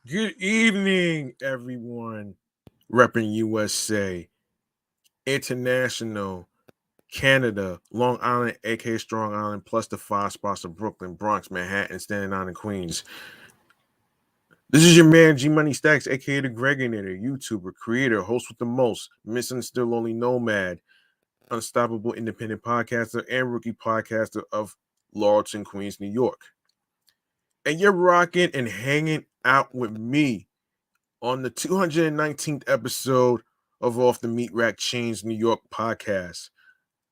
Good evening, everyone. Repping USA, International, Canada, Long Island, aka Strong Island, plus the 5 spots of Brooklyn, Bronx, Manhattan, Staten Island, and Queens. This is your man G Money Stacks, aka the Gregonator, YouTuber, creator, host with the most, misunderstood lonely nomad, unstoppable independent podcaster, and rookie podcaster of Laurelton, Queens, New York. And you're rocking and hanging out with me on the 219th episode of Off the Meat Rack Chainz New York podcast.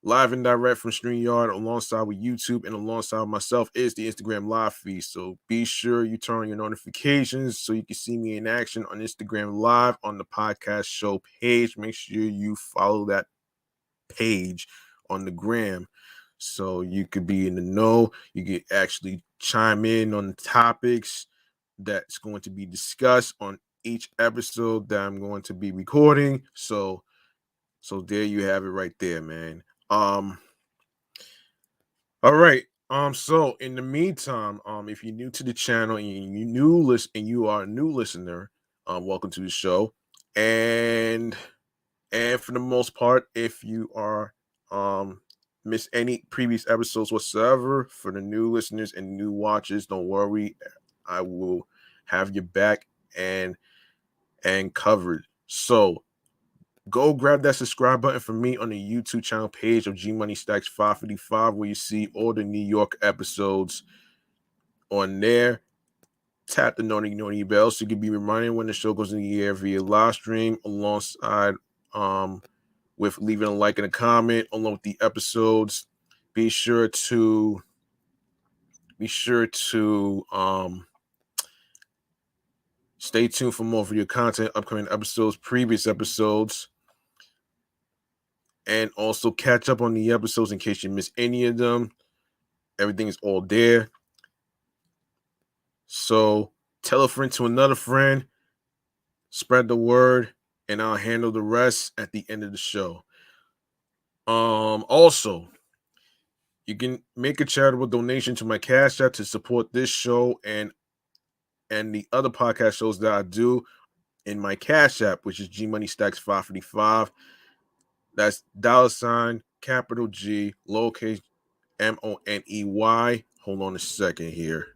Live and direct from StreamYard alongside with YouTube and alongside myself is the Instagram live feed. So be sure you turn on your notifications so you can see me in action on Instagram live on the podcast show page. Make sure you follow that page on the gram so you could be in the know. You can actually chime in on the topics that's going to be discussed on each episode that I'm going to be recording. So there you have it right there, man. All right. So in the meantime, if you're new to the channel and you are a new listener, welcome to the show. And for the most part, if you are miss any previous episodes whatsoever, for the new listeners and new watchers, don't worry. I will have your back and covered. So go grab that subscribe button for me on the YouTube channel page of G Money Stacks 555, where you see all the New York episodes on there. Tap the noti bell so you can be reminded when the show goes in the air via live stream, alongside with leaving a like and a comment along with the episodes. Be sure to stay tuned for more video content, upcoming episodes, previous episodes, and also catch up on the episodes in case you miss any of them. Everything is all there. So tell a friend to another friend, spread the word, and I'll handle the rest at the end of the show. Also, you can make a charitable donation to my Cashapp to support this show and the other podcast shows that I do in my Cashapp, which is G Money Stacks 555. That's $ capital G lowercase MONEY. Hold on a second here.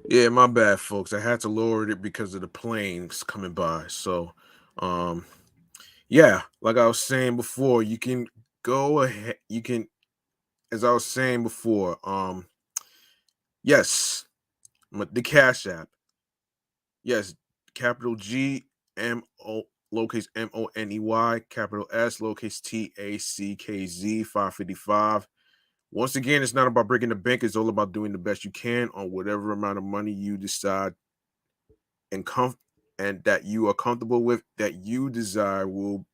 Yeah, my bad, folks. I had to lower it because of the planes coming by. So, yeah, like I was saying before, you can go ahead. You can, as I was saying before, yes, the Cash App. Yes, capital G M-O lowercase MONEY, capital S lowercase TACKZ 555. Once again, it's not about breaking the bank. It's all about doing the best you can on whatever amount of money you decide and and that you are comfortable with, that you desire will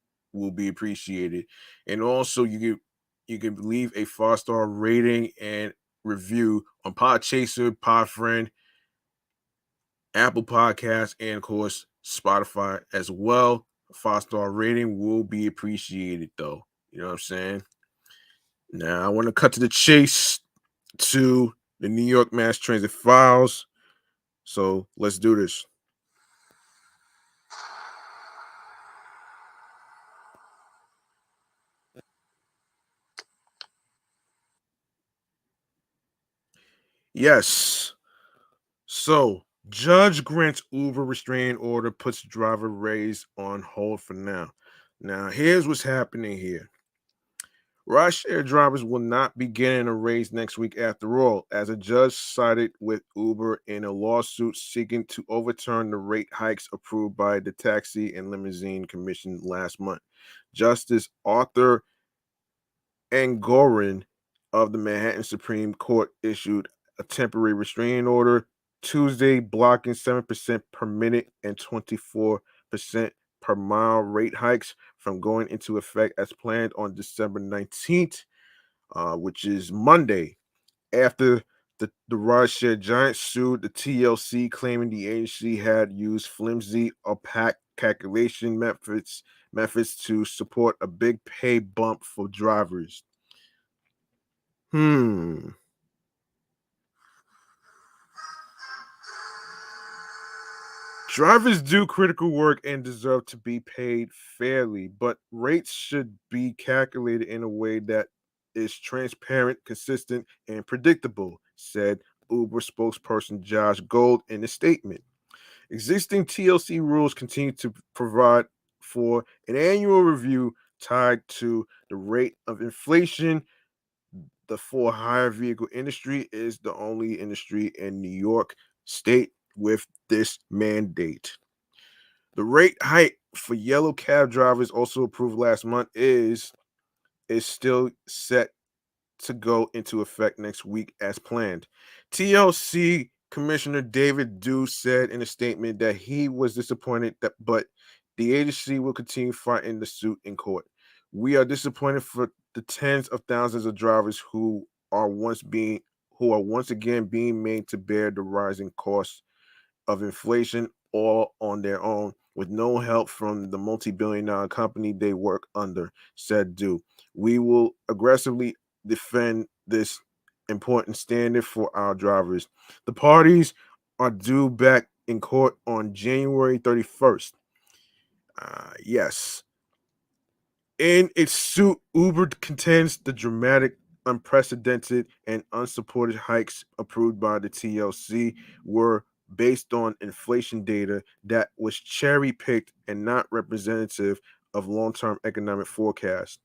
be appreciated. And also you can leave a 5-star rating and review on Podchaser, Podfriend, Apple Podcasts, and of course Spotify as well. A 5-star rating will be appreciated, though. You know what I'm saying? Now I want to cut to the chase to the New York Mass Transit Files. So let's do this. Yes. So judge grants Uber restraining order, puts driver raise on hold for now. Now here's what's happening here. Rideshare drivers will not be getting a raise next week after all, as a judge sided with Uber in a lawsuit seeking to overturn the rate hikes approved by the Taxi and Limousine Commission last month. Justice Arthur Engoron of the Manhattan Supreme Court issued a temporary restraining order Tuesday blocking 7% per minute and 24% per mile rate hikes from going into effect as planned on December 19th, which is Monday, after the rideshare giant sued the TLC, claiming the agency had used flimsy, opaque calculation methods to support a big pay bump for drivers. Drivers do critical work and deserve to be paid fairly, but rates should be calculated in a way that is transparent, consistent, and predictable, said Uber spokesperson Josh Gold in a statement. Existing TLC rules continue to provide for an annual review tied to the rate of inflation. The for hire vehicle industry is the only industry in New York State with this mandate. The rate hike for yellow cab drivers, also approved last month, is still set to go into effect next week as planned. TLC Commissioner David Dew said in a statement that he was disappointed but the agency will continue fighting the suit in court. We are disappointed for the tens of thousands of drivers who are once again being made to bear the rising costs of inflation all on their own with no help from the multi-billion-dollar company they work under, said Dew. We will aggressively defend this important standard for our drivers. The parties are due back in court on January 31st. Yes. In its suit, Uber contends the dramatic, unprecedented, and unsupported hikes approved by the TLC were based on inflation data that was cherry picked and not representative of long term economic forecasts.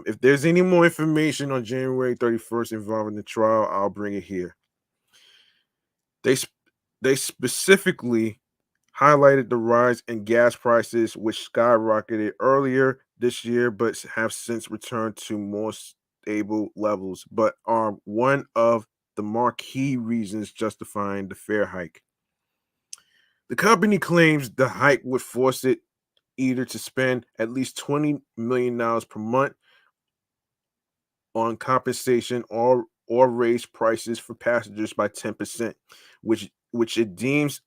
If there's any more information on January 31st involving the trial, I'll bring it here. They they specifically highlighted the rise in gas prices, which skyrocketed earlier this year but have since returned to more stable levels, but are one of the marquee reasons justifying the fare hike. The company claims the hike would force it either to spend at least $20 million per month on compensation or raise prices for passengers by 10%, which it deems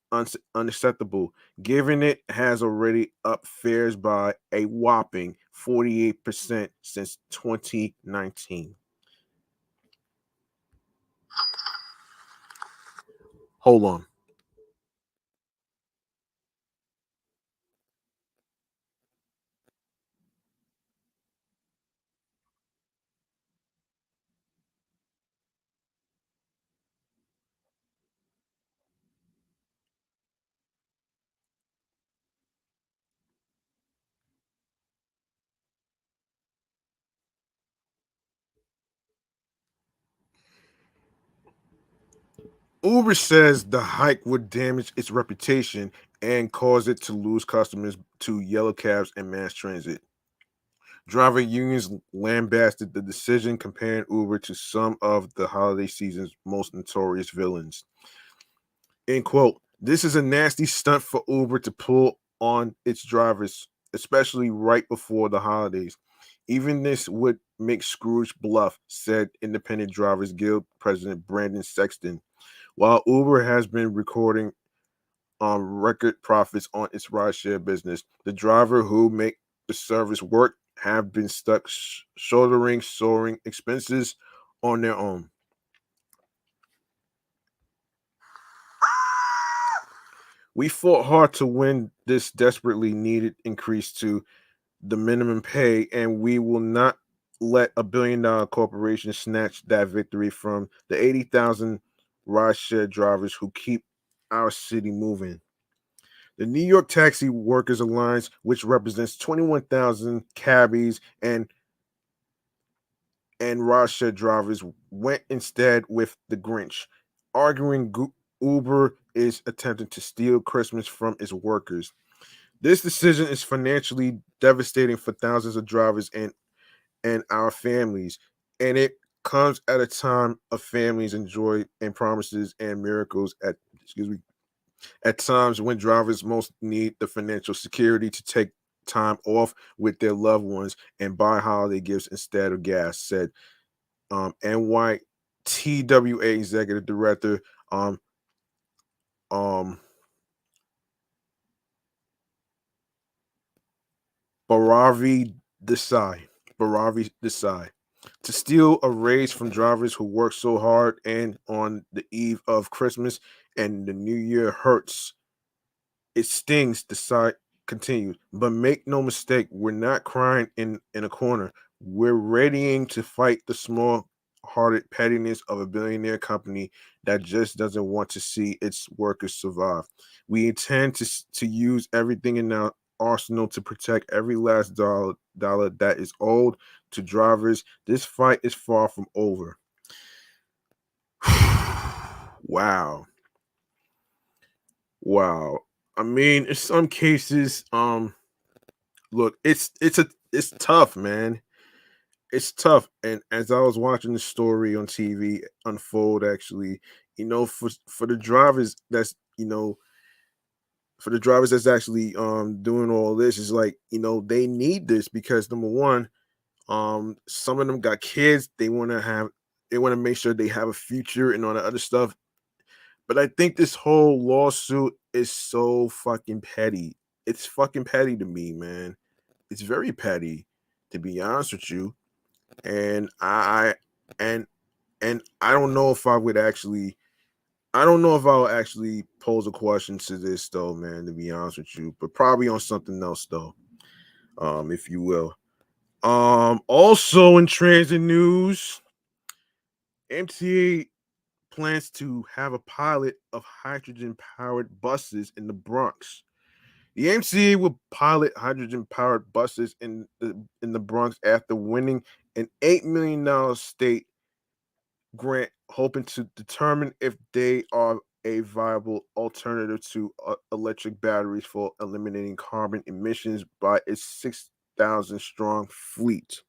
unacceptable, given it has already upped fares by a whopping 48% since 2019. Hold on. Uber says the hike would damage its reputation and cause it to lose customers to yellow cabs and mass transit. Driver unions lambasted the decision, comparing Uber to some of the holiday season's most notorious villains. End quote. This is a nasty stunt for Uber to pull on its drivers, especially right before the holidays. Even this would make Scrooge bluff, said Independent Drivers Guild President Brandon Sexton. While Uber has been recording record profits on its rideshare business, the driver who make the service work have been stuck shouldering soaring expenses on their own. We fought hard to win this desperately needed increase to the minimum pay, and we will not let a billion-dollar corporation snatch that victory from the 80,000 rideshare drivers who keep our city moving. The New York Taxi Workers Alliance, which represents 21,000 cabbies and rideshare drivers, went instead with the Grinch, arguing Uber is attempting to steal Christmas from its workers. This decision is financially devastating for thousands of drivers and our families, and it comes at a time of families and joy and promises and miracles at times when drivers most need the financial security to take time off with their loved ones and buy holiday gifts instead of gas, said NYTWA executive director um um Baravi Desai. Baravi Desai. To steal a raise from drivers who work so hard and on the eve of Christmas and the New Year hurts. It stings, the side continued. But make no mistake, we're not crying in a corner. We're readying to fight the small hearted pettiness of a billionaire company that just doesn't want to see its workers survive. We intend to use everything in our arsenal to protect every last dollar that is owed to drivers. This fight is far from over. Wow. Wow. I mean, in some cases, look, it's tough, man. It's tough. And as I was watching the story on TV unfold, actually, for the drivers that's actually doing all this, is like, they need this because number one, some of them got kids, they want to make sure they have a future and all that other stuff. But I think this whole lawsuit is so fucking petty. It's fucking petty to me, man. It's very petty, to be honest with you. And and and I don't know if I don't know if I'll actually pose a question to this though, man, to be honest with you, but probably on something else though, if you will. Also in transit news, MTA plans to have a pilot of hydrogen powered buses in the Bronx. The MCA will pilot hydrogen-powered buses in the Bronx after winning an $8 million state grant, hoping to determine if they are a viable alternative to electric batteries for eliminating carbon emissions by its 6,000 strong fleet.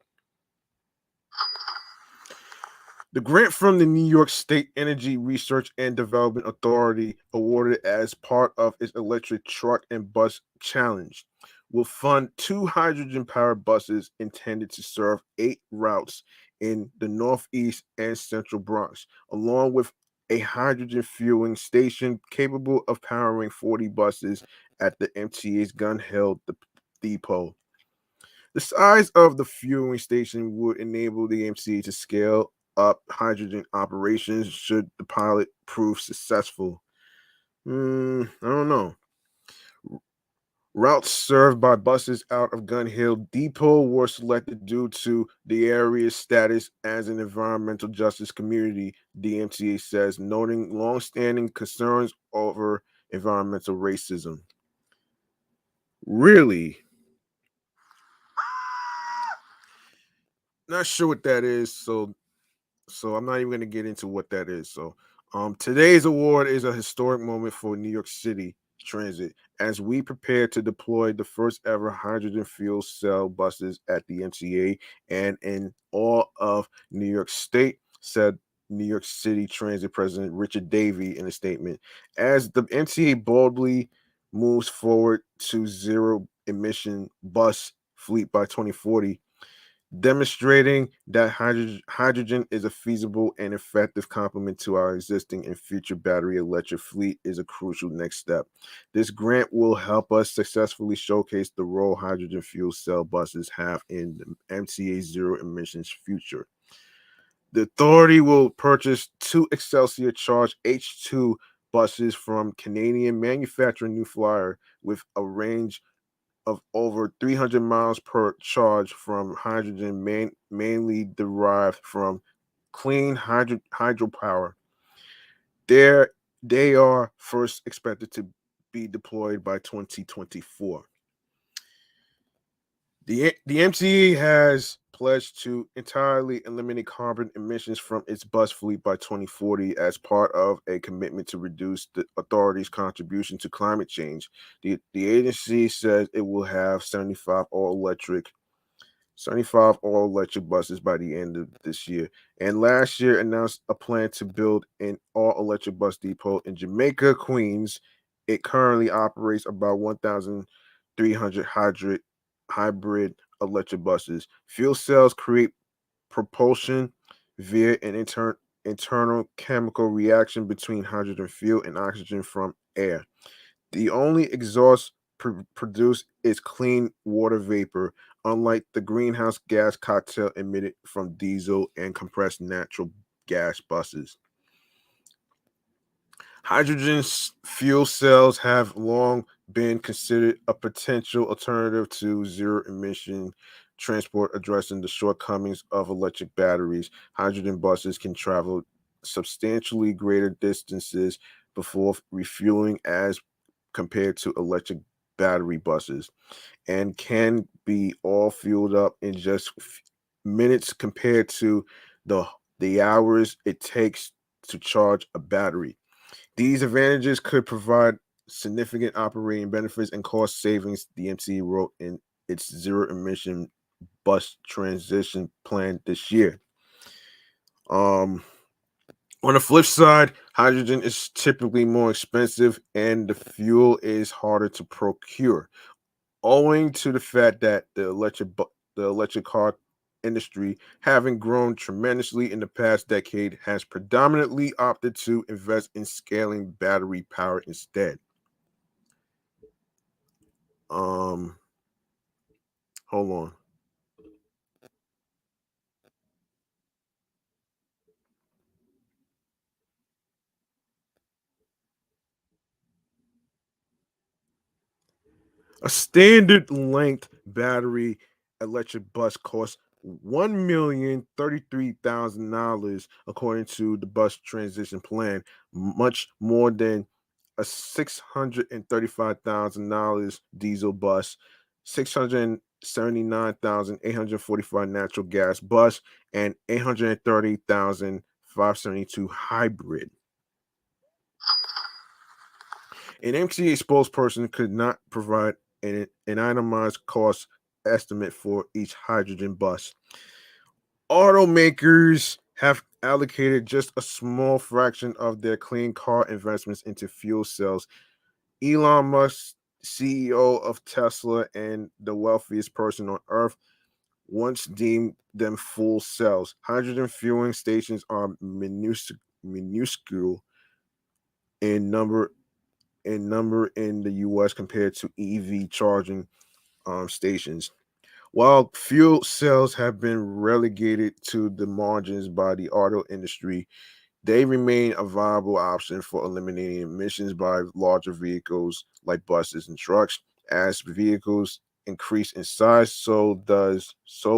The grant from the New York State Energy Research and Development Authority, awarded as part of its electric truck and bus challenge, will fund 2 hydrogen powered buses intended to serve 8 routes in the Northeast and Central Bronx, along with a hydrogen fueling station capable of powering 40 buses at the MTA's Gun Hill Depot. The size of the fueling station would enable the MCA to scale up hydrogen operations should the pilot prove successful. I don't know. Routes served by buses out of Gun Hill Depot were selected due to the area's status as an environmental justice community, the MTA says, noting longstanding concerns over environmental racism. Really? Not sure what that is, so I'm not even going to get into what that is. So, today's award is a historic moment for New York City Transit as we prepare to deploy the first ever hydrogen fuel cell buses at the MTA and in all of New York State, said New York City Transit President Richard Davey in a statement. As the MTA boldly moves forward to zero emission bus fleet by 2040, demonstrating that hydrogen is a feasible and effective complement to our existing and future battery electric fleet is a crucial next step. This grant will help us successfully showcase the role hydrogen fuel cell buses have in the MTA zero emissions future. The authority will purchase 2 Excelsior Charge H2 buses from Canadian manufacturer New Flyer with a range of over 300 miles per charge from hydrogen mainly derived from clean hydropower. They are first expected to be deployed by 2024. The MTA has pledged to entirely eliminate carbon emissions from its bus fleet by 2040 as part of a commitment to reduce the authority's contribution to climate change. The agency says it will have 75 all electric 75 all-electric buses by the end of this year. And last year announced a plan to build an all-electric bus depot in Jamaica, Queens. It currently operates about 1,300 hybrid electric buses. Fuel cells create propulsion via an internal chemical reaction between hydrogen fuel and oxygen from air. The only exhaust produced is clean water vapor, unlike the greenhouse gas cocktail emitted from diesel and compressed natural gas buses. Hydrogen fuel cells have long been considered a potential alternative to zero emission transport, addressing the shortcomings of electric batteries. Hydrogen buses can travel substantially greater distances before refueling as compared to electric battery buses, and can be all fueled up in just minutes compared to the hours it takes to charge a battery. These advantages could provide significant operating benefits and cost savings, the MTA wrote in its zero emission bus transition plan this year. On the flip side, hydrogen is typically more expensive and the fuel is harder to procure, owing to the fact that the electric car industry, having grown tremendously in the past decade, has predominantly opted to invest in scaling battery power instead. Um, hold on. A standard length battery electric bus costs $1,033,000 according to the bus transition plan, much more than a $635,000 diesel bus, 679,845 natural gas bus, and 830,572 hybrid. An MTA spokesperson could not provide an itemized cost estimate for each hydrogen bus. Automakers have allocated just a small fraction of their clean car investments into fuel cells. Elon Musk, CEO of Tesla and the wealthiest person on earth, once deemed them full cells. Hydrogen fueling stations are minuscule in number in the US compared to EV charging stations. While fuel cells have been relegated to the margins by the auto industry, they remain a viable option for eliminating emissions by larger vehicles like buses and trucks. As vehicles increase in size, so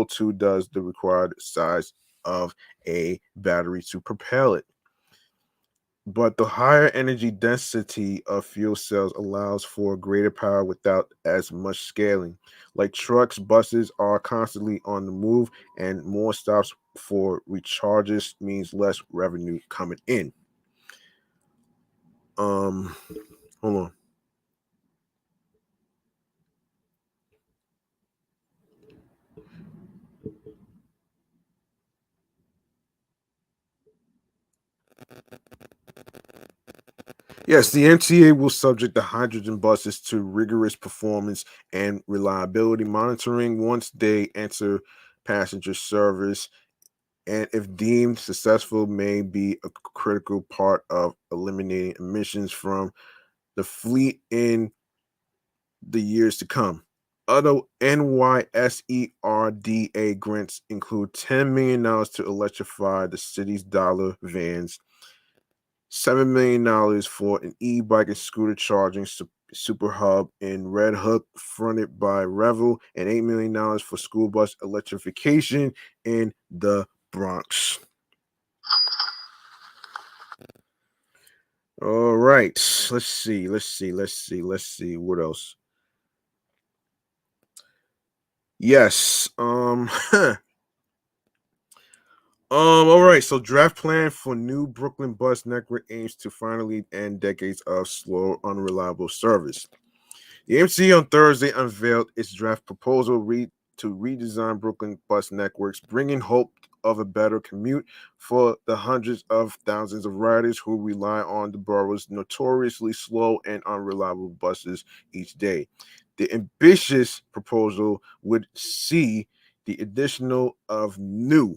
too does the required size of a battery to propel it. But the higher energy density of fuel cells allows for greater power without as much scaling. Like trucks, buses are constantly on the move, and more stops for recharges means less revenue coming in. Um, hold on. Yes, the MTA will subject the hydrogen buses to rigorous performance and reliability monitoring once they enter passenger service, and if deemed successful, may be a critical part of eliminating emissions from the fleet in the years to come. Other NYSERDA grants include $10 million to electrify the city's dollar vans, $7 million for an e-bike and scooter charging super hub in Red Hook, fronted by Revel, and $8 million for school bus electrification in the Bronx. All right, let's see. What else? Yes. All right. So, draft plan for new Brooklyn bus network aims to finally end decades of slow, unreliable service. The MTA on Thursday unveiled its draft proposal, to redesign Brooklyn bus networks, bringing hope of a better commute for the hundreds of thousands of riders who rely on the borough's notoriously slow and unreliable buses each day. The ambitious proposal would see the additional of new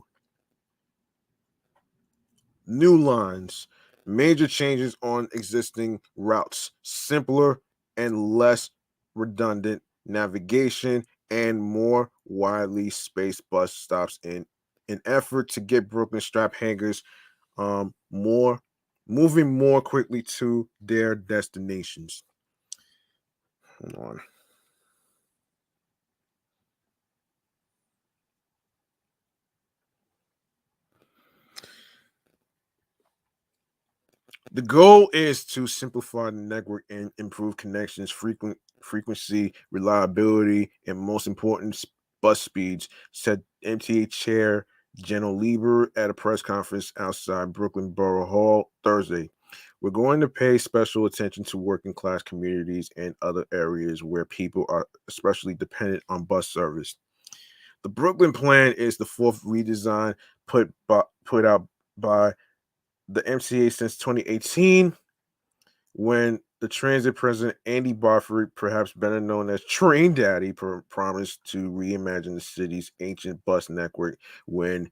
lines, major changes on existing routes, simpler and less redundant navigation, and more widely spaced bus stops in an effort to get Brooklyn strap hangers more moving more quickly to their destinations. Hold on. The goal is to simplify the network and improve connections, frequency, reliability, and most important, bus speeds, said MTA Chair General Lieber at a press conference outside Brooklyn Borough Hall Thursday. We're going to pay special attention to working class communities and other areas where people are especially dependent on bus service. The Brooklyn plan is the fourth redesign put out by the MTA since 2018, when the transit president Andy Barford, perhaps better known as Train Daddy, promised to reimagine the city's ancient bus network when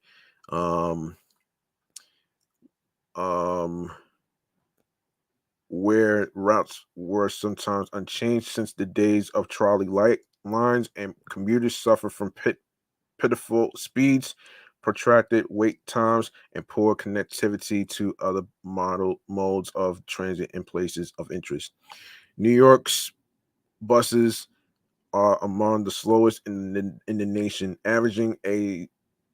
um, um, where routes were sometimes unchanged since the days of trolley light lines, and commuters suffer from pitiful speeds, protracted wait times, and poor connectivity to other modes of transit in places of interest. New York's buses are among the slowest in the nation, averaging a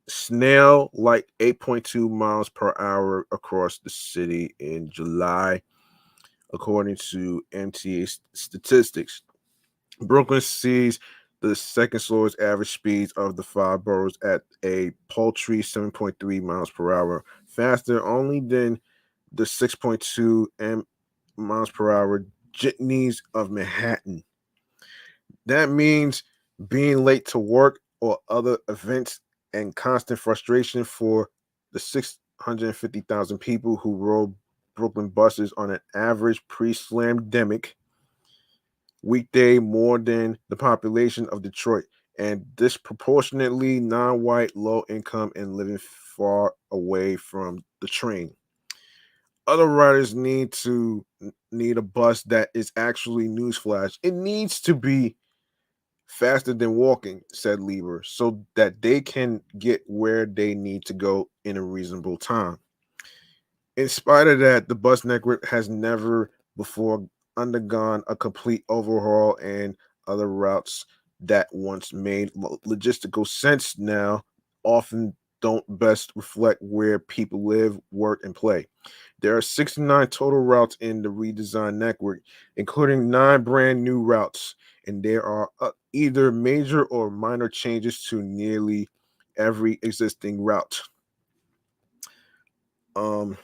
snail like 8.2 miles per hour across the city in July, according to MTA statistics. Brooklyn sees the second slowest average speeds of the five boroughs at a paltry 7.3 miles per hour, faster only than the 6.2 miles per hour jitneys of Manhattan. That means being late to work or other events and constant frustration for the 650,000 people who rode Brooklyn buses on an average pre-slamdemic weekday, more than the population of Detroit, and disproportionately non-white, low income, and living far away from the train. Other riders need a bus that is actually, newsflash, it needs to be faster than walking, said Lieber, so that they can get where they need to go in a reasonable time. In spite of that, the bus network has never before undergone a complete overhaul, and other routes that once made logistical sense now often don't best reflect where people live, work, and play. There are 69 total routes in the redesigned network, including 9 brand new routes, and there are either major or minor changes to nearly every existing route. Um,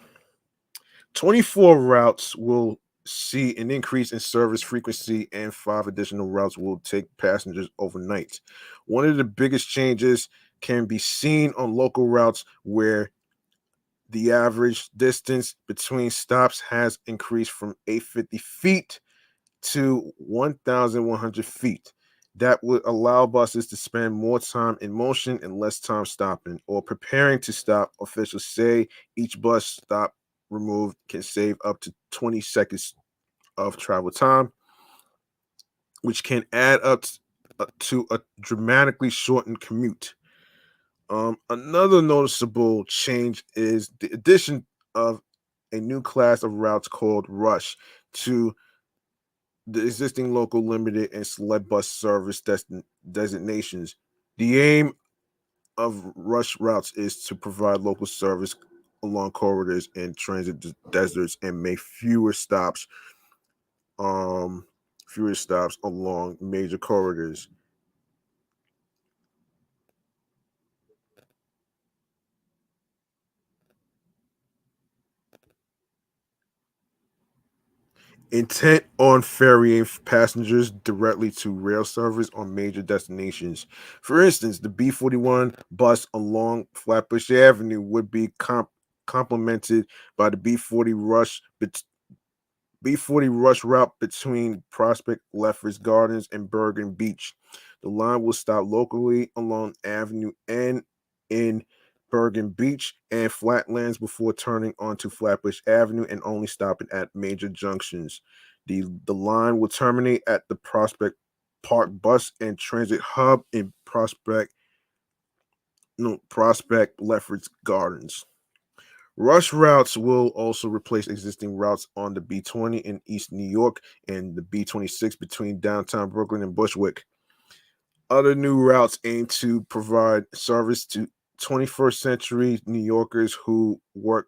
24 routes will see an increase in service frequency, and 5 additional routes will take passengers overnight. One of the biggest changes can be seen on local routes where the average distance between stops has increased from 850 feet to 1,100 feet. That would allow buses to spend more time in motion and less time stopping or preparing to stop. Officials say each bus stop removed can save up to 20 seconds of travel time, which can add up to a dramatically shortened commute. Another noticeable change is the addition of a new class of routes called Rush to the existing local limited and select bus service designations. The aim of rush routes is to provide local service along corridors and transit deserts and make um fewer stops along major corridors. intent on ferrying passengers directly to rail service on major destinations. For instance, the B41 bus along Flatbush Avenue would be complemented by the B40 rush route between Prospect, Lefferts Gardens, and Bergen Beach. The line will stop locally along Avenue N in Bergen Beach and Flatlands before turning onto Flatbush Avenue and only stopping at major junctions. The line will terminate at the Prospect Park Bus and Transit Hub in Prospect Lefferts Gardens. Rush routes will also replace existing routes on the B20 in East New York and the B26 between downtown Brooklyn and Bushwick. Other new routes aim to provide service to 21st century New Yorkers who work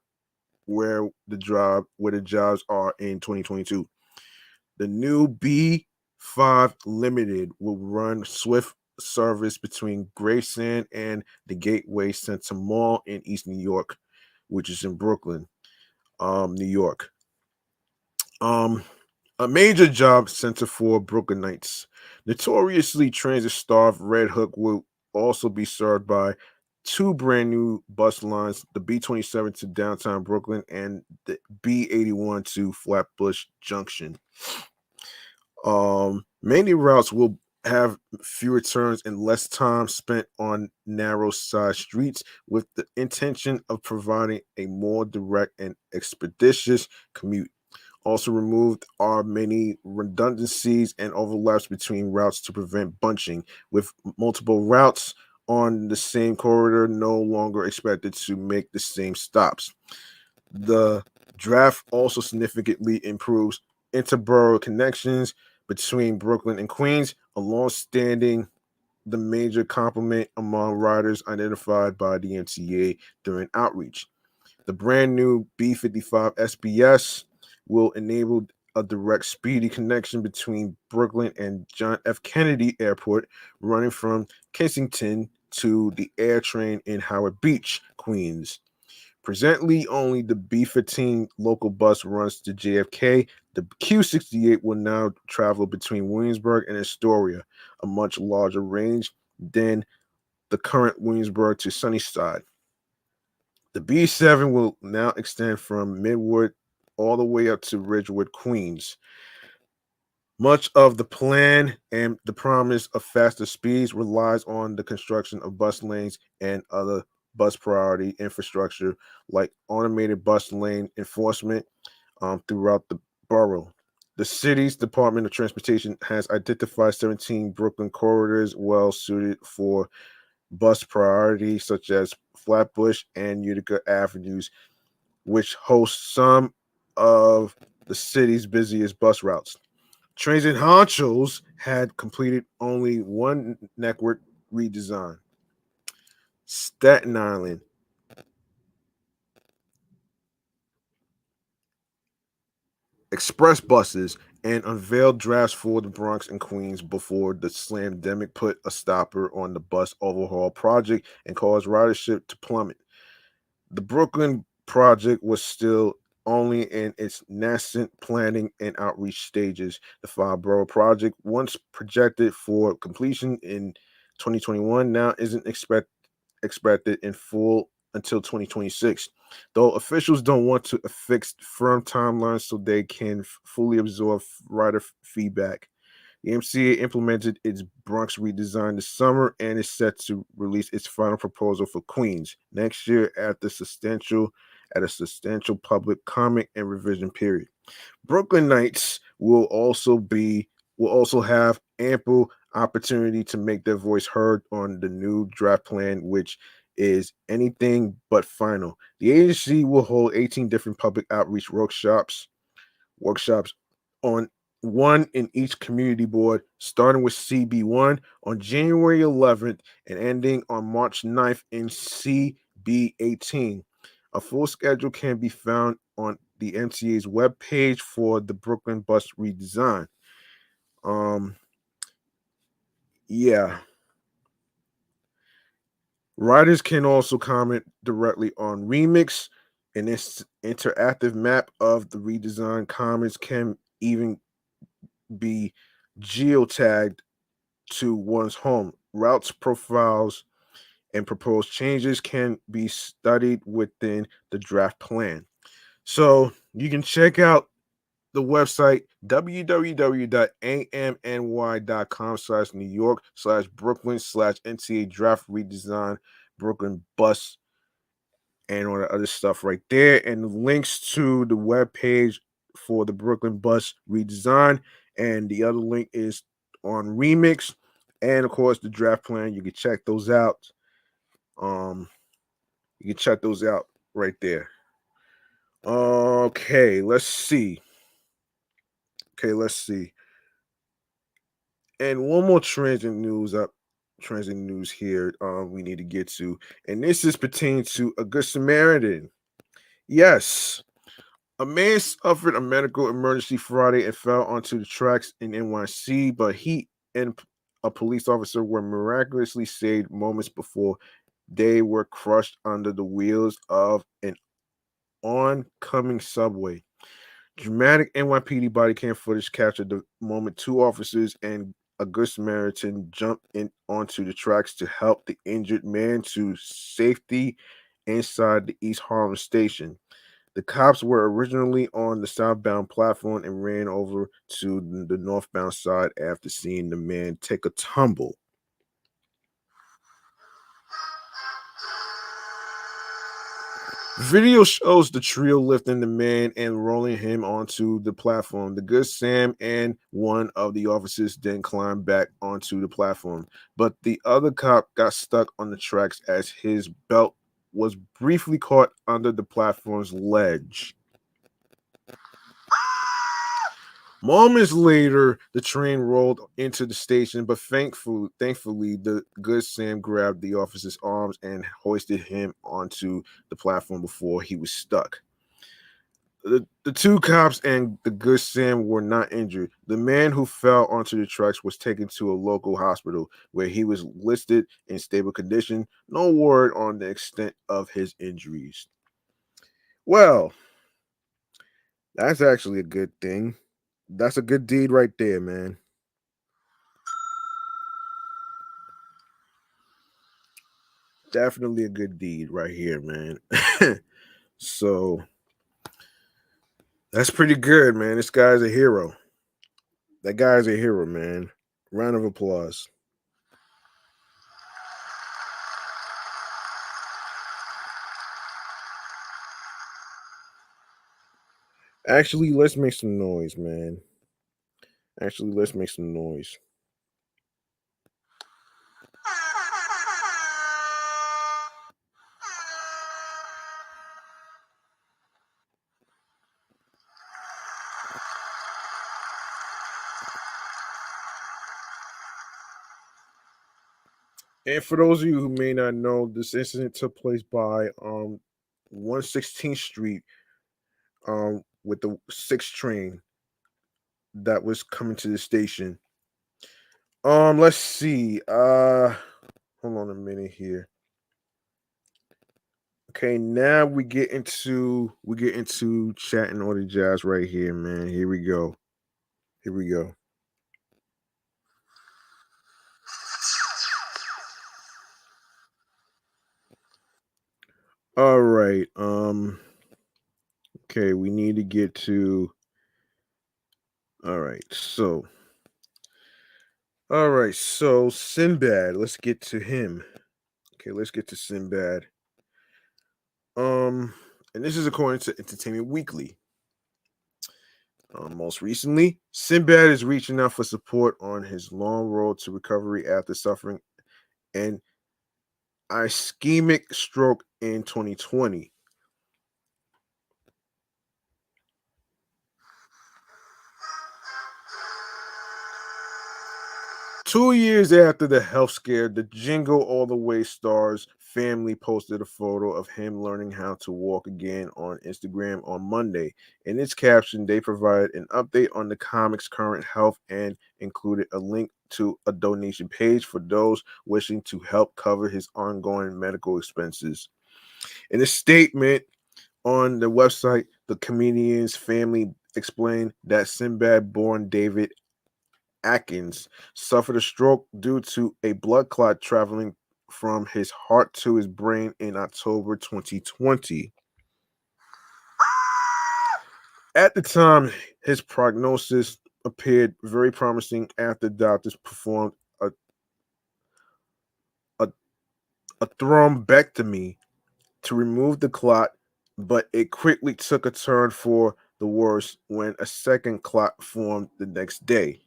where the jobs are in 2022. The new B5 Limited will run swift service between Graceland and the Gateway Center Mall in East New York, which is in Brooklyn, New York. A major job center for Brooklynites. Notoriously transit-starved Red Hook will also be served by two brand new bus lines, the B27 to downtown Brooklyn and the B81 to Flatbush Junction. Many routes will have fewer turns and less time spent on narrow side streets with the intention of providing a more direct and expeditious commute. Also removed are many redundancies and overlaps between routes to prevent bunching, with multiple routes on the same corridor no longer expected to make the same stops. The draft also significantly improves interborough connections between Brooklyn and Queens, a long-standing the major compliment among riders identified by the MTA during outreach. The brand new B55 SBS will enable a direct speedy connection between Brooklyn and John F. Kennedy Airport, running from Kensington to the air train in Howard Beach, Queens. Presently, only the B15 local bus runs to JFK. The Q68 will now travel between Williamsburg and Astoria, a much larger range than the current Williamsburg to Sunnyside. The B7 will now extend from Midwood all the way up to Ridgewood, Queens. Much of the plan and the promise of faster speeds relies on the construction of bus lanes and other bus priority infrastructure like automated bus lane enforcement throughout the borough. The city's Department of Transportation has identified 17 Brooklyn corridors well suited for bus priority, such as Flatbush and Utica Avenues, which host some of the city's busiest bus routes. Transit honchos had completed only one network redesign. Staten Island. Express buses and unveiled drafts for the Bronx and Queens before the slamdemic put a stopper on the bus overhaul project and caused ridership to plummet. The Brooklyn project was still only in its nascent planning and outreach stages. The five borough project, once projected for completion in 2021, now isn't expected in full until 2026. Though officials don't want to affix firm timelines so they can fully absorb rider feedback. The MCA implemented its Bronx redesign this summer and is set to release its final proposal for Queens next year at a substantial public comment and revision period. Brooklynites will also have ample opportunity to make their voice heard on the new draft plan, which is anything but final. The agency will hold 18 different public outreach workshops on one in each community board, starting with CB1 on January 11th and ending on March 9th in CB18. A full schedule can be found on the MTA's webpage for the Brooklyn bus redesign. Um, yeah. Riders can also comment directly on Remix, and this interactive map of the redesigned comments can even be geotagged to one's home. Routes, profiles, and proposed changes can be studied within the draft plan. So you can check out the website www.amny.com/New York/Brooklyn/NCA draft redesign Brooklyn bus and all the other stuff right there, and the links to the web page for the Brooklyn bus redesign, and the other link is on Remix, and of course the draft plan. You can check those out. You can check those out right there. Okay, let's see. And one more transit news here we need to get to. And this is pertaining to a good Samaritan. Yes. A man suffered a medical emergency Friday and fell onto the tracks in NYC, but he and a police officer were miraculously saved moments before they were crushed under the wheels of an oncoming subway. Dramatic NYPD body cam footage captured the moment two officers and a good Samaritan jumped in onto the tracks to help the injured man to safety inside the East Harlem station. The cops were originally on the southbound platform and ran over to the northbound side after seeing the man take a tumble. Video shows the trio lifting the man and rolling him onto the platform. The good Sam and one of the officers then climbed back onto the platform, but the other cop got stuck on the tracks as his belt was briefly caught under the platform's ledge. Moments later, the train rolled into the station, but thankfully, the good Sam grabbed the officer's arms and hoisted him onto the platform before he was stuck. The two cops and the good Sam were not injured. The man who fell onto the tracks was taken to a local hospital where he was listed in stable condition. No word on the extent of his injuries. Well, that's actually a good thing. That's a good deed right there, man. Definitely a good deed right here, man. So that's pretty good, man. This guy's a hero. That guy's a hero, man. Round of applause. Actually, let's make some noise, man. Let's make some noise. And for those of you who may not know, this incident took place by 116th Street with the 6 train that was coming to the station. Let's see. Hold on a minute here. Okay, now we get into chatting all the jazz right here, man. Here we go. All right. Okay, we need to get to all right, so Sinbad, let's get to him. Okay, let's get to Sinbad. And this is according to Entertainment Weekly. Most recently, Sinbad is reaching out for support on his long road to recovery after suffering an ischemic stroke in 2020. 2 years after the health scare, the Jingle All the Way star's family posted a photo of him learning how to walk again on Instagram on Monday. In its caption, they provided an update on the comic's current health and included a link to a donation page for those wishing to help cover his ongoing medical expenses. In a statement on the website, the comedian's family explained that Sinbad born David Atkins suffered a stroke due to a blood clot traveling from his heart to his brain in October 2020. At the time, his prognosis appeared very promising after doctors performed a, a, a thrombectomy to remove the clot, but it quickly took a turn for the worse when a second clot formed the next day.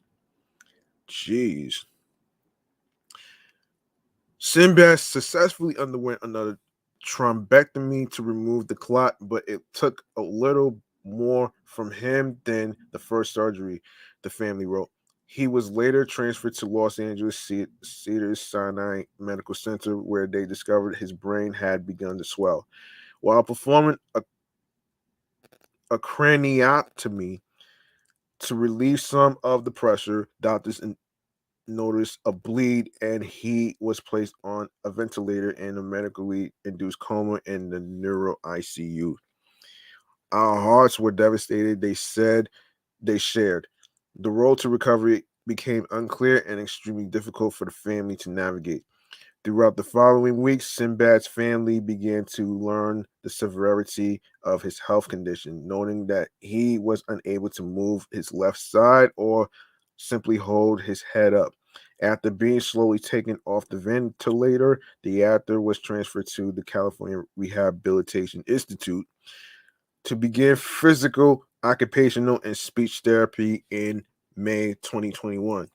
Jeez. Sinbad successfully underwent another thrombectomy to remove the clot, but it took a little more from him than the first surgery, the family wrote. He was later transferred to Los Angeles Cedars Sinai Medical Center, where they discovered his brain had begun to swell. While performing a craniotomy to relieve some of the pressure, doctors noticed a bleed and he was placed on a ventilator in a medically induced coma in the neuro ICU. Our hearts were devastated, they said. They shared. The road to recovery became unclear and extremely difficult for the family to navigate. Throughout the following weeks, Sinbad's family began to learn the severity of his health condition, noting that he was unable to move his left side or simply hold his head up. After being slowly taken off the ventilator, the actor was transferred to the California Rehabilitation Institute to begin physical, occupational, and speech therapy in May 2021.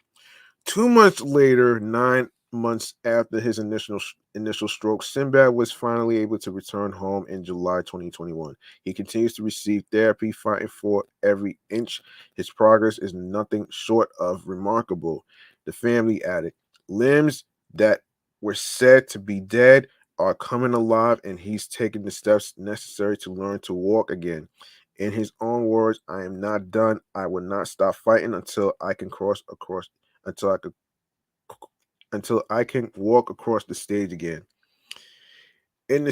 2 months later, 9 months after his initial stroke, Sinbad was finally able to return home in July 2021. He continues to receive therapy, fighting for every inch. His progress is nothing short of remarkable. The family added, limbs that were said to be dead are coming alive, and he's taking the steps necessary to learn to walk again. In his own words, I am not done. I will not stop fighting until I can until I could until I can walk across the stage again. In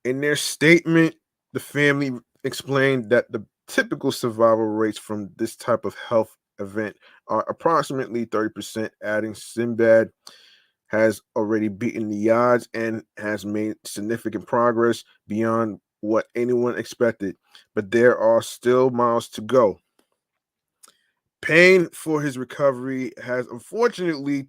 their statement, the family explained that the typical survival rates from this type of health event are approximately 30%, adding Sinbad has already beaten the odds and has made significant progress beyond what anyone expected, but there are still miles to go. Pain for his recovery has unfortunately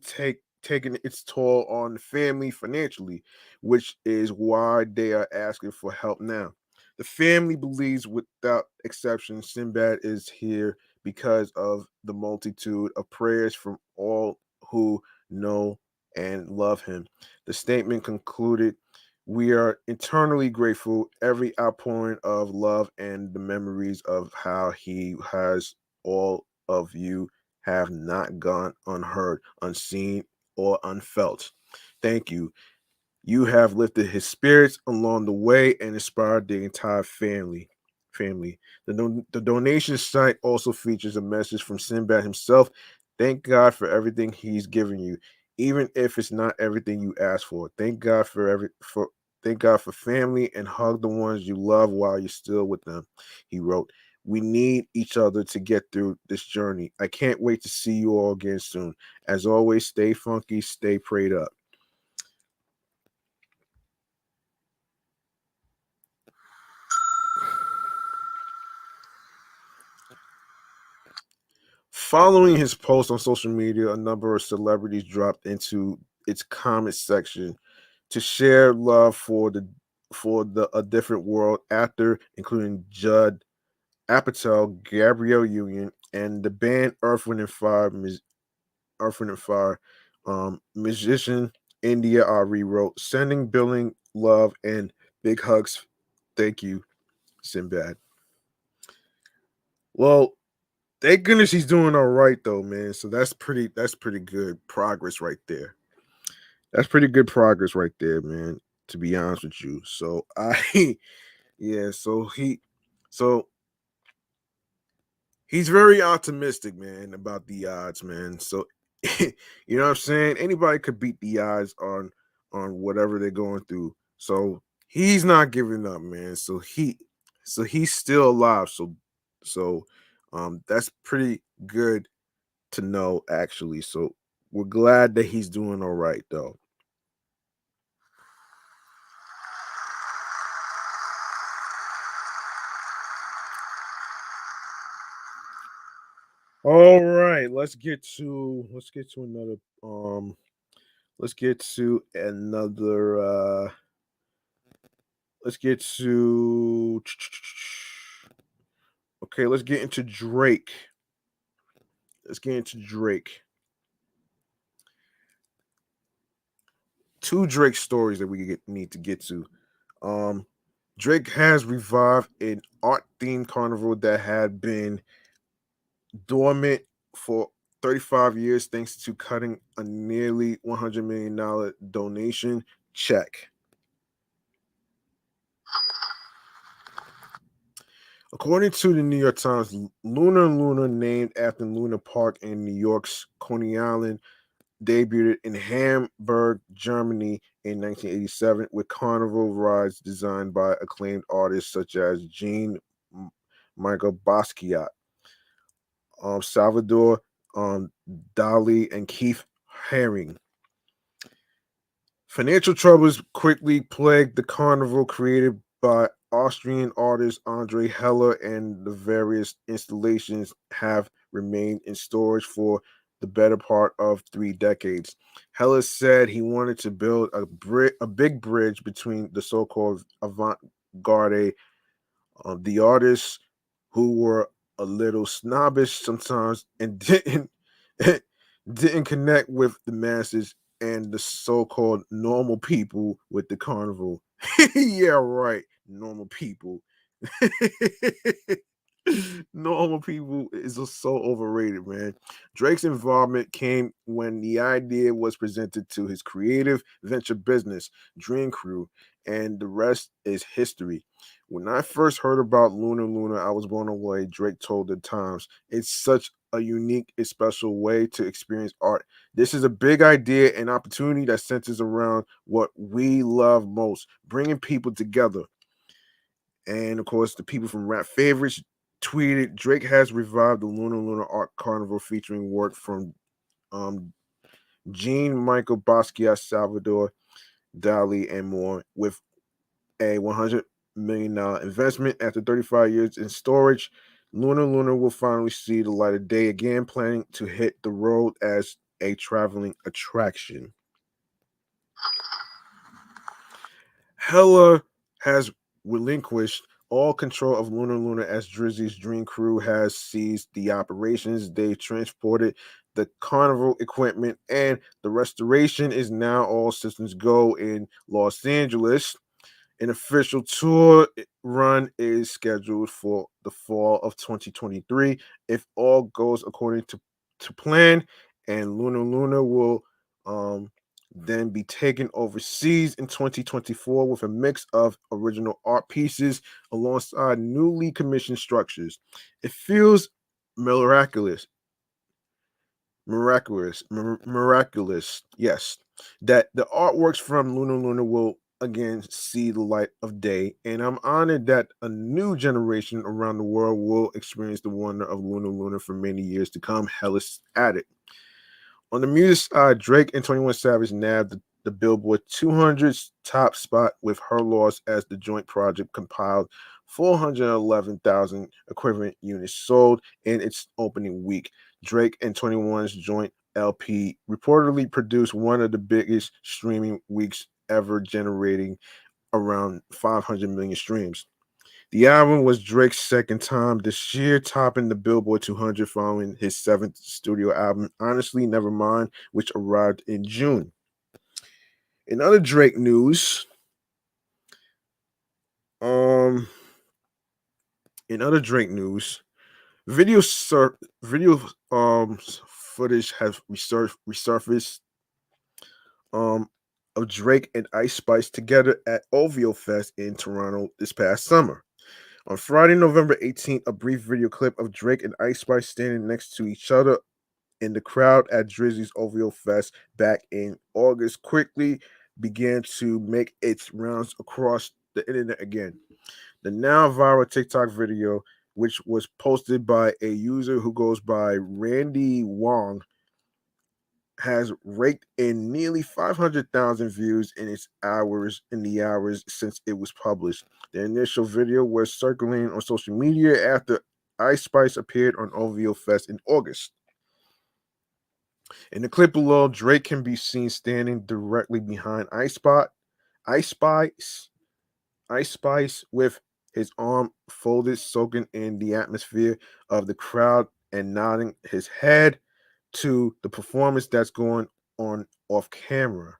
taken its toll on the family financially, which is why they are asking for help now. The family believes, without exception, Sinbad is here because of the multitude of prayers from all who know and love him. The statement concluded, we are eternally grateful every outpouring of love and the memories of how he has all of you have not gone unheard, unseen, or unfelt. Thank you. You have lifted his spirits along the way and inspired the entire family. The donation site also features a message from Sinbad himself. Thank God for everything he's given you, even if it's not everything you asked for. Thank God for family, and hug the ones you love while you're still with them. He wrote, we need each other to get through this journey. I can't wait to see you all again soon. As always, stay funky, stay prayed up. Following his post on social media, a number of celebrities dropped into its comment section to share love for the a different world actor, including Judd Apatow, Gabrielle Union, and the band Earth, Wind and Fire. Musician India Ari wrote, sending billing love and big hugs. Thank you, Sinbad. Well, thank goodness he's doing all right though, man. So that's pretty good progress right there. That's pretty good progress right there, man. To be honest with you. So I yeah, so he's very optimistic, man, about the odds, man. So you know what I'm saying? Anybody could beat the odds on whatever they're going through. So he's not giving up, man. So he's still alive. So That's pretty good to know, actually. So we're glad that he's doing all right, though. All right, let's get to another let's get to another let's get to okay, let's get into Drake. Let's get into Drake. Two Drake stories that need to get to. Um Drake has revived an art themed carnival that had been dormant for 35 years thanks to cutting a nearly $100 million donation check. According to the New York Times, Luna, named after Luna Park in New York's Coney Island, debuted in Hamburg, Germany in 1987 with carnival rides designed by acclaimed artists such as Jean Michael Basquiat, Salvador Dali, and Keith Haring. Financial troubles quickly plagued the carnival created by Austrian artist Andre Heller, and the various installations have remained in storage for the better part of 3 decades. Heller said he wanted to build a big bridge between the so-called avant-garde, the artists who were a little snobbish sometimes and didn't connect with the masses, and the so-called normal people with the carnival. Yeah, right. Normal people. Normal people is just so overrated, man. Drake's involvement came when the idea was presented to his creative venture business, Dream Crew, and the rest is history. When I first heard about Luna, I was blown away. Drake told the Times, "It's such a unique and special way to experience art. This is a big idea and opportunity that centers around what we love most, bringing people together." And of course, the people from Rap Favorites tweeted, Drake has revived the Luna Art Carnival featuring work from um, Jean Michael Basquiat, Salvador Dali, and more, with a $100 million investment. After 35 years in storage, Luna will finally see the light of day again, planning to hit the road as a traveling attraction. Hella has relinquished all control of Luna as Drizzy's Dream Crew has seized the operations. They transported the carnival equipment, and the restoration is now all systems go in Los Angeles. An official tour run is scheduled for the fall of 2023 if all goes according to plan, and Luna will um, then be taken overseas in 2024 with a mix of original art pieces alongside newly commissioned structures. It feels miraculous, miraculous, yes, that the artworks from Luna will again see the light of day, and I'm honored that a new generation around the world will experience the wonder of Luna for many years to come. Hellis added. On the music side, Drake and 21 Savage nabbed the Billboard 200's top spot with Her Loss as the joint project compiled 411,000 equivalent units sold in its opening week. Drake and 21's joint LP reportedly produced one of the biggest streaming weeks ever, generating around 500 million streams. The album was Drake's second time this year topping the Billboard 200 following his seventh studio album, Honestly Nevermind, which arrived in June. In other Drake news, um, in other Drake news, video footage has resurfaced um of Drake and Ice Spice together at OVO Fest in Toronto this past summer. On Friday, November 18th, a brief video clip of Drake and Ice Spice standing next to each other in the crowd at Drizzy's OVO Fest back in August quickly began to make its rounds across the internet again. The now viral TikTok video which was posted by a user who goes by Randy Wong, has raked in nearly 500,000 views in the hours since it was published. The initial video was circulating on social media after Ice Spice appeared on OVO Fest in August. In the clip below, Drake can be seen standing directly behind Ice Spice with his arm folded, soaking in the atmosphere of the crowd and nodding his head to the performance that's going on off camera.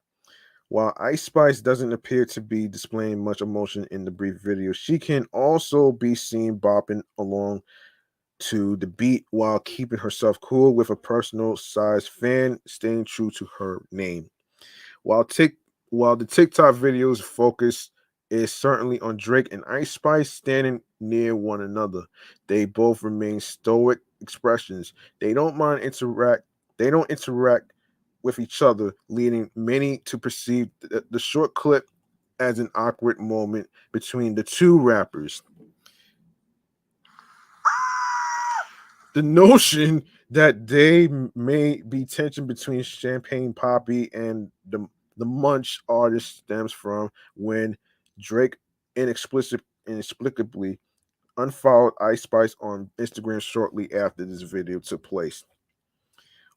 While Ice Spice doesn't appear to be displaying much emotion in the brief video, she can also be seen bopping along to the beat while keeping herself cool, with a personal size fan staying true to her name. While while the TikTok video's focus is certainly on Drake and Ice Spice standing near one another, they both remain stoic expressions. They don't interact with each other, leading many to perceive the short clip as an awkward moment between the two rappers. The notion that they may be tension between Champagne Poppy and the Munch artist stems from when Drake inexplicably unfollowed Ice Spice on Instagram shortly after this video took place.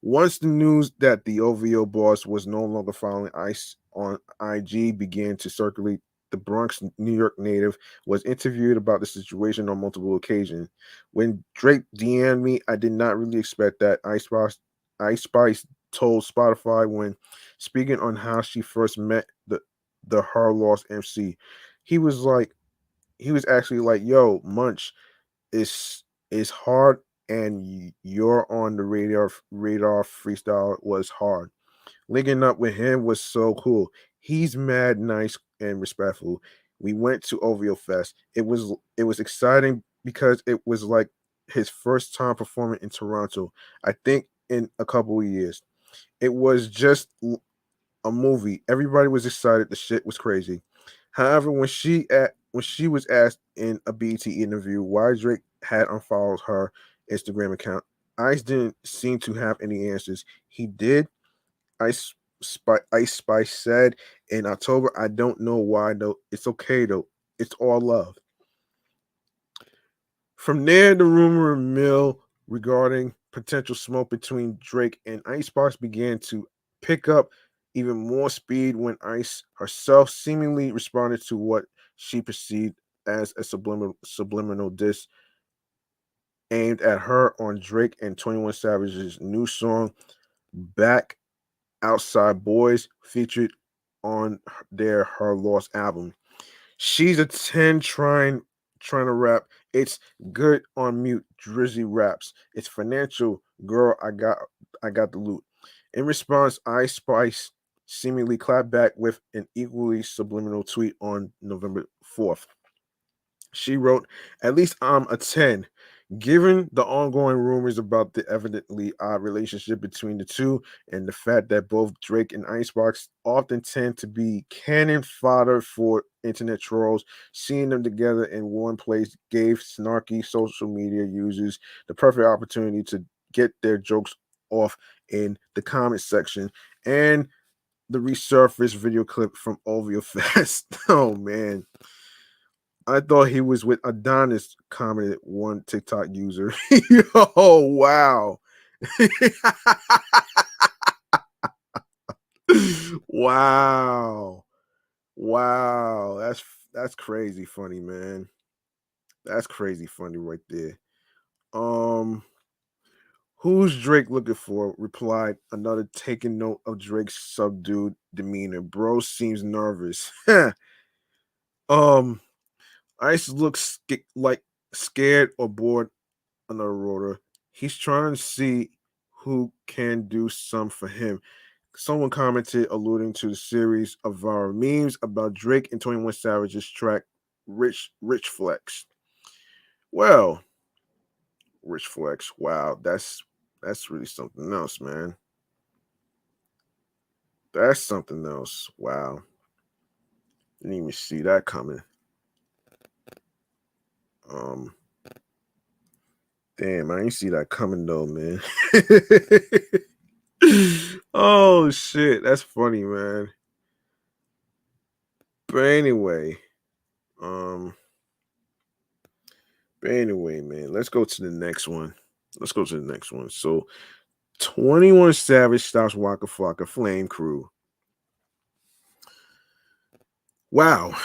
Once the news that the OVO boss was no longer following Ice on IG began to circulate, the Bronx, New York native was interviewed about the situation on multiple occasions. When Drake DM'd me, I did not really expect that. Ice Spice told Spotify when speaking on how she first met the her lost MC. He was like, he was actually like, "Yo, Munch is hard, and you're on the radar. Freestyle was hard. Linking up with him was so cool. He's mad nice and respectful. We went to OVO Fest. It was exciting because it was like his first time performing in Toronto, I think, in a couple of years. It was just a movie. Everybody was excited. The shit was crazy. However, when she was asked in a BT interview why Drake had unfollowed her Instagram account, Ice didn't seem to have any answers. He did. Ice Spice said in October, "I don't know why though. It's okay though. It's all love." From there, the rumor mill regarding potential smoke between Drake and Ice Spice began to pick up even more speed when Ice herself seemingly responded to what she perceived as a subliminal diss aimed at her on Drake and 21 Savage's new song Back Outside Boys, featured on their Her Lost album. She's a 10 trying to rap. It's good on mute. Drizzy raps. It's financial. Girl, I got the loot. In response, Ice Spice seemingly clapped back with an equally subliminal tweet on November 4th. She wrote, "At least I'm a 10. Given the ongoing rumors about the evidently odd relationship between the two and the fact that both Drake and Icebox often tend to be cannon fodder for internet trolls, seeing them together in one place gave snarky social media users the perfect opportunity to get their jokes off in the comment section." And the resurfaced video clip from OVO Fest. Oh man. I thought he was with Adonis, commented one TikTok user. Oh wow. Wow. Wow. That's crazy funny, man. That's crazy funny right there. Um Who's Drake looking for? Replied another, taking note of Drake's subdued demeanor. Bro seems nervous. um Ice looks like scared or bored. Another rotor. He's trying to see who can do some for him. Someone commented, alluding to the series of viral memes about Drake and 21 Savage's track Rich Flex. Well, Rich Flex. Wow, that's really something else, man. That's something else. Wow. Didn't even see that coming. Um Damn, I ain't see that coming though, man. Oh shit, that's funny, man. But anyway, um, man, let's go to the next one. So 21 Savage stops Waka Flocka Flame Crew. Wow.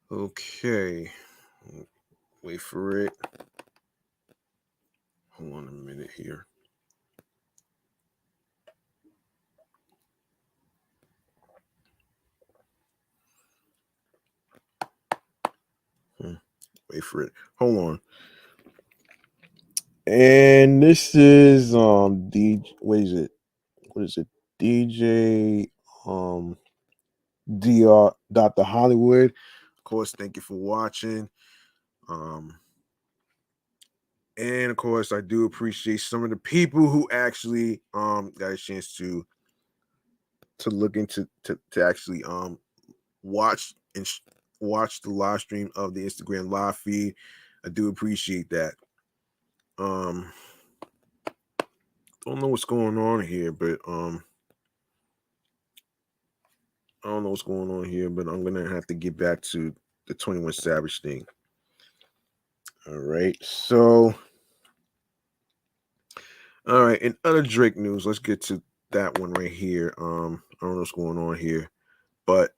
Okay. Wait for it. Hold on a minute here. Wait for it. Hold on. And this is what is it? DJ DR Dr. Hollywood. Of course, thank you for watching. And of course, I do appreciate some of the people who actually got a chance to look into to actually watch and watch the live stream of the Instagram live feed. I do appreciate that. Don't know what's going on here, but I don't know what's going on here, but I'm gonna have to get back to the 21 Savage thing. All right, so all right, in other Drake news, let's get to that one right here. I don't know what's going on here, but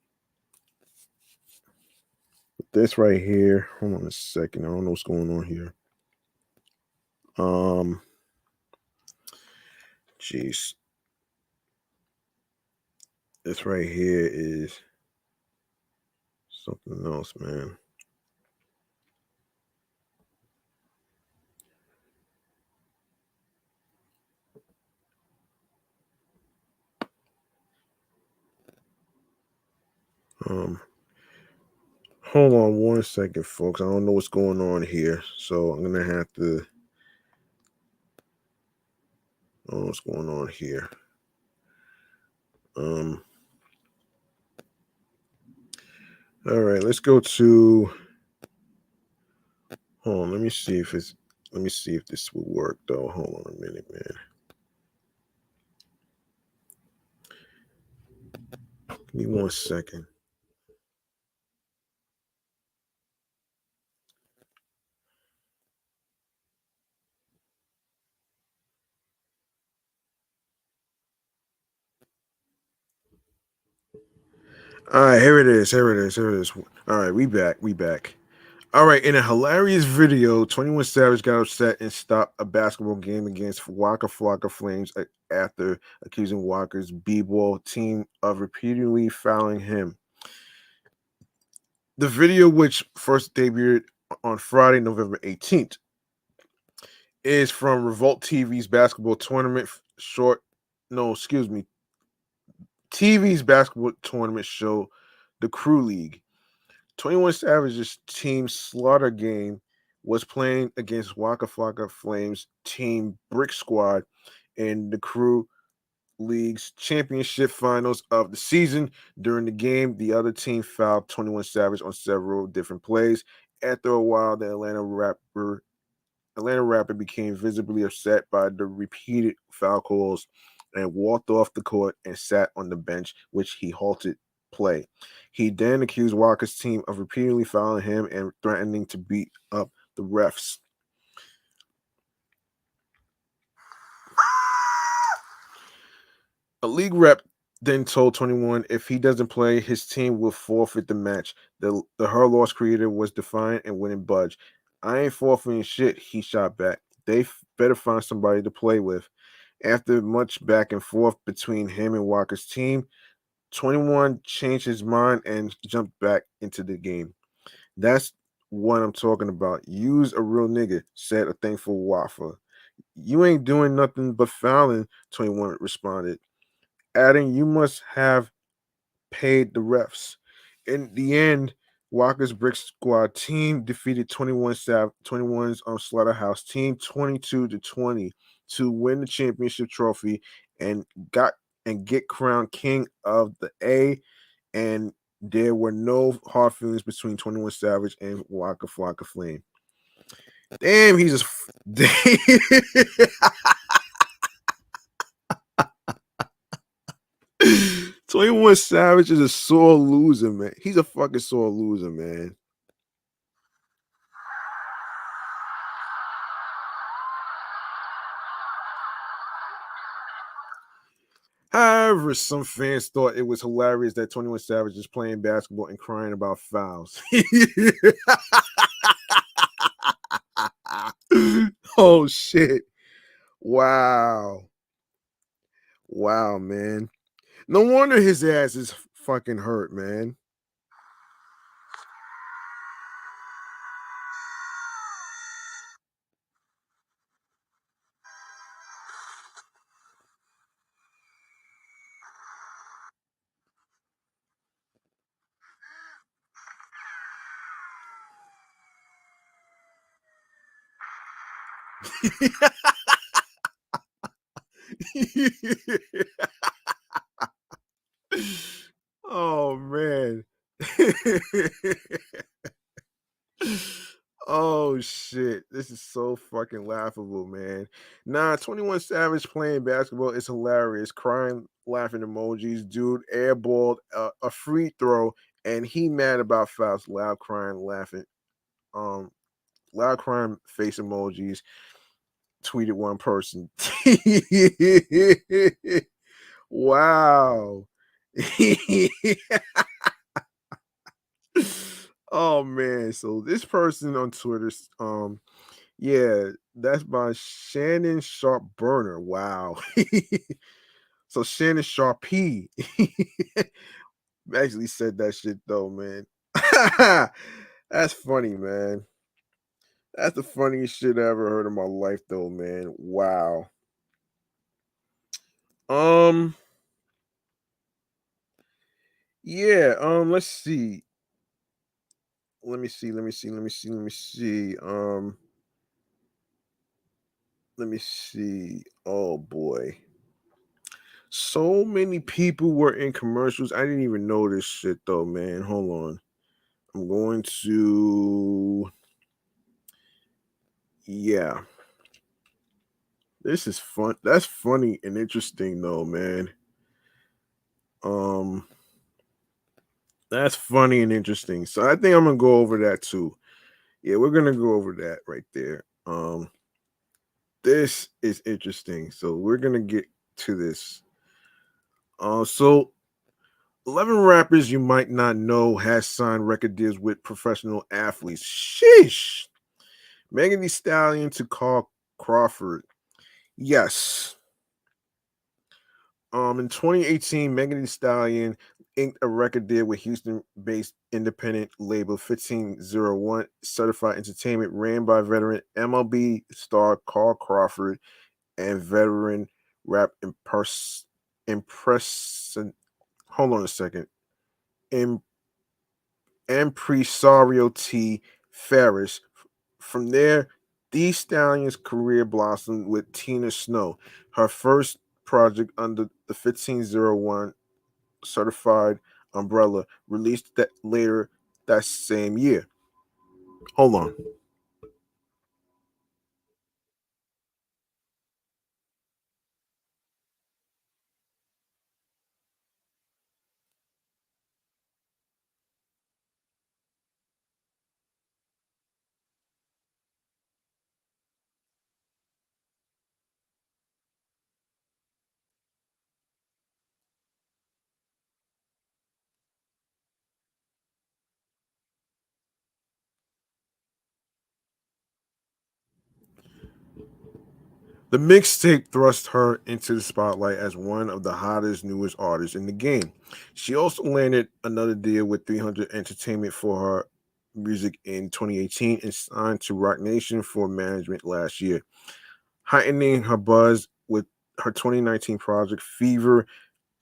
this right here, hold on a second. I don't know what's going on here. Jeez. This right here is something else, man. Hold on one second, folks. I don't know what's going on here, so I'm gonna have to. I don't know what's going on here. All right, let's go to. Hold on, let me see if it's. Let me see if this will work, though. Hold on a minute, man. Give me 1 second. All right, here it is. All right, we back. All right, in a hilarious video, 21 Savage got upset and stopped a basketball game against Waka Flocka Flames after accusing Waka's b-ball team of repeatedly fouling him. The video, which first debuted on Friday, November 18th, is from Revolt TV's basketball tournament TV's basketball tournament show, The Crew League. 21 Savage's team Slaughter game was playing against Waka Flocka Flames team Brick Squad in the Crew League's championship finals of the season. During the game, the other team fouled 21 Savage on several different plays. After a while, the Atlanta rapper became visibly upset by the repeated foul calls and walked off the court and sat on the bench, which he halted play. He then accused Walker's team of repeatedly fouling him and threatening to beat up the refs. A league rep then told 21 if he doesn't play, his team will forfeit the match. The her loss creator was defiant and wouldn't budge. I ain't forfeiting shit, he shot back. They better find somebody to play with. After much back and forth between him and Walker's team, 21 changed his mind and jumped back into the game. That's what I'm talking about. Use a real nigga, said a thankful Wafa. You ain't doing nothing but fouling, 21 responded, adding, you must have paid the refs. In the end, Walker's Brick Squad team defeated 21's Slaughterhouse team 22-20 to win the championship trophy and get crowned king of the A and There were no hard feelings between 21 Savage and Waka Flocka Flame. Damn, he's a 21 Savage is a sore loser, man. He's a fucking sore loser, man. However, some fans thought it was hilarious that 21 Savage is playing basketball and crying about fouls. Oh shit. Wow. Wow, man. No wonder his ass is fucking hurt, man. Oh man. Oh shit. This is so fucking laughable, man. Nah, 21 Savage playing basketball is hilarious. Crying, laughing emojis. Dude airballed a free throw and he mad about fouls. Loud crying, laughing. Um, loud crying face emojis. Tweeted one person. Wow. Oh man, so this person on Twitter, yeah, that's by Shannon Sharp Burner. Wow. So Shannon Sharpie actually said that shit though, man. That's funny, man. That's the funniest shit I ever heard in my life, though, man. Wow. Um, yeah. Let's see. Let me see. Let me see. Let me see. Let me see. Let me see. Oh boy. So many people were in commercials. I didn't even know this shit though, man. Hold on. I'm going to yeah. This is fun. That's funny and interesting though, man. Um that's funny and interesting. So I think I'm gonna go over that too. Yeah, we're gonna go over that right there. This is interesting. So we're gonna get to this. So 11 rappers you might not know has signed record deals with professional athletes. Sheesh. Megan Thee Stallion to Carl Crawford. Yes. In 2018, Megan Thee Stallion inked a record deal with Houston-based independent label 1501 Certified Entertainment, ran by veteran MLB star Carl Crawford and veteran rap impression. Hold on a second. Impresario T. Ferris. From there, Thee Stallion's career blossomed with Tina Snow, her first project under the 1501 certified umbrella, released that later that same year. Hold on. The mixtape thrust her into the spotlight as one of the hottest, newest artists in the game. She also landed another deal with 300 Entertainment for her music in 2018 and signed to Rock Nation for management last year, heightening her buzz with her 2019 project Fever.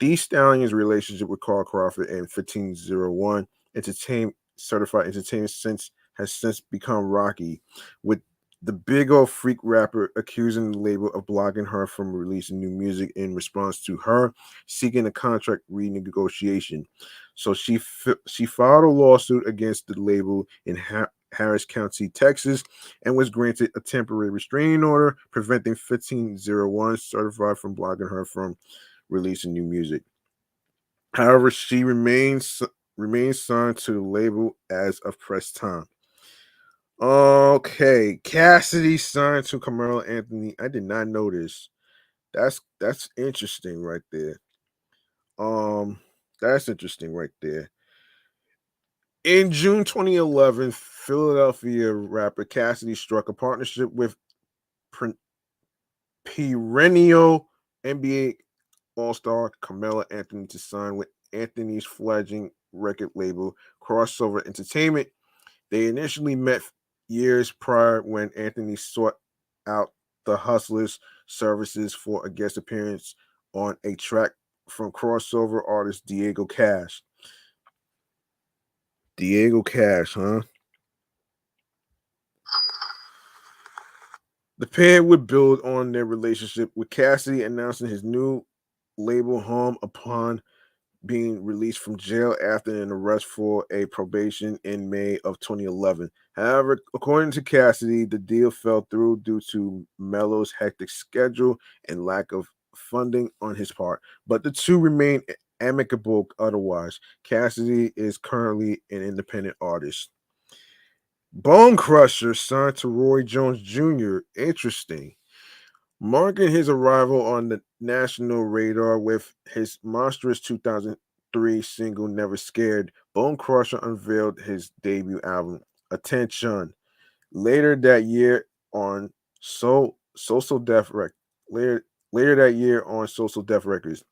Thee Stallion's relationship with Carl Crawford and 1501 Entertainment Certified Entertainment since has since become rocky, with The Big Old Freak rapper accusing the label of blocking her from releasing new music in response to her seeking a contract renegotiation. So she filed a lawsuit against the label in Harris County, Texas, and was granted a temporary restraining order preventing 1501 certified from blocking her from releasing new music. However, she remains signed to the label as of press time. Okay, Cassidy signed to Carmelo Anthony. I did not know this. That's interesting right there. Um, that's interesting right there. In June 2011, Philadelphia rapper Cassidy struck a partnership with perennial NBA All-Star Carmelo Anthony to sign with Anthony's fledgling record label Crossover Entertainment. They initially met years prior when Anthony sought out the Hustlers' services for a guest appearance on a track from crossover artist Diego Cash. Diego Cash, huh? The pair would build on their relationship, with Cassidy announcing his new label home upon being released from jail after an arrest for a probation in May of 2011. However, according to Cassidy, the deal fell through due to Melo's hectic schedule and lack of funding on his part, but the two remain amicable otherwise. Cassidy is currently an independent artist. Bone Crusher signed to Roy Jones Jr. Interesting. Marking his arrival on the national radar with his monstrous 2003 single Never Scared, Bone Crusher unveiled his debut album, Attention, later that year on Social Death later that year on Social Death Records.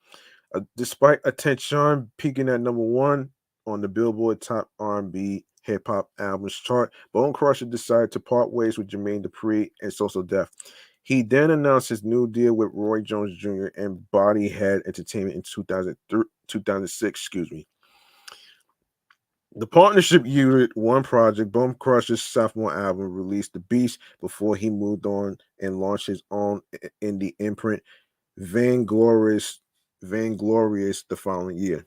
Despite Attention peaking at number one on the Billboard Top R&B Hip Hop Albums chart, Bone Crusher decided to part ways with Jermaine Dupri and Social Death. He then announced his new deal with Roy Jones Jr. and Bodyhead Entertainment in 2006. Excuse me. The partnership yielded one project, Bone Crusher's sophomore album, released The Beast, before he moved on and launched his own indie imprint, Vainglorious the following year.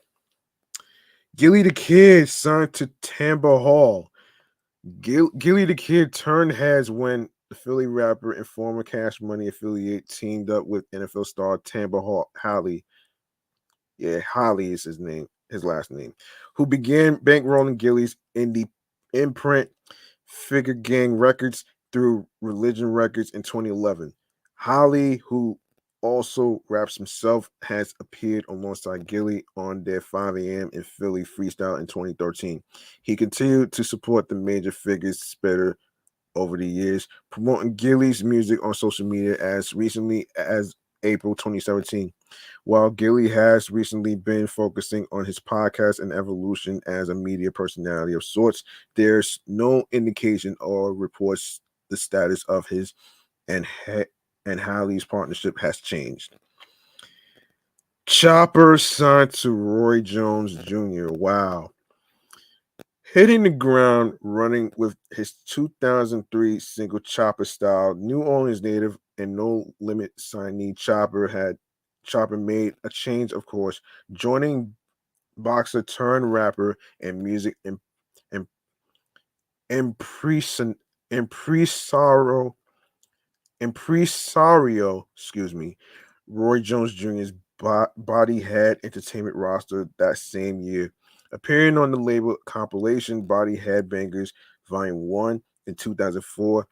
Gilly the Kid signed to Tampa Hall. Gilly the Kid turned heads when the Philly rapper and former Cash Money affiliate teamed up with NFL star Tampa Holly. Yeah, Holly is his last name, who began bankrolling Gilly's indie imprint Figure Gang Records through Religion Records in 2011. Holly, who also raps himself, has appeared alongside Gilly on their 5 a.m. in Philly freestyle in 2013. He continued to support the major figures spitter over the years, promoting Gilly's music on social media as recently as April 2017. While Gilly has recently been focusing on his podcast and evolution as a media personality of sorts, there's no indication or reports the status of his and Hallie's partnership has changed. Chopper signed to Roy Jones Jr. Wow. Hitting the ground running with his 2003 single Chopper Style, New Orleans native and No Limit signee Chopper made a change of course, joining boxer turned rapper and music and impresario, excuse me, Roy Jones Jr.'s Bodyhead Entertainment roster that same year, appearing on the label compilation Body Headbangers Volume 1 in 2004.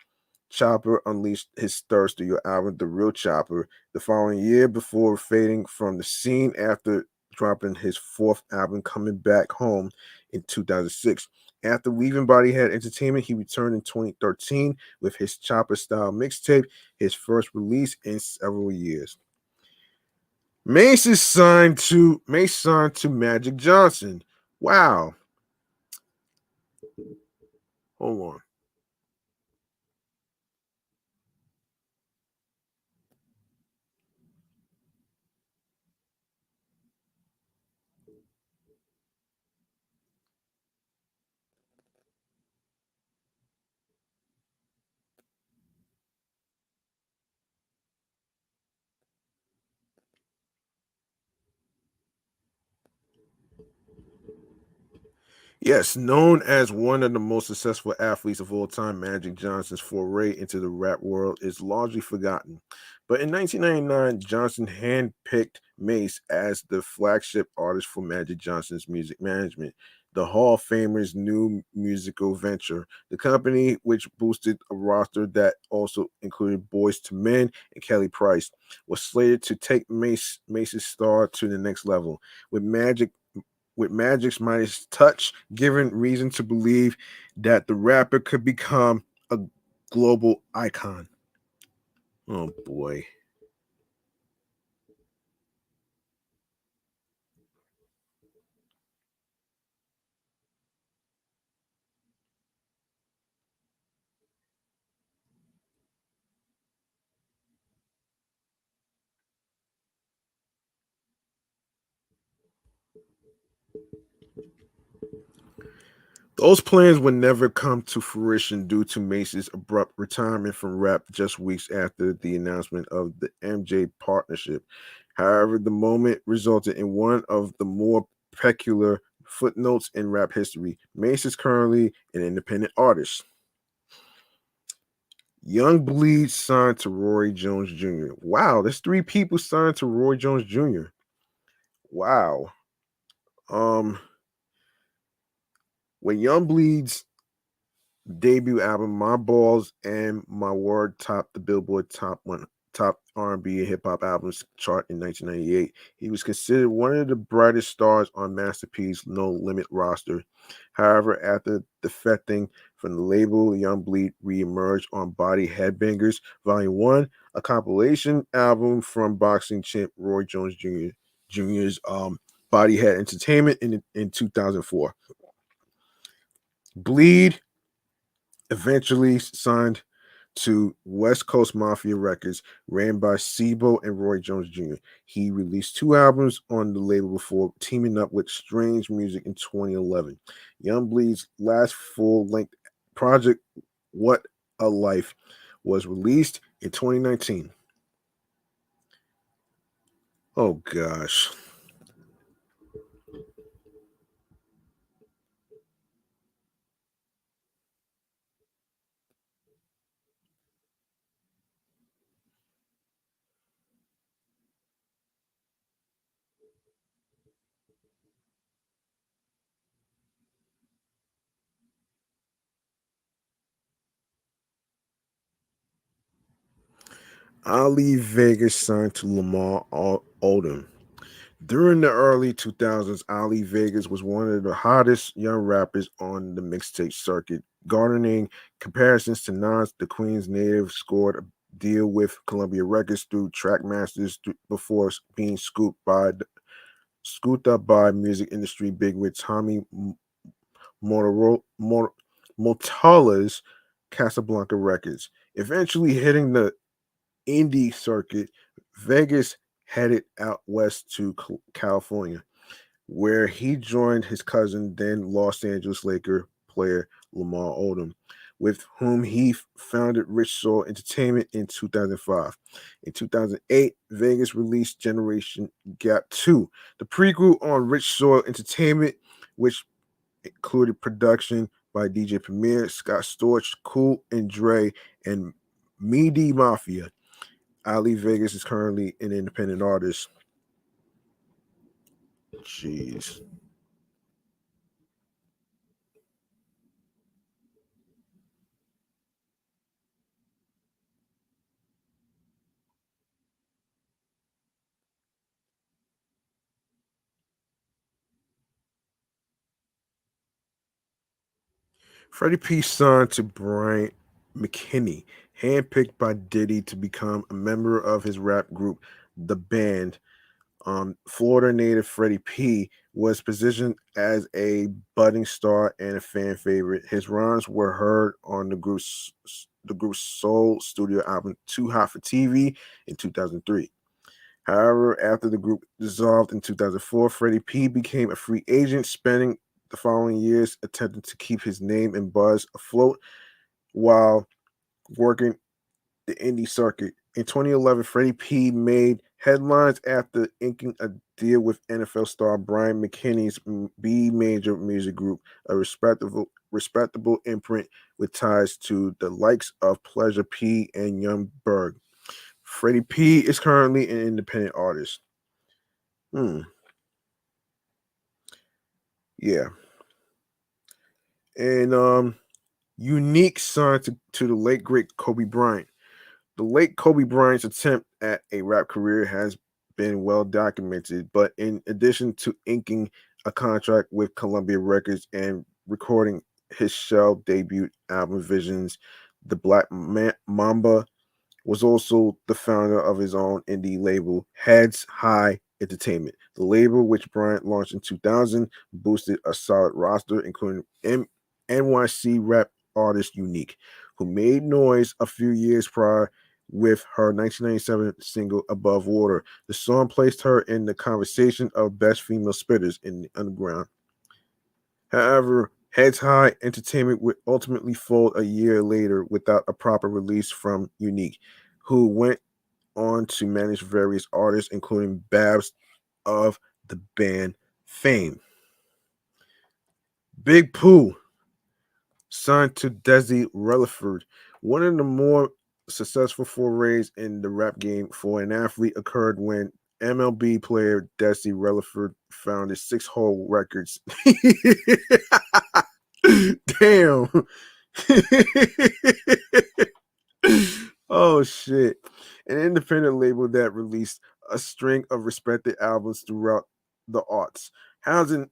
Chopper unleashed his third studio album, The Real Chopper, the following year before fading from the scene after dropping his fourth album, Coming Back Home, in 2006. After leaving Bodyhead Entertainment, he returned in 2013 with his Chopper Style mixtape, his first release in several years. Mace signed to Magic Johnson. Wow. Hold on. Yes, known as one of the most successful athletes of all time, Magic Johnson's foray into the rap world is largely forgotten. But in 1999, Johnson handpicked Mace as the flagship artist for Magic Johnson's music management, the Hall of Famer's new musical venture. The company, which boosted a roster that also included Boys to Men and Kelly Price, was slated to take Mace's star to the next level. With Magic's Midas touch, given reason to believe that the rapper could become a global icon. Oh boy. Those plans would never come to fruition due to Mace's abrupt retirement from rap just weeks after the announcement of the MJ partnership. However, the moment resulted in one of the more peculiar footnotes in rap history. Mace is currently an independent artist. Young Bleed signed to Roy Jones Jr. Wow, there's three people signed to Roy Jones Jr. Wow. Um, when Young Bleed's debut album My Balls and My Word topped the Billboard top R&B and hip hop albums chart in 1998. He was considered one of the brightest stars on Masterpiece No Limit roster. However, after defecting from the label, Young Bleed re-emerged on Body Headbangers Volume 1, a compilation album from boxing champ Roy Jones Jr.'s Body Head Entertainment in 2004. Bleed eventually signed to West Coast Mafia Records, ran by Sebo and Roy Jones Jr. He released two albums on the label before teaming up with Strange Music in 2011. Youngbleed's last full-length project, What a Life, was released in 2019. Oh gosh. Ali Vegas signed to Lamar Odom. During the early 2000s, Ali Vegas was one of the hottest young rappers on the mixtape circuit, garnering comparisons to Nas. The Queen's native scored a deal with Columbia Records through Trackmasters before being scooped up by music industry bigwig Tommy Motola's Casablanca Records. Eventually hitting the indie circuit, Vegas headed out west to California, where he joined his cousin, then Los Angeles Laker player Lamar Odom, with whom he founded Rich Soul Entertainment in 2005. In 2008, Vegas released Generation Gap 2, the prequel on Rich Soul Entertainment, which included production by DJ Premier, Scott Storch, Cool and Dre, and Medi Mafia. Ali Vegas is currently an independent artist. Jeez. Freddie P signed to Brian McKinney, handpicked by Diddy to become a member of his rap group, The Band. Florida native Freddie P was positioned as a budding star and a fan favorite. His rhymes were heard on the group's soul studio album Too Hot for TV in 2003. However, after the group dissolved in 2004, Freddie P became a free agent, spending the following years attempting to keep his name and buzz afloat while working the indie circuit. In 2011, Freddie P made headlines after inking a deal with NFL star Brian McKinney's B Major Music Group, a respectable imprint with ties to the likes of Pleasure P and Young Berg. Freddie P is currently an independent artist. Yeah. And Unique signed to the late great Kobe Bryant. The late Kobe Bryant's attempt at a rap career has been well documented, but in addition to inking a contract with Columbia Records and recording his shell debut album Visions, the Mamba was also the founder of his own indie label, Heads High Entertainment. The label, which Bryant launched in 2000, boosted a solid roster, including NYC rap artist Unique, who made noise a few years prior with her 1997 single Above Water. The song placed her in the conversation of best female spitters in the underground. However, Heads High Entertainment would ultimately fold a year later without a proper release from Unique, who went on to manage various artists, including Babs of the band Fame. Big Pooh signed to Desi Rutherford. One of the more successful forays in the rap game for an athlete occurred when MLB player Desi Rutherford founded Six Hole Records. Damn. Oh shit. An independent label that released a string of respected albums throughout the arts, housing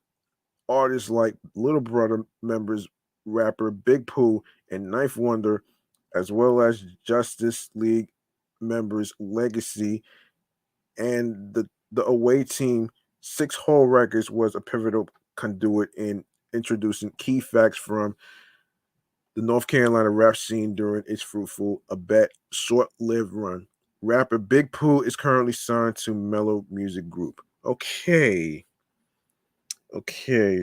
artists like Little Brother members rapper Big Pooh and Knife Wonder, as well as Justice League members Legacy and the away team. Six Hole Records was a pivotal conduit in introducing key facts from the North Carolina rap scene during its fruitful, short-lived run. Rapper Big Pooh is currently signed to Mellow Music Group. Okay,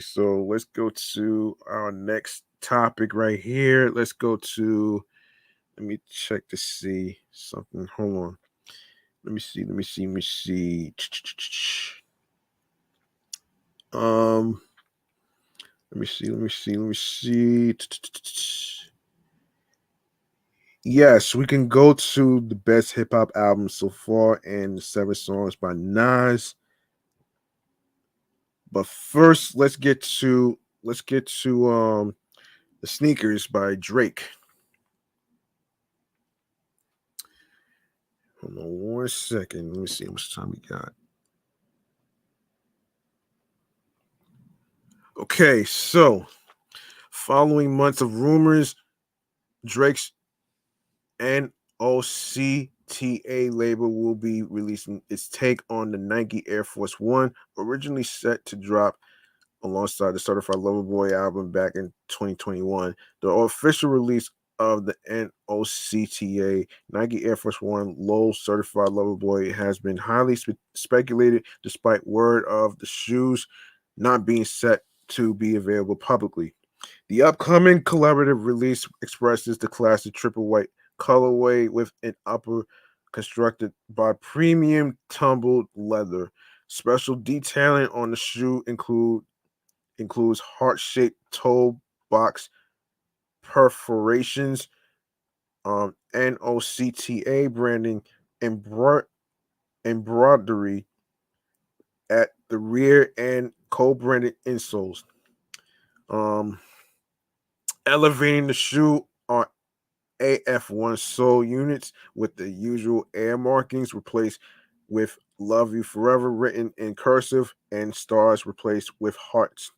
so let's go to our next topic right here. Let me check to see something. Hold on. Let me see. Let me see. Yes, we can go to the best hip hop album so far and the 7 songs by Nas. But first, let's get to the Sneakers by Drake. Hold on 1 second. Let me see how much time we got. Okay, so following months of rumors, Drake's NOCTA label will be releasing its take on the Nike Air Force One, originally set to drop alongside the Certified Lover Boy album back in 2021. The official release of the NOCTA Nike Air Force One Low Certified Lover Boy has been highly speculated, despite word of the shoes not being set to be available publicly. The upcoming collaborative release expresses the classic triple white colorway with an upper constructed by premium tumbled leather. Special detailing on the shoe includes heart-shaped toe box perforations, NOCTA branding, embroidery at the rear, and co-branded insoles. Elevating the shoe are AF1 sole units with the usual air markings replaced with Love You Forever written in cursive and stars replaced with hearts.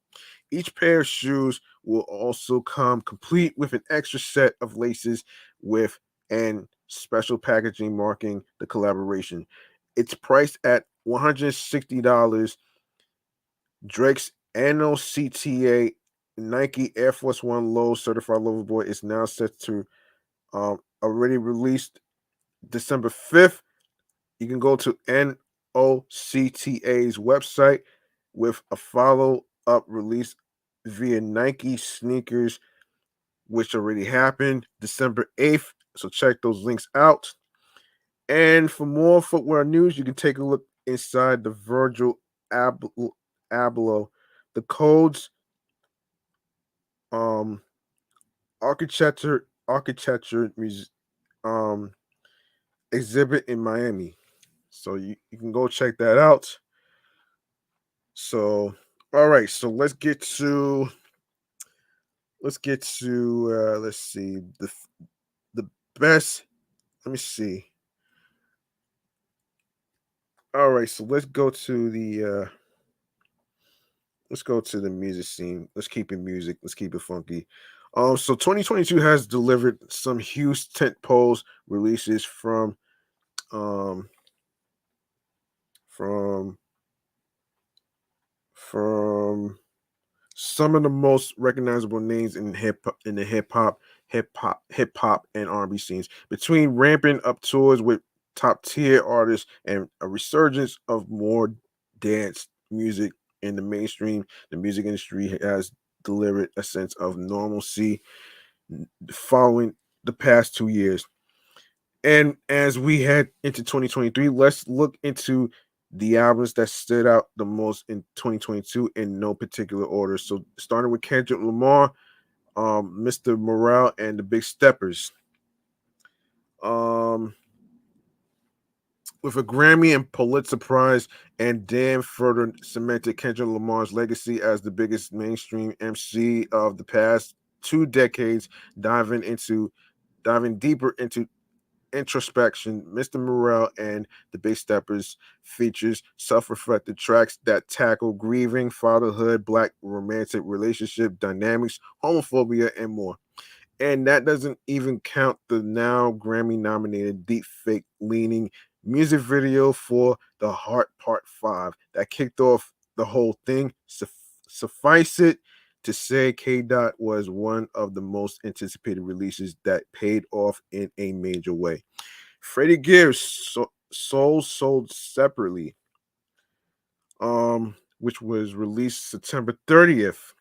Each pair of shoes will also come complete with an extra set of laces with and special packaging marking the collaboration. It's priced at $160. Drake's NOCTA Nike Air Force One Low Certified Lover Boy is now set to already released December 5th. You can go to NOCTA's website with a follow-up release via Nike Sneakers, which already happened December 8th. So check those links out. And for more footwear news, you can take a look inside the Virgil Ablo, the codes, architecture exhibit in Miami. So you can go check that out. So all right, so let's see the best. Let me see. All right, so let's go to the music scene. Let's keep it music. Let's keep it funky. So 2022 has delivered some huge tentpoles releases um from from some of the most recognizable names in the hip hop and R&B scenes. Between ramping up tours with top tier artists and a resurgence of more dance music in the mainstream, the music industry has delivered a sense of normalcy following the past 2 years. And as we head into 2023, let's look into the albums that stood out the most in 2022 in no particular order. So starting with Kendrick Lamar, Mr. Morale, and the Big Steppers. Um, with a Grammy and Pulitzer Prize, and Dan further cemented Kendrick Lamar's legacy as the biggest mainstream MC of the past 2 decades, diving deeper into introspection. Mr. Morale and the Big Steppers features self-reflective tracks that tackle grieving, fatherhood, black romantic relationship dynamics, homophobia, and more. And that doesn't even count the now Grammy-nominated deep fake leaning music video for The Heart Part 5 that kicked off the whole thing. Suffice it to say, K. Dot was one of the most anticipated releases that paid off in a major way. Freddie Gibbs, Soul Sold Separately, which was released September 30th.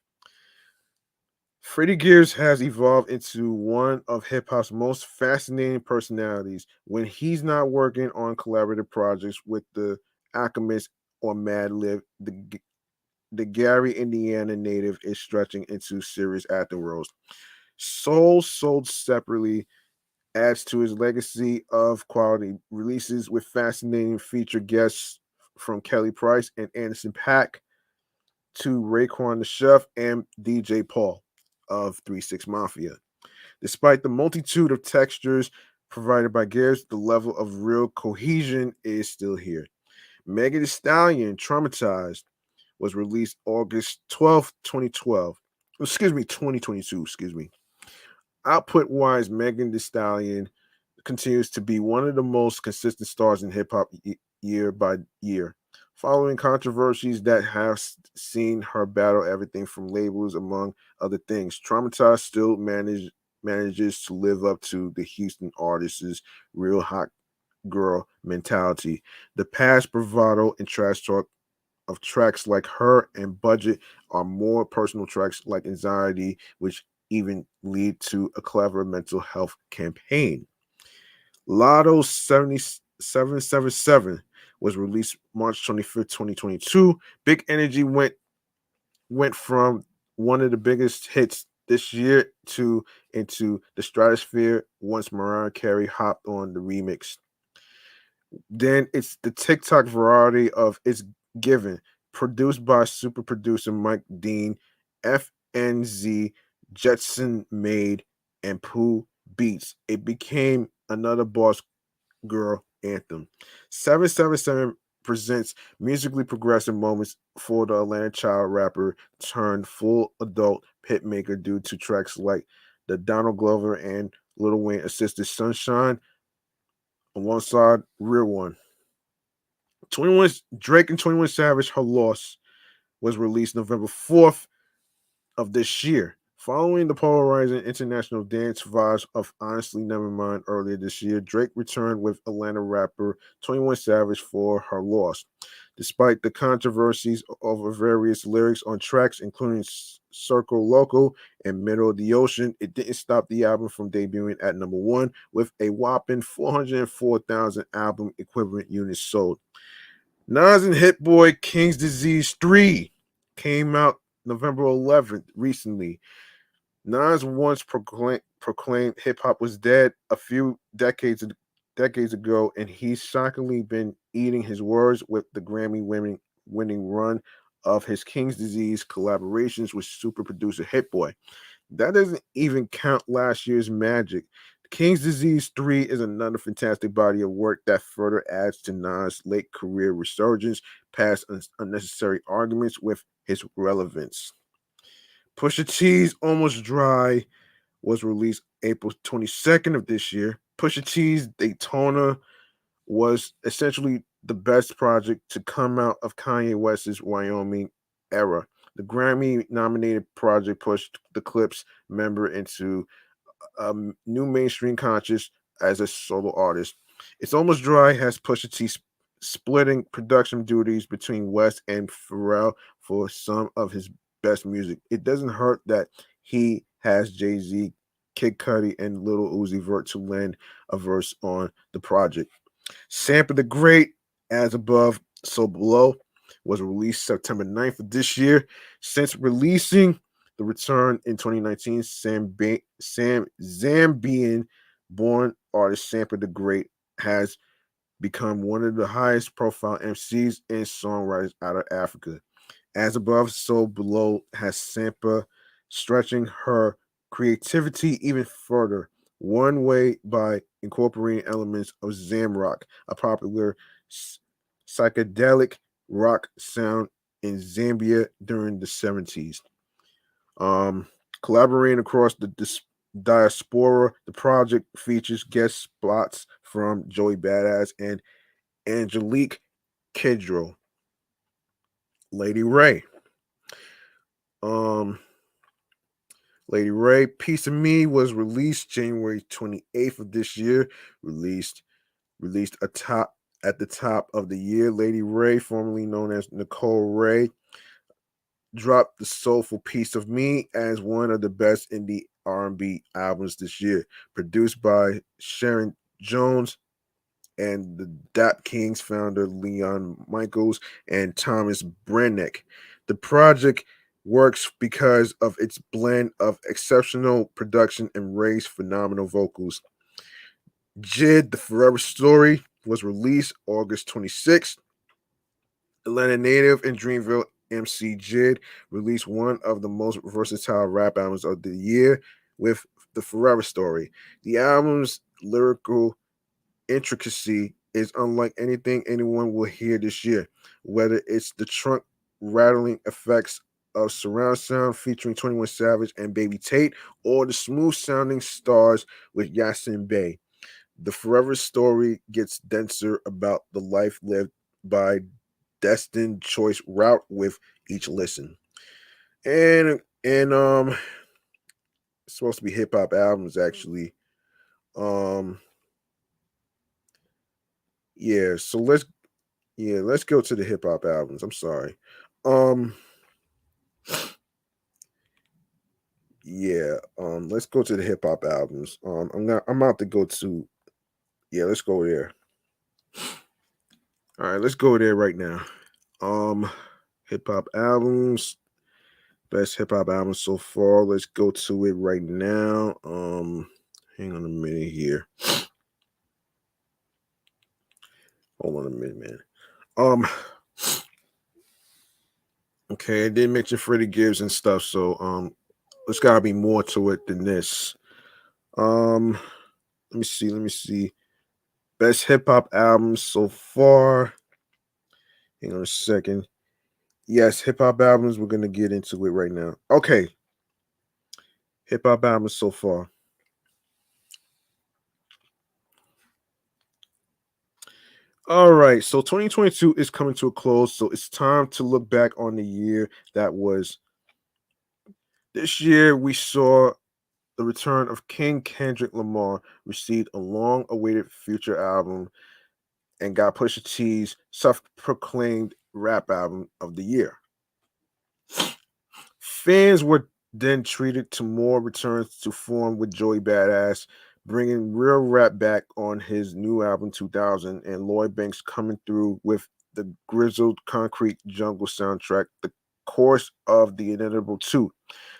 Freddie Gibbs has evolved into one of hip hop's most fascinating personalities. When he's not working on collaborative projects with the Alchemist or Mad Lib, the Gary, Indiana native is stretching into serious acting roles. Soul Sold Separately adds to his legacy of quality releases with fascinating featured guests from Kelly Price and Anderson Paak to Raekwon the Chef and DJ Paul of 3 6 Mafia. Despite the multitude of textures provided by Gibbs, the level of real cohesion is still here. Megan Thee Stallion, Traumatized, was released August 12th, 2012. Excuse me, 2022, excuse me. Output-wise, Megan Thee Stallion continues to be one of the most consistent stars in hip hop year by year. Following controversies that have seen her battle everything from labels, among other things, Traumatized still manages to live up to the Houston artist's real hot girl mentality. The past bravado and trash talk of tracks like Her and Budget are more personal tracks like Anxiety, which even lead to a clever mental health campaign. Lotto 7777 was released March 25th, 2022. Big Energy went from one of the biggest hits this year to into the stratosphere once Mariah Carey hopped on the remix. Then it's the TikTok variety of It's Given, produced by super producer Mike Dean, FNZ, Jetson Made, and Pooh Beats. It became another Boss Girl anthem. 777 presents musically progressive moments for the Atlanta child rapper turned full adult hitmaker due to tracks like the Donald Glover and Lil Wayne assisted Sunshine alongside Real One. 21 Drake and 21 Savage, Her Loss, was released November 4th of this year. Following the polarizing international dance vibes of Honestly Nevermind earlier this year, Drake returned with Atlanta rapper 21 Savage for Her Loss. Despite the controversies over various lyrics on tracks, including Circle Local and Middle of the Ocean, it didn't stop the album from debuting at number one with a whopping 404,000 album equivalent units sold. Nas and Hit Boy King's Disease 3 came out November 11th recently. Nas once proclaimed hip hop was dead a few decades ago, and he's shockingly been eating his words with the winning run of his King's Disease collaborations with super producer Hit Boy. That doesn't even count last year's Magic. King's Disease 3 is another fantastic body of work that further adds to Nas' late career resurgence past unnecessary arguments with his relevance. Pusha T's Almost Dry was released April 22nd of this year. Pusha T's Daytona was essentially the best project to come out of Kanye West's Wyoming era. The Grammy nominated project pushed the Clips member into new mainstream conscious as a solo artist. It's Almost Dry has Pusha T splitting production duties between West and Pharrell for some of his best music. It doesn't hurt that he has Jay-Z, Kid Cudi, and Lil Uzi Vert to lend a verse on the project. Sampa the Great, As Above, So Below, was released September 9th of this year. Since releasing The Return in 2019, Zambian born artist Sampa the Great has become one of the highest profile MCs and songwriters out of Africa. As Above, So Below has Sampa stretching her creativity even further. One way by incorporating elements of Zamrock, a popular psychedelic rock sound in Zambia during the 70s. Um, Collaborating across the diaspora, the project features guest spots from Joey Badass and Angelique Kidjo. Lady Ray. Um, Lady Ray, Piece of Me was released January 28th of this year. Released at the top of the year. Lady Ray, formerly known as Nicole Ray, dropped the soulful Piece of Me as one of the best indie R&B albums this year. Produced by Sharon Jones and the Dap Kings founder Leon Michaels and Thomas Brennick. The project works because of its blend of exceptional production and Ray's phenomenal vocals. Jid, The Forever Story, was released August 26th. Atlanta native and Dreamville MC Jid released one of the most versatile rap albums of the year with The Forever Story. The album's lyrical intricacy is unlike anything anyone will hear this year, whether it's the trunk rattling effects of surround sound featuring 21 Savage and Baby Tate, or the smooth sounding stars with Yasin Bey. The Forever Story gets denser about the life lived by destined choice route with each listen. And it's supposed to be hip hop albums actually. Um yeah, so let's go to the hip hop albums. I'm sorry. Um let's go to the hip hop albums. I'm about to go to let's go there. All right, let's go there right now. Hip hop albums, best hip hop albums so far. Let's go to it right now. Hang on a minute here. Hold on a minute, man. Okay, I did mention Freddie Gibbs and stuff, so there's gotta be more to it than this. Let me see. Best hip hop albums so far. Hang on a second. Yes, hip hop albums. We're gonna get into it right now. Okay, hip hop albums so far. All right, so 2022 is coming to a close, so it's time to look back on the year that was. This year, we saw the return of King Kendrick Lamar, received a long-awaited Future album, and got Pusha T's self-proclaimed rap album of the year. Fans were then treated to more returns to form with Joey Badass, bringing real rap back on his new album 2000, and Lloyd Banks coming through with the grizzled concrete jungle soundtrack, the chorus of The Inevitable 2.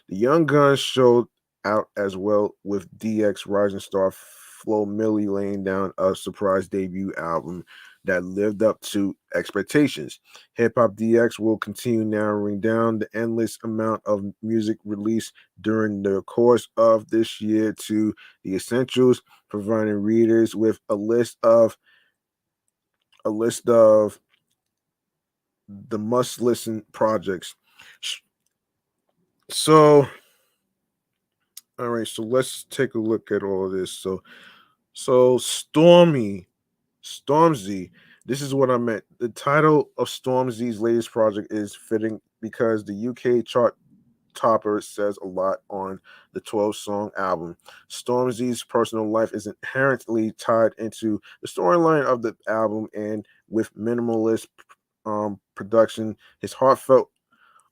The Young Guns showed out as well, with DX Rising Star Flo Milli laying down a surprise debut album that lived up to expectations. Hip Hop DX will continue narrowing down the endless amount of music released during the course of this year to the essentials, providing readers with a list of the must listen projects. So, all right, so let's take a look at all of this. So Stormzy, this is what I meant. The title of Stormzy's latest project is fitting because the UK chart topper says a lot on the 12-song album. Stormzy's personal life is inherently tied into the storyline of the album, and with minimalist production, his heartfelt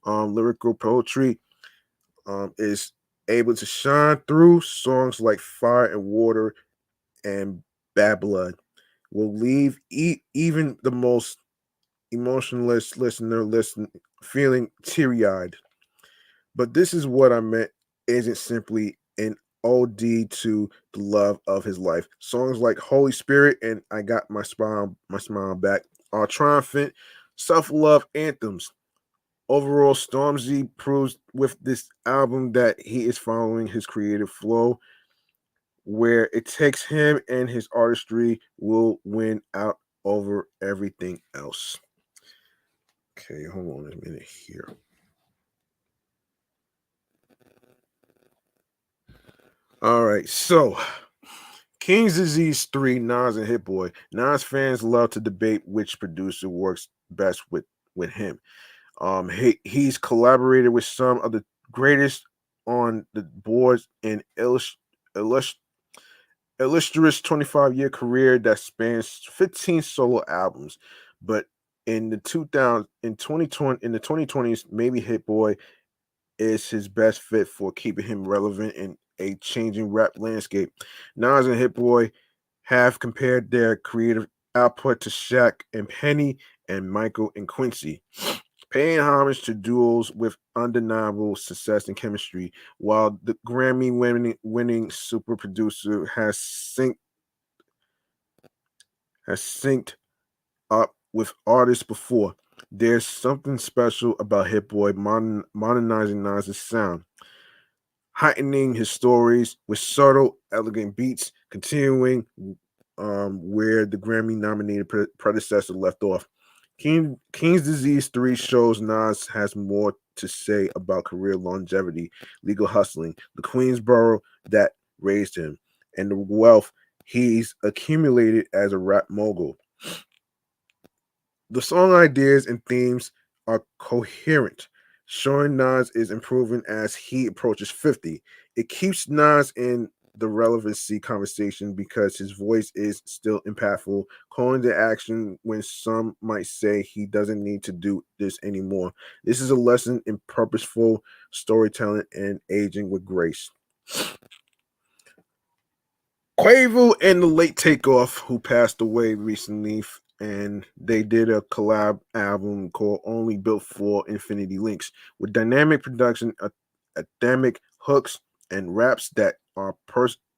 lyrical poetry is able to shine through. Songs like Fire and Water and Bad Blood will leave even the most emotionless listener feeling teary-eyed. But this is what I meant isn't simply an OD to the love of his life. Songs like Holy Spirit and I Got My Smile Back are triumphant self-love anthems. Overall, Stormzy proves with this album that he is following his creative flow, where it takes him and his artistry will win out over everything else. Okay, hold on a minute here. All right, so King's Disease 3, Nas and Hit Boy. Nas fans love to debate which producer works best with him. He's collaborated with some of the greatest on the boards in illustrious 25-year career that spans 15 solo albums. But in the 2020s, maybe Hit Boy is his best fit for keeping him relevant in a changing rap landscape. Nas and Hit Boy have compared their creative output to Shaq and Penny and Michael and Quincy, paying homage to duos with undeniable success and chemistry, while the Grammy-winning super producer has synced up with artists before. There's something special about Hit Boy modernizing Nas's sound, heightening his stories with subtle, elegant beats, continuing where the Grammy-nominated predecessor left off. King's Disease 3 shows Nas has more to say about career longevity, legal hustling, the Queensboro that raised him, and the wealth he's accumulated as a rap mogul. The song ideas and themes are coherent, showing Nas is improving as he approaches 50. It keeps Nas in the relevancy conversation because his voice is still impactful, calling to action when some might say he doesn't need to do this anymore. This is a lesson in purposeful storytelling and aging with grace. Quavo and the Late Takeoff, who passed away recently, and they did a collab album called Only Built for Infinity Links with dynamic production, anthemic hooks, and raps that are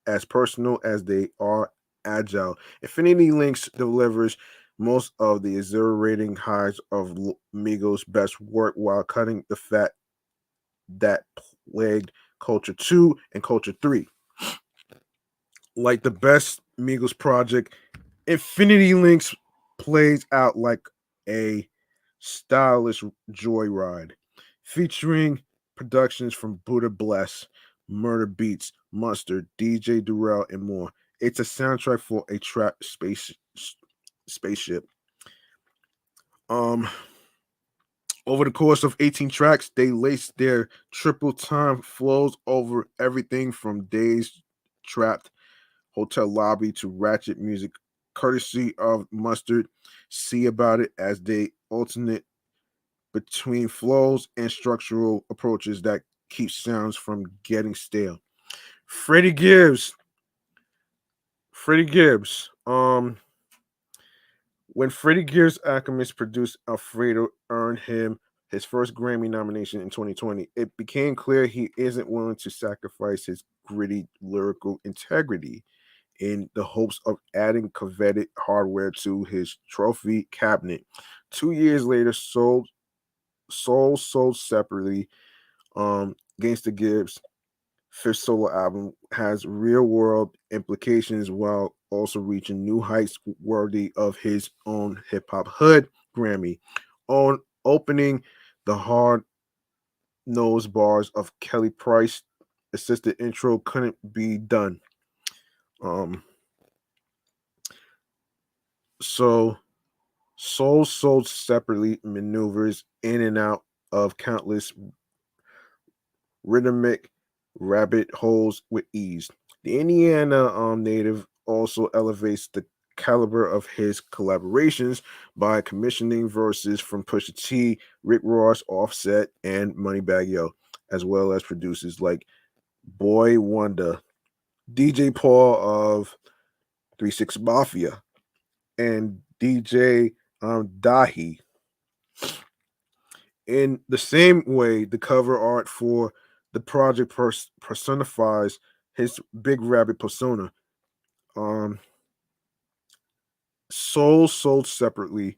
as personal as they are agile. Infinity Links delivers most of the exhilarating highs of Migos' best work while cutting the fat that plagued Culture 2 and Culture 3. Like the best Migos project, Infinity Links plays out like a stylish joyride, featuring productions from Buddha Bless, Murder Beats, Mustard, DJ Durrell, and more. It's a soundtrack for a trap spaceship. Um, Over the course of 18 tracks, they laced their triple time flows over everything from Days Trapped Hotel Lobby to ratchet music, courtesy of Mustard. See about it as they alternate between flows and structural approaches that keep sounds from getting stale. Freddie Gibbs. When Freddie Gibbs Alchemist produced Alfredo earned him his first Grammy nomination in 2020, it became clear he isn't willing to sacrifice his gritty lyrical integrity in the hopes of adding coveted hardware to his trophy cabinet. 2 years later, sold separately. Gangsta Gibbs' fifth solo album has real world implications while also reaching new heights worthy of his own hip hop hood Grammy. On opening the hard nosed bars of Kelly Price assisted intro couldn't be done. Um, so sold separately maneuvers in and out of countless rhythmic rabbit holes with ease. The Indiana native also elevates the caliber of his collaborations by commissioning verses from Pusha T, Rick Ross, Offset, and Moneybagg Yo, as well as producers like Boy Wonder, DJ Paul of 36 Mafia, and DJ Dahi. In the same way, the cover art for the project personifies his Big Rabbit persona. Um, sold separately,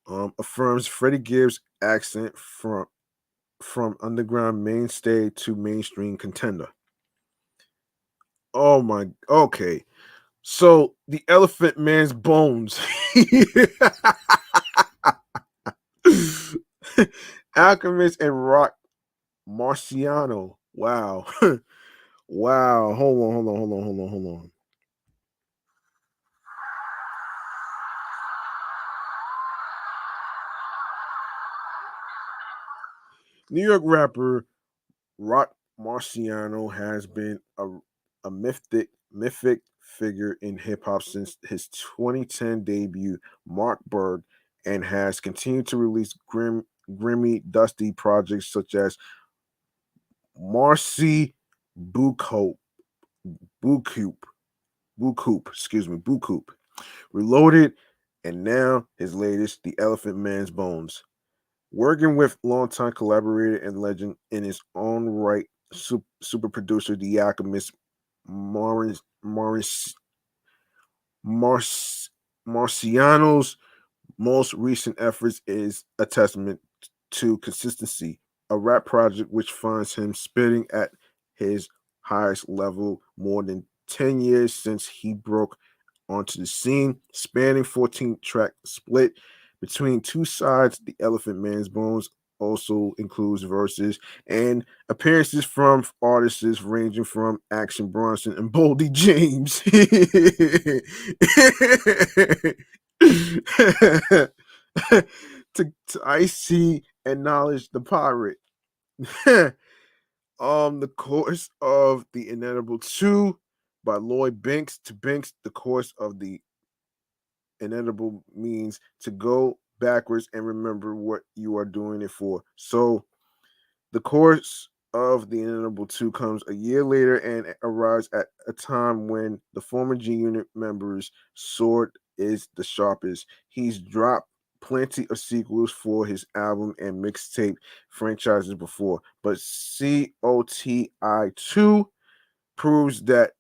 affirms Freddie Gibbs' accent from underground mainstay to mainstream contender. Oh my, okay. So the Elephant Man's bones. Alchemist and Rock Marciano. Wow. Wow. Hold on. New York rapper Rock Marciano has been a mythic figure in hip hop since his 2010 debut, Mark Berg, and has continued to release grimy, dusty projects such as Marcy Bukoop, Bukoop, Bukoop, Reloaded, and now his latest, The Elephant Man's Bones. Working with longtime collaborator and legend in his own right, super producer, The Alchemist, Maurice, Marciano's most recent efforts is a testament to consistency, a rap project which finds him spitting at his highest level more than 10 years since he broke onto the scene, spanning 14-track split between two sides. The Elephant Man's Bones also includes verses and appearances from artists ranging from Action Bronson and Boldy James to Ice and Knowledge the Pirate. The course of the Inedible 2 by Lloyd Banks to Banks, the course of the inedible means to go backwards and remember what you are doing it for. So the course of the Inedible 2 comes a year later and arrives at a time when the former G Unit members' sword is the sharpest. He's dropped plenty of sequels for his album and mixtape franchises before, but COTI 2 proves that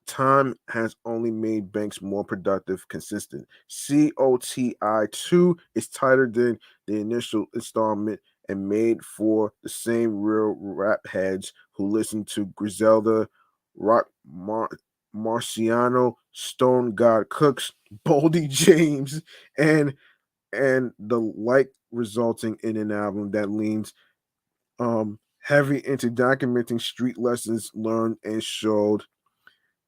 time has only made Banks more productive, consistent. COTI 2 is tighter than the initial installment and made for the same real rap heads who listen to Griselda, Rock Marciano, Stone God Cooks, Boldy James, and the like, resulting in an album that leans heavy into documenting street lessons learned and showed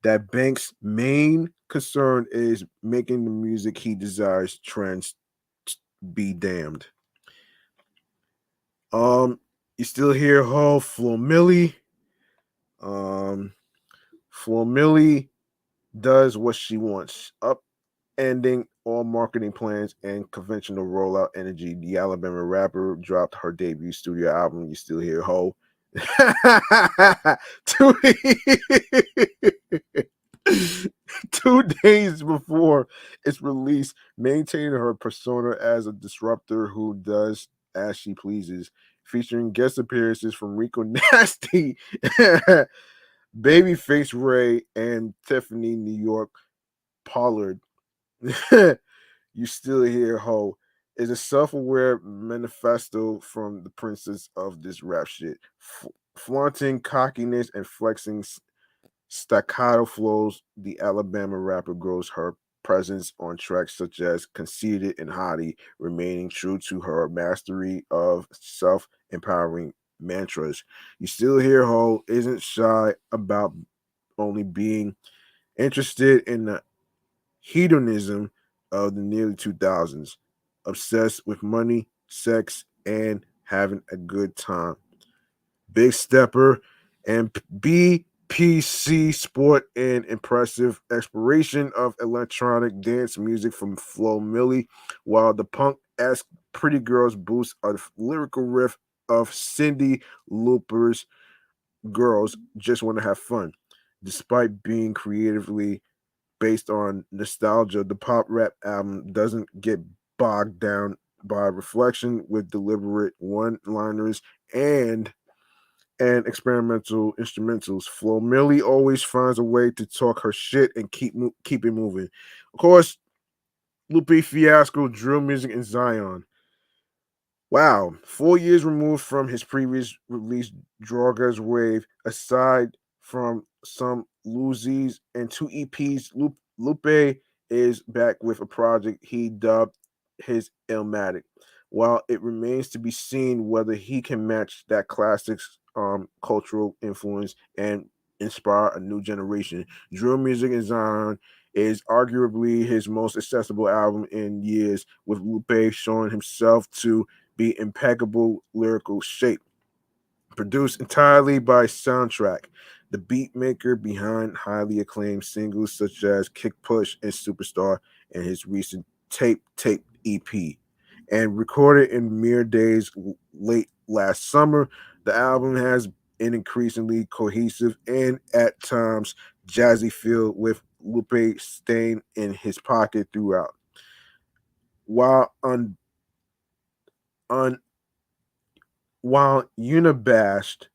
that Banks' main concern is making the music he desires trends be damned. You still hear Ho Flo Milli. Flo Milli does what she wants, upending all marketing plans and conventional rollout energy. The Alabama rapper dropped her debut studio album. You still hear Ho. 2 days before its release, maintaining her persona as a disruptor who does as she pleases, featuring guest appearances from Rico Nasty, Babyface Ray, and Tiffany New York Pollard. You Still Here Ho is a self-aware manifesto from the princess of this rap shit, flaunting cockiness and flexing staccato flows. The Alabama rapper grows her presence on tracks such as Conceited and Hottie, remaining true to her mastery of self-empowering mantras. You Still Hear Ho isn't shy about only being interested in the hedonism of the nearly 2000s, obsessed with money, sex, and having a good time. Big Stepper and BPC sport and impressive exploration of electronic dance music from Flo Milli, while the punk-esque Pretty Girls boosts a lyrical riff of Cindy Lauper's Girls Just Want to Have Fun. Despite being creatively based on nostalgia, the pop rap album doesn't get bogged down by reflection with deliberate one-liners and experimental instrumentals. Flo Milli always finds a way to talk her shit and keep it moving. Of course, Lupe Fiasco, drill music, and Zion. Wow, 4 years removed from his previous release, Droga's Wave, aside from some Luzies and 2 EPs, Lupe is back with a project he dubbed his Illmatic. While it remains to be seen whether he can match that classic's cultural influence and inspire a new generation, Drill Music and Zion is arguably his most accessible album in years, with Lupe showing himself to be impeccable lyrical shape. Produced entirely by Soundtrack, the beat maker behind highly acclaimed singles such as Kick Push and Superstar, and his recent Tape EP. And recorded in mere days late last summer, the album has an increasingly cohesive and at times jazzy feel, with Lupe staying in his pocket throughout. While un, while unabashed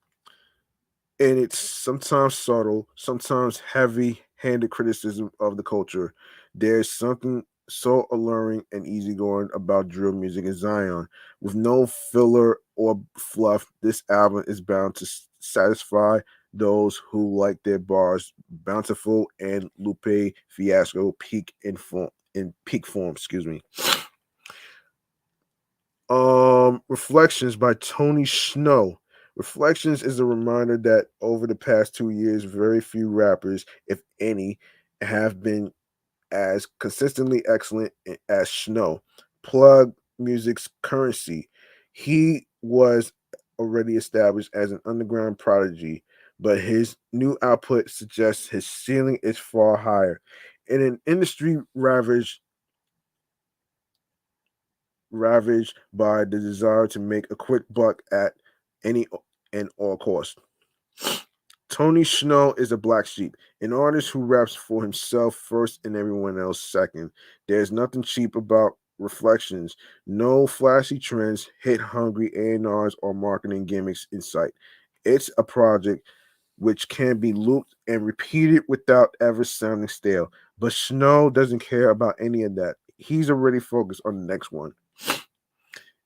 in its sometimes subtle, sometimes heavy handed criticism of the culture, there's something so alluring and easygoing about drill music in Zion. With no filler or fluff, this album is bound to satisfy those who like their bars bountiful and Lupe Fiasco peak form, excuse me. Reflections by Tony Snow. Reflections is a reminder that over the past 2 years, very few rappers, if any, have been as consistently excellent as Snow. Plug music's currency. He was already established as an underground prodigy, but his new output suggests his ceiling is far higher. In an industry ravaged by the desire to make a quick buck at any and all costs. Tony Snow is a black sheep, an artist who raps for himself first and everyone else second. There's nothing cheap about Reflections. No flashy trends, hit hungry A&Rs, or marketing gimmicks in sight. It's a project which can be looped and repeated without ever sounding stale. But Snow doesn't care about any of that. He's already focused on the next one.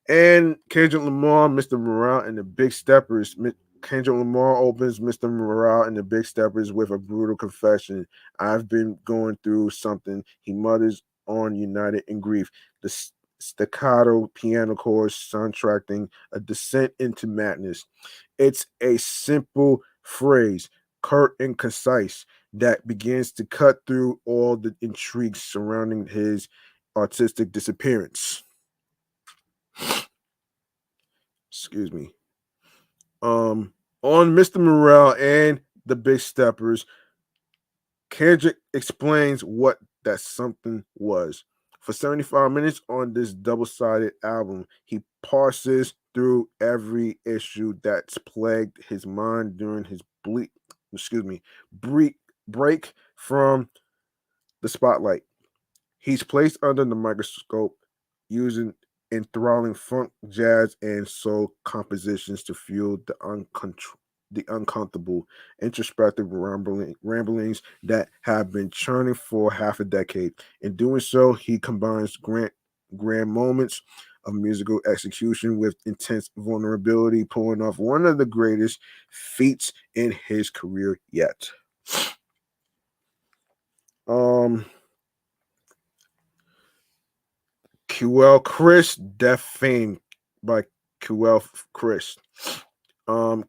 And Kendrick Lamar, Mr. Morale, and the Big Steppers. Kendrick Lamar opens Mr. Morale and the Big Steppers with a brutal confession. I've been going through something, he mutters on United in Grief. The staccato piano chorus soundtracking a descent into madness. It's a simple phrase, curt and concise, that begins to cut through all the intrigues surrounding his artistic disappearance. Excuse me. On Mr. Morale and the Big Steppers, Kendrick explains what that something was. For 75 minutes on this double-sided album, he parses through every issue that's plagued his mind during his break from the spotlight. He's placed under the microscope using enthralling funk, jazz, and soul compositions to fuel the uncomfortable, introspective ramblings that have been churning for half a decade. In doing so, he combines grand moments of musical execution with intense vulnerability, pulling off one of the greatest feats in his career yet. Um, QL Chris, Death Fame by QL Chris. Um,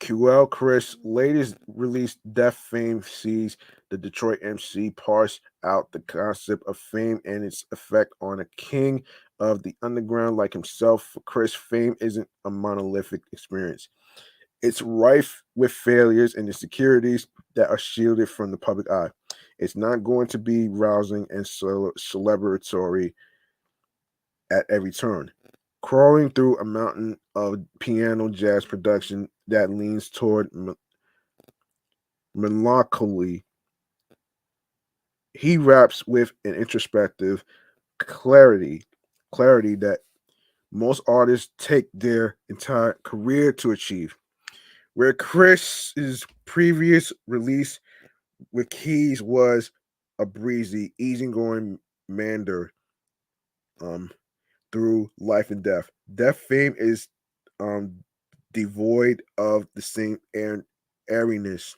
QL Chris' latest release, Death Fame, sees the Detroit MC parse out the concept of fame and its effect on a king of the underground like himself. For Chris, fame isn't a monolithic experience. It's rife with failures and insecurities that are shielded from the public eye. It's not going to be rousing and celebratory at every turn. Crawling through a mountain of piano jazz production that leans toward melancholy, he raps with an introspective clarity that most artists take their entire career to achieve. Where Chris's previous release with Keys was a breezy, easygoing meander um, through life and death. Death Fame is um, devoid of the same airiness.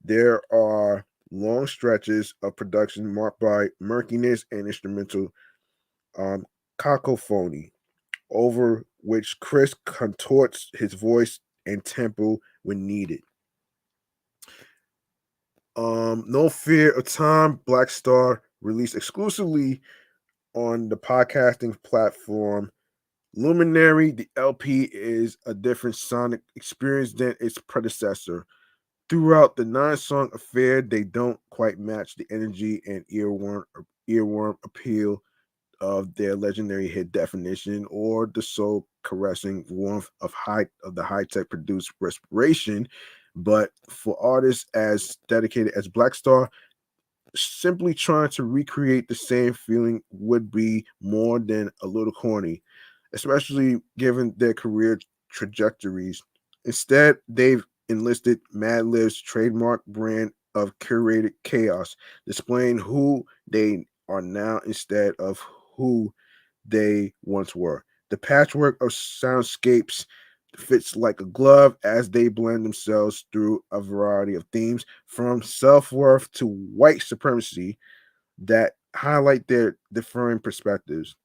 There are long stretches of production marked by murkiness and instrumental um, cacophony, over which Chris contorts his voice and tempo when needed. No Fear of Time, Black Star, released exclusively on the podcasting platform Luminary. The LP is a different sonic experience than its predecessor. Throughout the 9-song affair, they don't quite match the energy and earworm appeal of their legendary hit Definition or the soul caressing warmth of the high-tech produced Respiration. But for artists as dedicated as Black Star, simply trying to recreate the same feeling would be more than a little corny, especially given their career trajectories. Instead, they've enlisted Madlib's trademark brand of curated chaos, displaying who they are now instead of who they once were. The patchwork of soundscapes fits like a glove as they blend themselves through a variety of themes, from self-worth to white supremacy, that highlight their differing perspectives.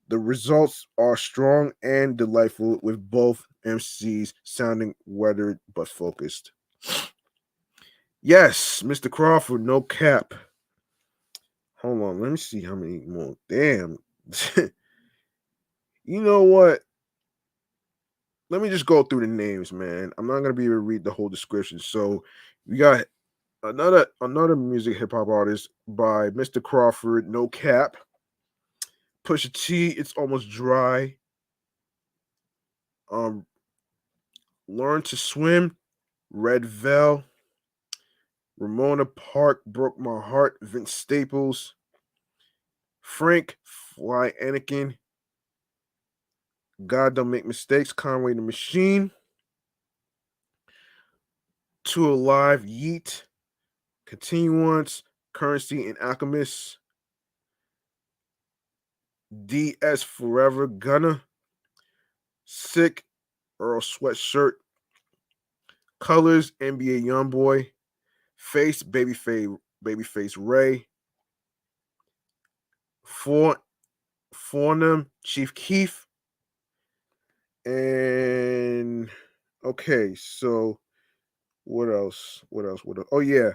The results are strong and delightful, with both MCs sounding weathered but focused. Yes, Mr. Crawford, no cap. Hold on, let me see how many more. Damn. You know what? Let me just go through the names, man. I'm not gonna be able to read the whole description. So we got another music hip hop artist by Mr. Crawford, No Cap. Pusha T, It's Almost Dry. Um, Learn to Swim, Red Veil. Ramona Park, Broke My Heart, Vince Staples. Frank, Fly Anakin. God Don't Make Mistakes, Conway the Machine. Two Alive, Yeet. Continuance, Currency and Alchemist. DS Forever, Gunna. Sick, Earl Sweatshirt. Colors, NBA Youngboy. Face, Babyface Ray. Fornum, Chief Keef. And okay, so what else? What else? What else? Oh yeah,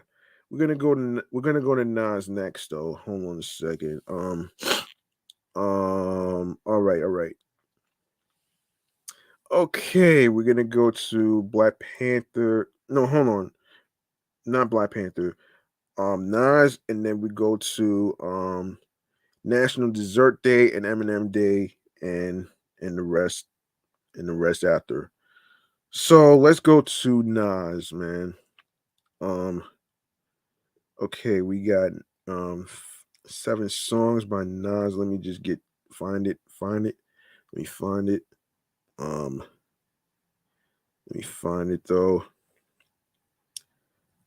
we're gonna go to Nas next though. Hold on a second. All right, all right. Okay, we're gonna go to Black Panther. No, hold on, not Black Panther. Nas, and then we go to National Dessert Day and M&M Day, and the rest after. So let's go to Nas, man. Um, Okay, we got 7 songs by Nas. Let me just find it. Let me find it. Let me find it though.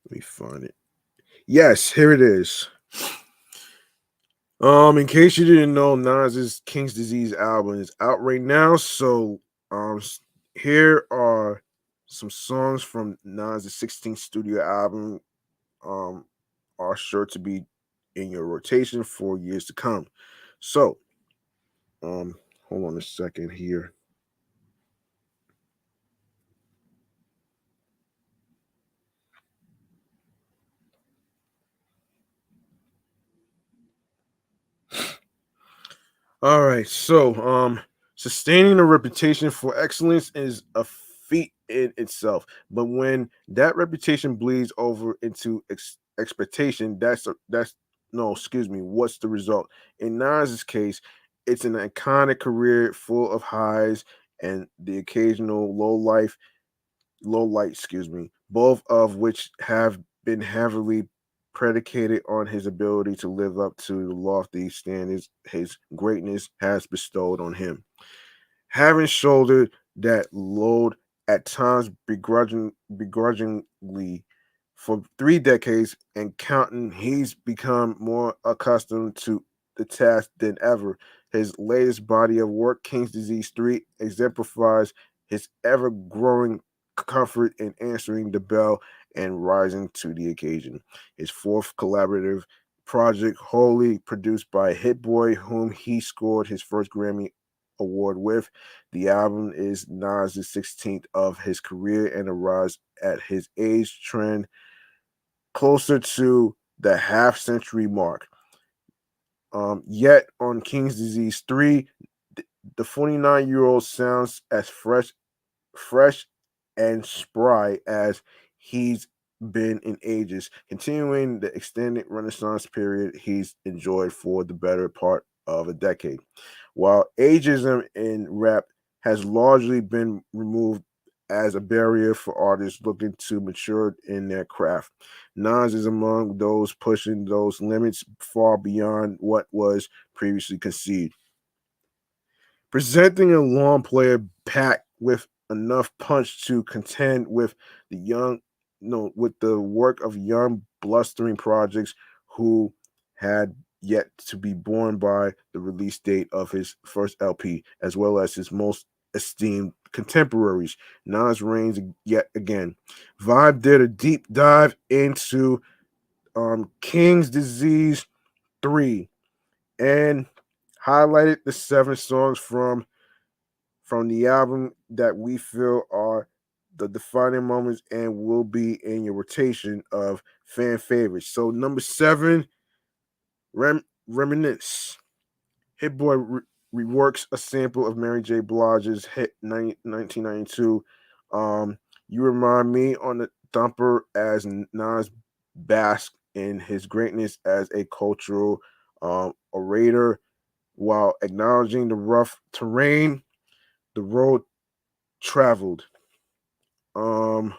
Let me find it. Yes, here it is. In case you didn't know, Nas's King's Disease album is out right now. So here are some songs from Nas's 16th studio album. Are sure to be in your rotation for years to come. So, hold on a second here. All right, so sustaining a reputation for excellence is a feat in itself, but when that reputation bleeds over into expectation, that's no, excuse me, what's the result? In Nas's case, it's an iconic career full of highs and the occasional low light, excuse me, both of which have been heavily predicated on his ability to live up to the lofty standards his greatness has bestowed on him. Having shouldered that load at times begrudgingly for 3 decades and counting, he's become more accustomed to the task than ever. His latest body of work, King's Disease 3, exemplifies his ever growing comfort in answering the bell and rising to the occasion. His fourth collaborative project, wholly produced by Hit Boy, whom he scored his first Grammy Award with. The album is Nas' 16th of his career and arrives at his age trend closer to the half century mark. Yet on King's Disease 3, the 49-year-old sounds as fresh and spry as he's been in ages, continuing the extended Renaissance period he's enjoyed for the better part of a decade. While ageism in rap has largely been removed as a barrier for artists looking to mature in their craft, Nas is among those pushing those limits far beyond what was previously conceived, presenting a long player packed with enough punch to contend with the young, no, with the work of young blustering projects who had yet to be born by the release date of his first LP, as well as his most esteemed contemporaries. Nas reigns yet again. Vibe did a deep dive into King's Disease 3 and highlighted the 7 songs from the album that we feel are the defining moments and will be in your rotation of fan favorites. So number 7, Reminisce. Hit Boy reworks a sample of Mary J. Blige's hit 1992. You Remind Me on the thumper as Nas bask in his greatness as a cultural orator while acknowledging the rough terrain, the road traveled. Um,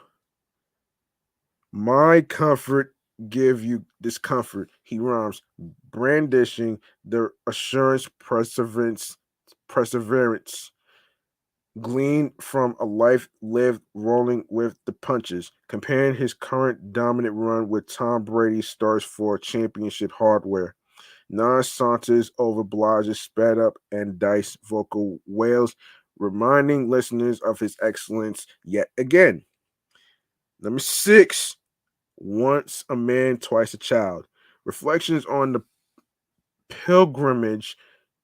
my comfort give you discomfort. He rhymes, brandishing the assurance, perseverance, gleaned from a life lived rolling with the punches. Comparing his current dominant run with Tom Brady's starts for championship hardware. Nas saunters over Blige's sped up and dice vocal wails, reminding listeners of his excellence yet again. Number 6, Once a Man, Twice a Child. Reflections on the pilgrimage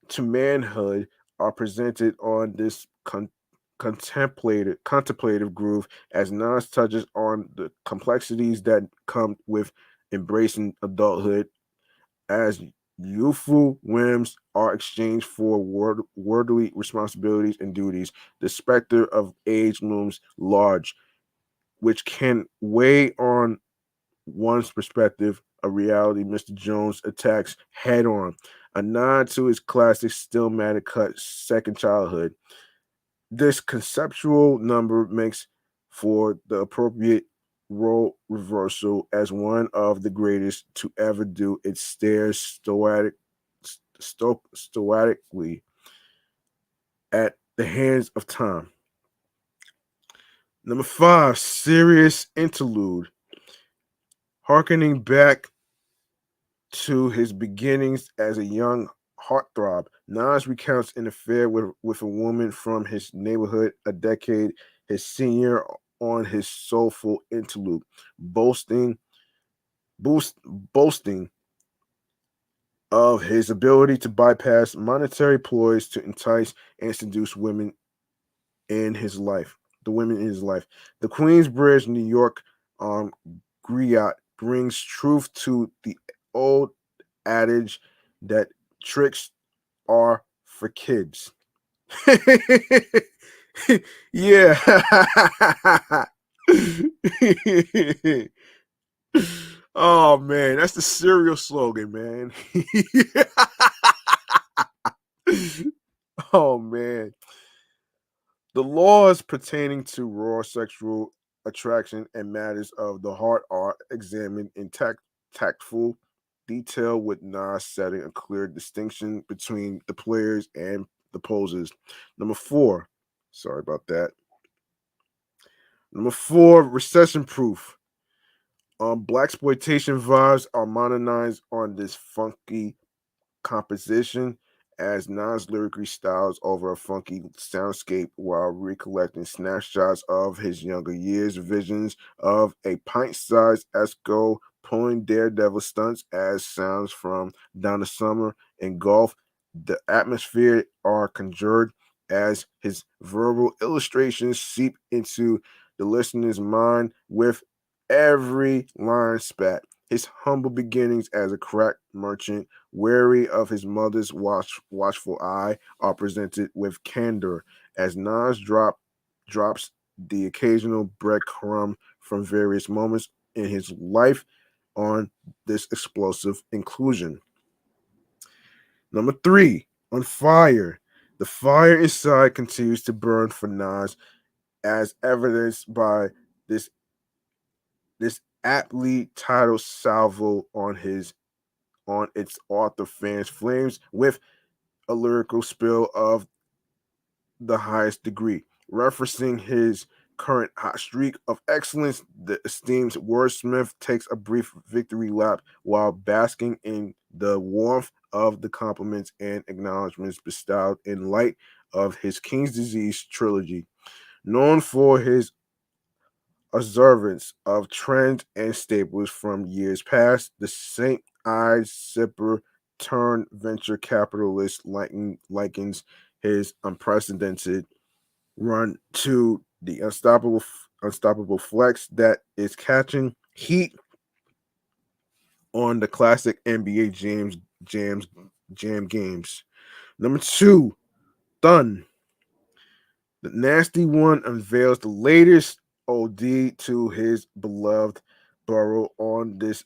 to manhood are presented on this contemplative groove as Nas touches on the complexities that come with embracing adulthood as youthful whims are exchanged for worldly responsibilities and duties. The specter of age looms large, which can weigh on one's perspective, a reality Mr. Jones attacks head on, a nod to his classic Stillmatic cut Second Childhood. This conceptual number makes for the appropriate role reversal as one of the greatest to ever do. It stares stoically at the hands of time. Number 5, serious interlude. Harkening back to his beginnings as a young heartthrob, Nas recounts an affair with a woman from his neighborhood a decade his senior on his soulful interlude, boasting boasting of his ability to bypass monetary ploys to entice and seduce women in his life. The women in his life. The Queensbridge, New York griot brings truth to the old adage that tricks are for kids. Yeah. Oh man, that's the cereal slogan, man. Oh man. The laws pertaining to raw sexual attraction and matters of the heart are examined in tactful detail, with Nas setting a clear distinction between the players and the posers. Number 4, sorry about that. Number 4, recession proof. Black exploitation vibes are modernized on this funky composition as Nas lyrically styles over a funky soundscape while recollecting snapshots of his younger years, visions of a pint-sized Esco pulling daredevil stunts as sounds from Donna Summer and Golf. The atmosphere are conjured as his verbal illustrations seep into the listener's mind with every line spat. His humble beginnings as a crack merchant, wary of his mother's watchful eye, are presented with candor as Nas drops the occasional breadcrumb from various moments in his life on this explosive inclusion. Number 3, on fire. The fire inside continues to burn for Nas, as evidenced by this aptly titled salvo on its author fans flames with a lyrical spill of the highest degree, referencing his current hot streak of excellence. The esteemed wordsmith takes a brief victory lap while basking in the warmth of the compliments and acknowledgments bestowed in light of his King's Disease trilogy. Known for his observance of trends and staples from years past, the saint-eyed sipper turned venture capitalist likens his unprecedented run to the unstoppable flex that is catching heat on the classic NBA jam games. Number 2, Thun. The Nasty One unveils the latest OD to his beloved borough on this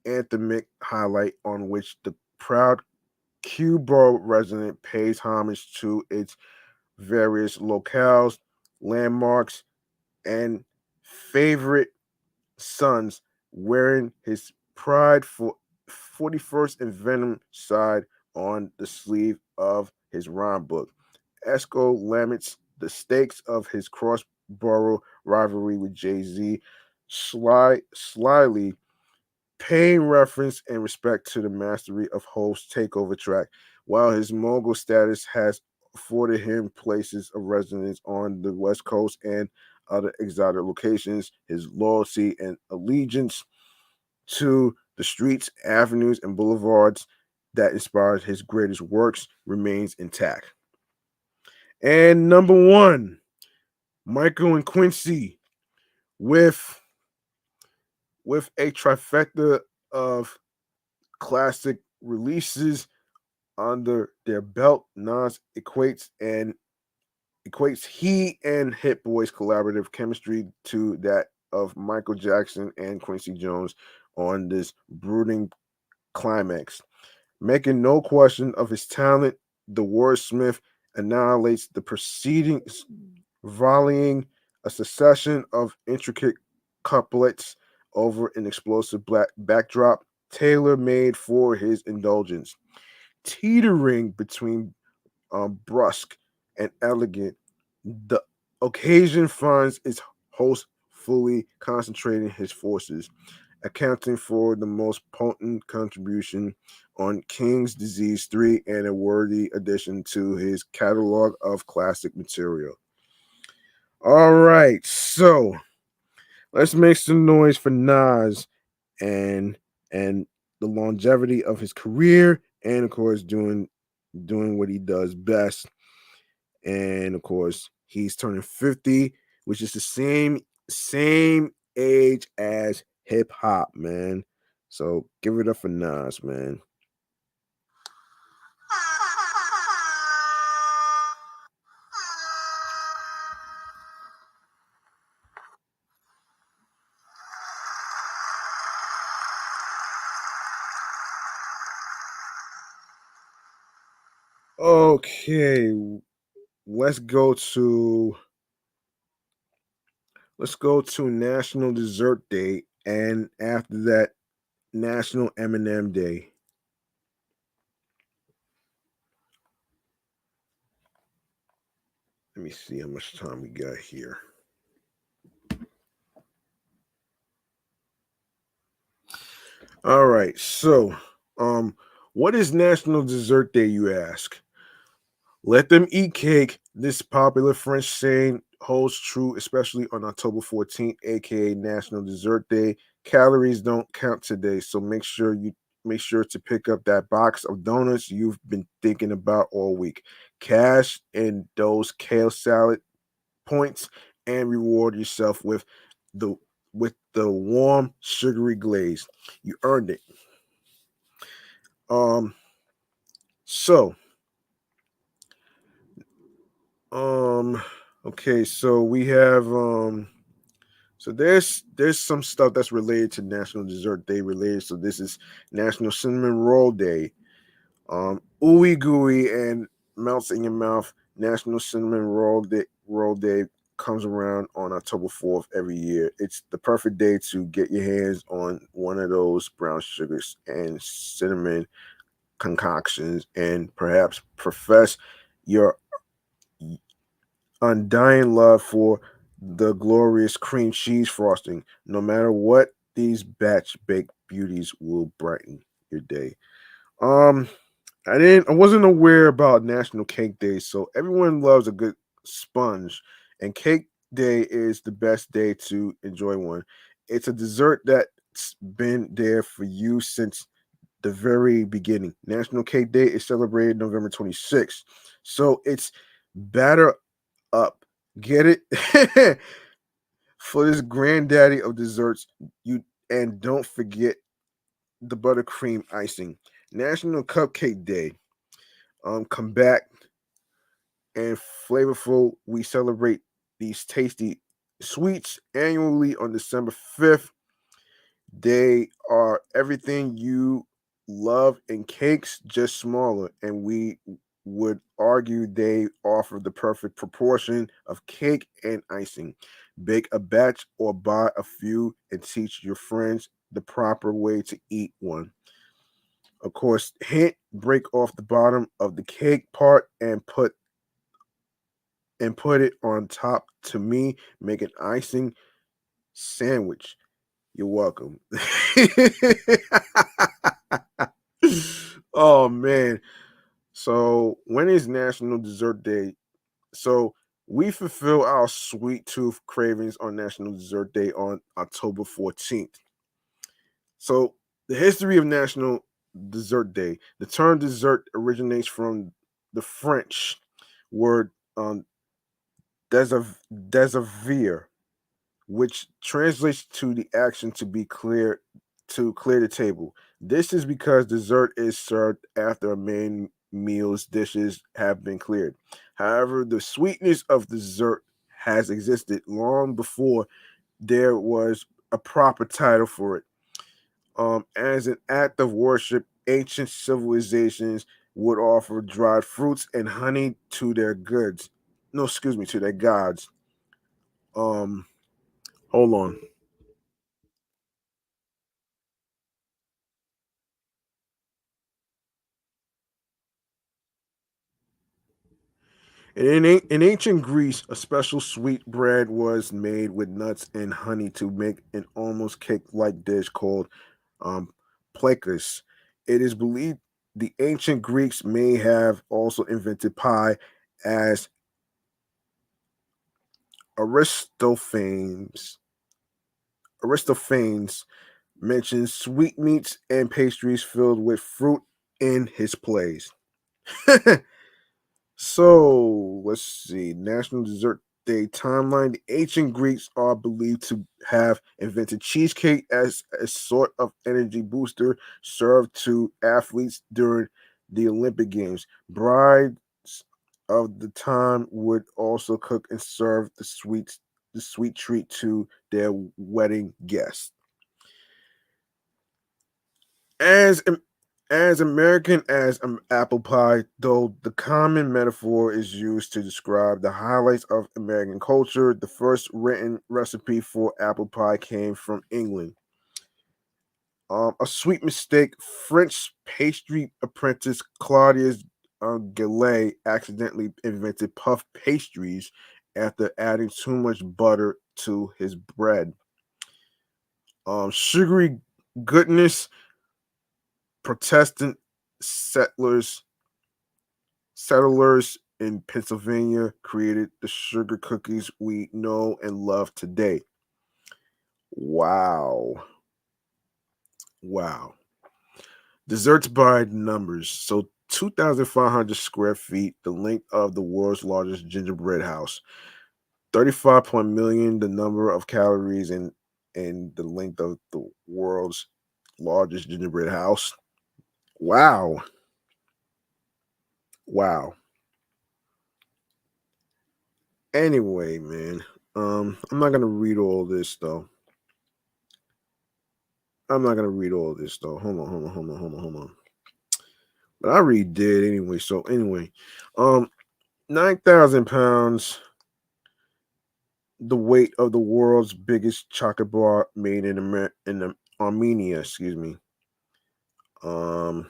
anthemic highlight, on which the proud Q borough resident pays homage to its various locales, landmarks, and favorite sons, wearing his pride for 41st and Venom side on the sleeve of his rhyme book. Esco laments the stakes of his cross-borough rivalry with Jay-Z, slyly paying reference and respect to the mastery of Hov's takeover track, while his mogul status has afforded him places of residence on the West Coast and other exotic locations. His loyalty and allegiance to the streets, avenues, and boulevards that inspired his greatest works remains intact. And number 1, Michael and Quincy with a trifecta of classic releases under their belt. Nas equates he and Hit Boy's collaborative chemistry to that of Michael Jackson and Quincy Jones on this brooding climax. Making no question of his talent, the wordsmith annihilates the proceedings, volleying a succession of intricate couplets over an explosive black backdrop, tailor-made for his indulgence. Teetering between brusque and elegant, the occasion finds its host fully concentrating his forces, accounting for the most potent contribution on King's Disease 3 and a worthy addition to his catalog of classic material. All right, so let's make some noise for Nas and the longevity of his career, and of course doing what he does best. And of course, he's turning 50, which is the same age as hip hop, man. So give it up for Nas, man. Okay, let's go to National Dessert Day, and after that, National M&M Day. Let me see how much time we got here. All right, so what is National Dessert Day, you ask? Let them eat cake. This popular French saying holds true, especially on October 14th, aka National Dessert Day. Calories don't count today, so make sure to pick up that box of donuts you've been thinking about all week. Cash in those kale salad points and reward yourself the the warm sugary glaze. You earned it. Um so um okay, so we have so there's some stuff that's related to National Dessert Day related. So this is National Cinnamon Roll Day. Ooey gooey and melts in your mouth. National Cinnamon Roll Day comes around on October 4th every year. It's the perfect day to get your hands on one of those brown sugars and cinnamon concoctions and perhaps profess your undying love for the glorious cream cheese frosting. No matter what, these batch baked beauties will brighten your day. Um, I wasn't aware about National Cake Day, so everyone loves a good sponge, and Cake Day is the best day to enjoy one. It's a dessert that's been there for you since the very beginning. National Cake Day is celebrated November 26th. So it's batter up. Get it? For this granddaddy of desserts, you and don't forget the buttercream icing. National Cupcake Day. Come back and flavorful. We celebrate these tasty sweets annually on December 5th. They are everything you love in cakes, just smaller. And we would argue they offer the perfect proportion of cake and icing. Bake a batch or buy a few and teach your friends the proper way to eat one. Of course, hint, break off the bottom of the cake part and put it on top. To me, make an icing sandwich. You're welcome. Oh man. So when is National Dessert Day? So we fulfill our sweet tooth cravings on National Dessert Day on October 14th. So the history of National Dessert Day. The term dessert originates from the French word desavir, which translates to the action to clear the table. This is because dessert is served after a main meal's dishes have been cleared. However, the sweetness of dessert has existed long before there was a proper title for it. As an act of worship, ancient civilizations would offer dried fruits and honey to their goods. No, excuse me, to their gods. Um, hold on. In ancient Greece, a special sweet bread was made with nuts and honey to make an almost cake-like dish called um, plakos. It is believed the ancient Greeks may have also invented pie, as Aristophanes Aristophanes mentions sweetmeats and pastries filled with fruit in his plays. So let's see. National Dessert Day timeline. The ancient Greeks are believed to have invented cheesecake as a sort of energy booster served to athletes during the Olympic Games. Brides of the time would also cook and serve the sweet treat to their wedding guests. As as American as apple pie, though the common metaphor is used to describe the highlights of American culture, the first written recipe for apple pie came from England. A sweet mistake. French pastry apprentice Claudius Gillet accidentally invented puff pastries after adding too much butter to his bread. Sugary goodness. Protestant settlers settlers in Pennsylvania created the sugar cookies we know and love today. Wow. Wow. Desserts by numbers. So 2,500 square feet, the length of the world's largest gingerbread house. 35 million, the number of calories and the length of the world's largest gingerbread house. Wow. Wow. Anyway, man, I'm not gonna read all this though. I'm not gonna read all this though. Hold on. But I already did anyway. So anyway, 9,000 pounds, the weight of the world's biggest chocolate bar made in Armenia. Excuse me. Um,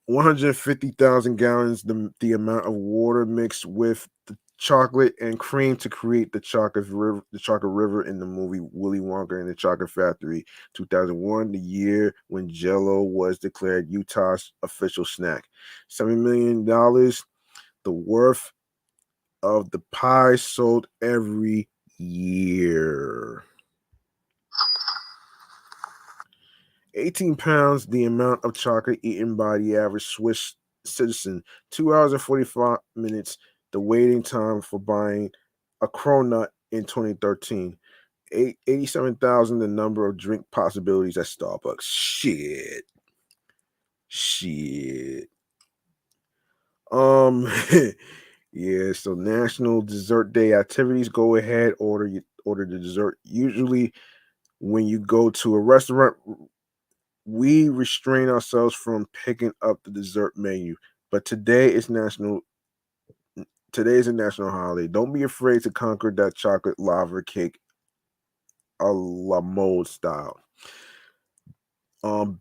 150,000 gallons, the amount of water mixed with the chocolate and cream to create the chocolate river in the movie Willy Wonka and the Chocolate Factory. 2001, the year when Jello was declared Utah's official snack. $7 million, the worth of the pie sold every year. 18 pounds, the amount of chocolate eaten by the average Swiss citizen. 2 hours and 45 minutes, the waiting time for buying a cronut in 2013. 87,000, the number of drink possibilities at Starbucks. Shit. Shit. Um, yeah, so National Dessert Day activities. Go ahead, order the dessert. Usually when you go to a restaurant, we restrain ourselves from picking up the dessert menu. But today is a national holiday. Don't be afraid to conquer that chocolate lava cake a la mode style.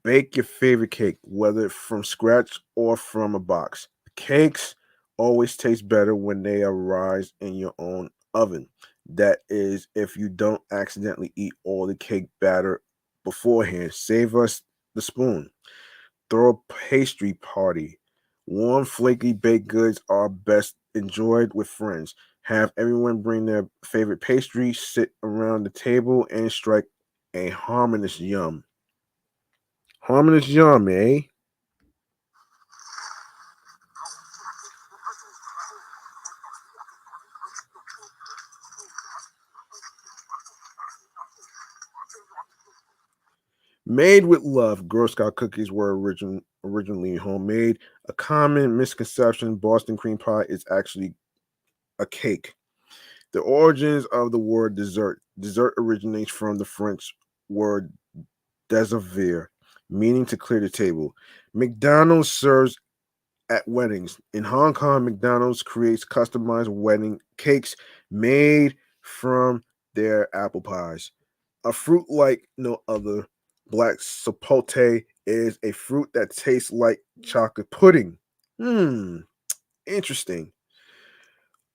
Bake your favorite cake, whether from scratch or from a box. Cakes always taste better when they arise in your own oven. That is, if you don't accidentally eat all the cake batter beforehand. Save us the spoon. Throw a pastry party. Warm, flaky baked goods are best enjoyed with friends. Have everyone bring their favorite pastry, sit around the table, and strike a harmonious yum. Harmonious yum, eh? Made with love, Girl Scout cookies were originally homemade. A common misconception: Boston cream pie is actually a cake. The origins of the word dessert. Dessert originates from the French word dessert, meaning to clear the table. McDonald's serves at weddings. In Hong Kong, McDonald's creates customized wedding cakes made from their apple pies. A fruit like no other, black sapote is a fruit that tastes like chocolate pudding. Hmm, interesting.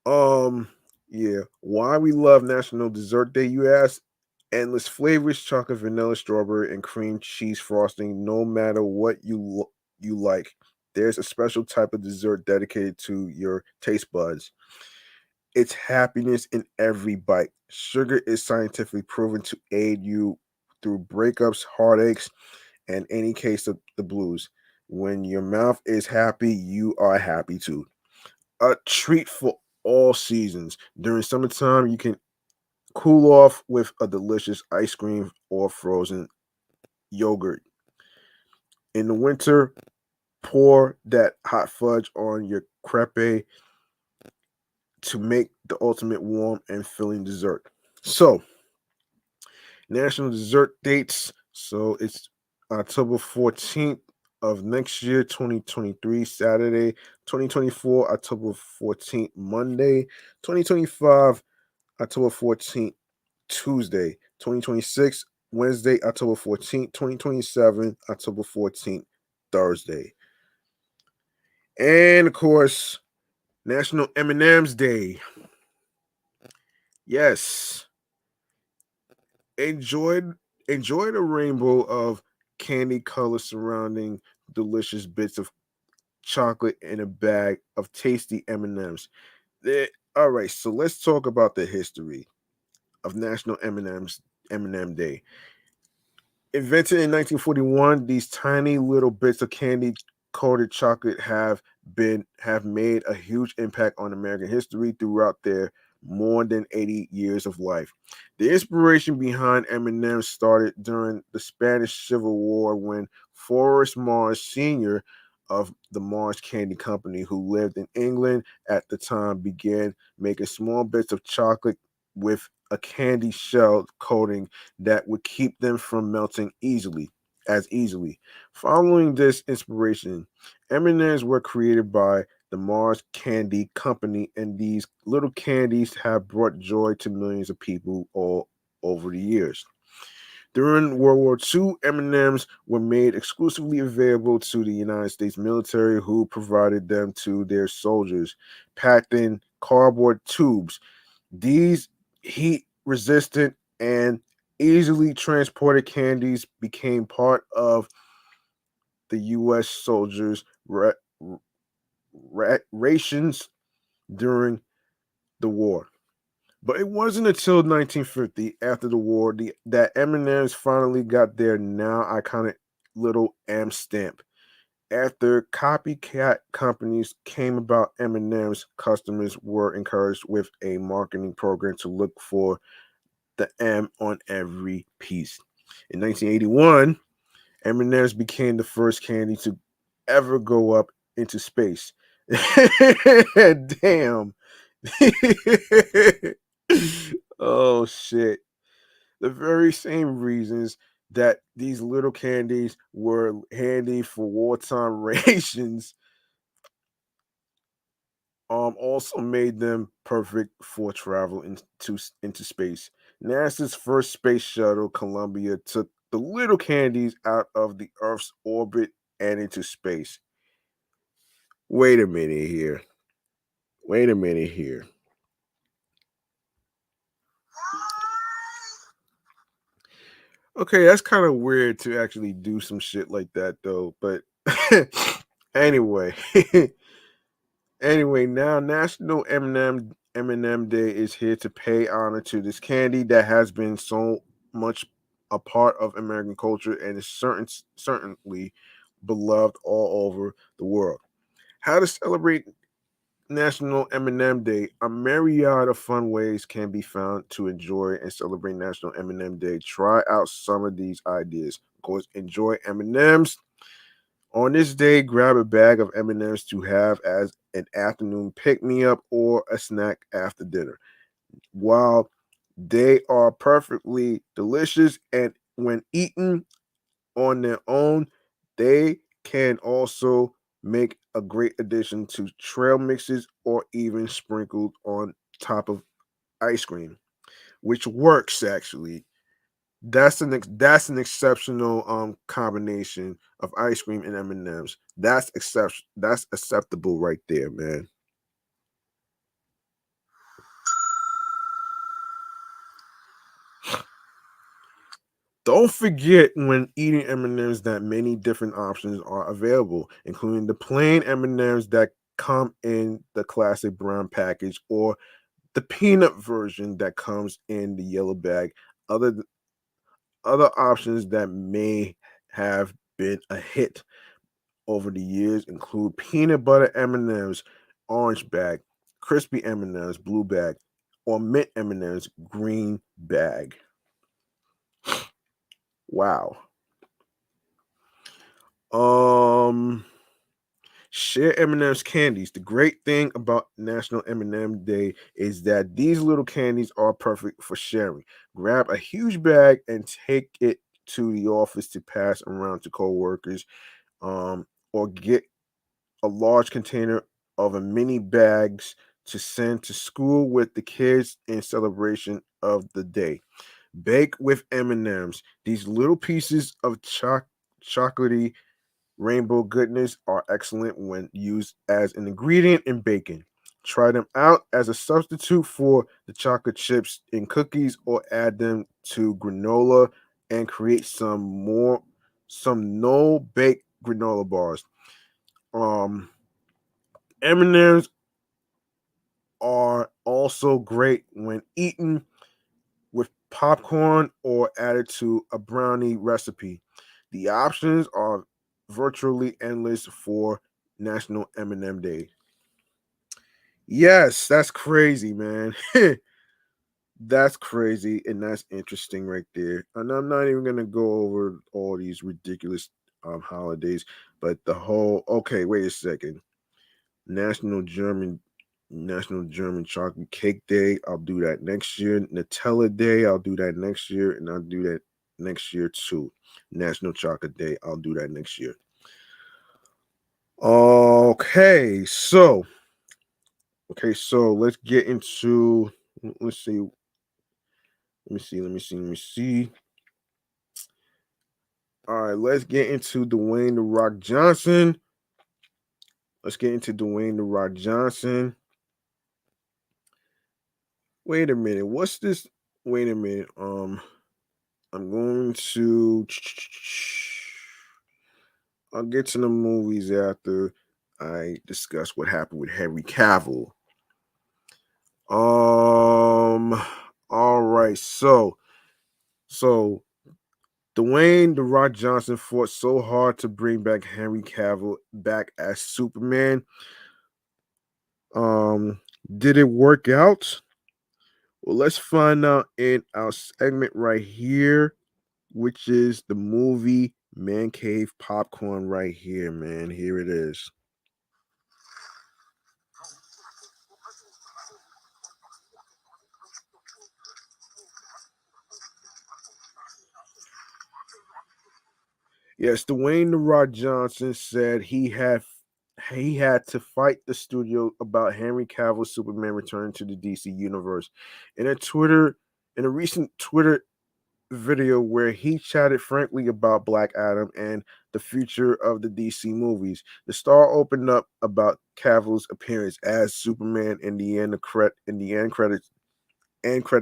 Um, yeah. Why we love National Dessert Day, you ask? Endless flavors, chocolate, vanilla, strawberry, and cream cheese frosting. No matter what you like, there's a special type of dessert dedicated to your taste buds. It's happiness in every bite. Sugar is scientifically proven to aid you through breakups, heartaches, and any case of the blues. When your mouth is happy, you are happy too. A treat for all seasons. During summertime, you can cool off with a delicious ice cream or frozen yogurt. In the winter, pour that hot fudge on your crepe to make the ultimate warm and filling dessert. So, national dessert dates. So, it's October 14th of next year, 2023, Saturday, 2024, October 14th, Monday, 2025, October 14th, Tuesday, 2026, Wednesday, October 14th, 2027, October 14th, Thursday. And of course, National M&Ms Day. Yes. Enjoy enjoy the rainbow of candy colors surrounding delicious bits of chocolate in a bag of tasty M&Ms. All right, so let's talk about the history of National M&M Day. Invented in 1941, these tiny little bits of candy coated chocolate have made a huge impact on American history throughout their more than 80 years of life. The inspiration behind M&M's started during the Spanish Civil War when Forrest Mars Sr. of the Mars Candy Company, who lived in England at the time, began making small bits of chocolate with a candy shell coating that would keep them from melting easily. Following this inspiration, M&Ms were created by the Mars Candy Company, and these little candies have brought joy to millions of people all over the years. During World War II, M&Ms were made exclusively available to the United States military, who provided them to their soldiers, packed in cardboard tubes. These heat resistant and easily transported candies became part of the U.S. soldiers' rations during the war. But it wasn't until 1950, after the war, that M&Ms finally got their now iconic little M stamp. After copycat companies came about, M&M's customers were encouraged with a marketing program to look for the M on every piece. In 1981, M&M's became the first candy to ever go up into space. Damn. Oh shit. The very same reasons that these little candies were handy for wartime rations also made them perfect for travel into space. NASA's first space shuttle, Columbia, took the little candies out of the Earth's orbit and into space. Wait a minute here. Wait a minute here. Okay, that's kind of weird to actually do some shit like that though. But anyway, anyway, now National M&M Day is here to pay honor to this candy that has been so much a part of American culture and is certainly beloved all over the world. How to celebrate National M&M Day? A myriad of fun ways can be found to enjoy and celebrate National M&M Day. Try out some of these ideas. Of course, enjoy M&Ms. On this day, grab a bag of M&Ms to have as an afternoon pick-me-up or a snack after dinner. While they are perfectly delicious and when eaten on their own, they can also make a great addition to trail mixes or even sprinkled on top of ice cream, which works actually. That's an exceptional combination of ice cream and M&Ms. That's acceptable right there, man. Don't forget when eating M&Ms that many different options are available, including the plain M&Ms that come in the classic brown package or the peanut version that comes in the yellow bag. Other other options that may have been a hit over the years include peanut butter M&Ms, orange bag, crispy M&Ms, blue bag, or mint M&Ms, green bag. Wow. Um, Share M&M's candies. The great thing about National M&M Day is that these little candies are perfect for sharing. Grab a huge bag and take it to the office to pass around to coworkers, or get a large container of a mini bags to send to school with the kids in celebration of the day. Bake with M&Ms. These little pieces of chocolatey rainbow goodness are excellent when used as an ingredient in baking. Try them out as a substitute for the chocolate chips in cookies or add them to granola and create some no bake granola bars. Um M&Ms are also great when eaten with popcorn or added to a brownie recipe. The options are virtually endless for National M&M Day. Yes, that's crazy, man. That's crazy and that's interesting right there. And I'm not even gonna go over all these ridiculous holidays, but the whole okay, wait a second. National German National German Chocolate Cake Day. I'll do that next year. Nutella Day. I'll do that next year, and I'll do that next year too. National Chocolate Day. I'll do that next year. Okay, so let's get into. Let's see. Let me see. All right, let's get into Dwayne The Rock Johnson. Let's get into Dwayne The Rock Johnson. Wait a minute. What's this? Wait a minute. I'm going to. I'll get to the movies after I discuss what happened with Henry Cavill. Um. All right. So Dwayne The Rock Johnson fought so hard to bring back Henry Cavill back as Superman. Um. Did it work out? Well, let's find out in our segment right here, which is the movie Man Cave Popcorn right here, man. Here it is. Yes, Dwayne The Rock Johnson said he had to fight the studio about Henry Cavill's Superman returning to the DC universe. In a Twitter in a recent Twitter video where he chatted frankly about Black Adam and the future of the DC movies. The star opened up about Cavill's appearance as Superman in the end credit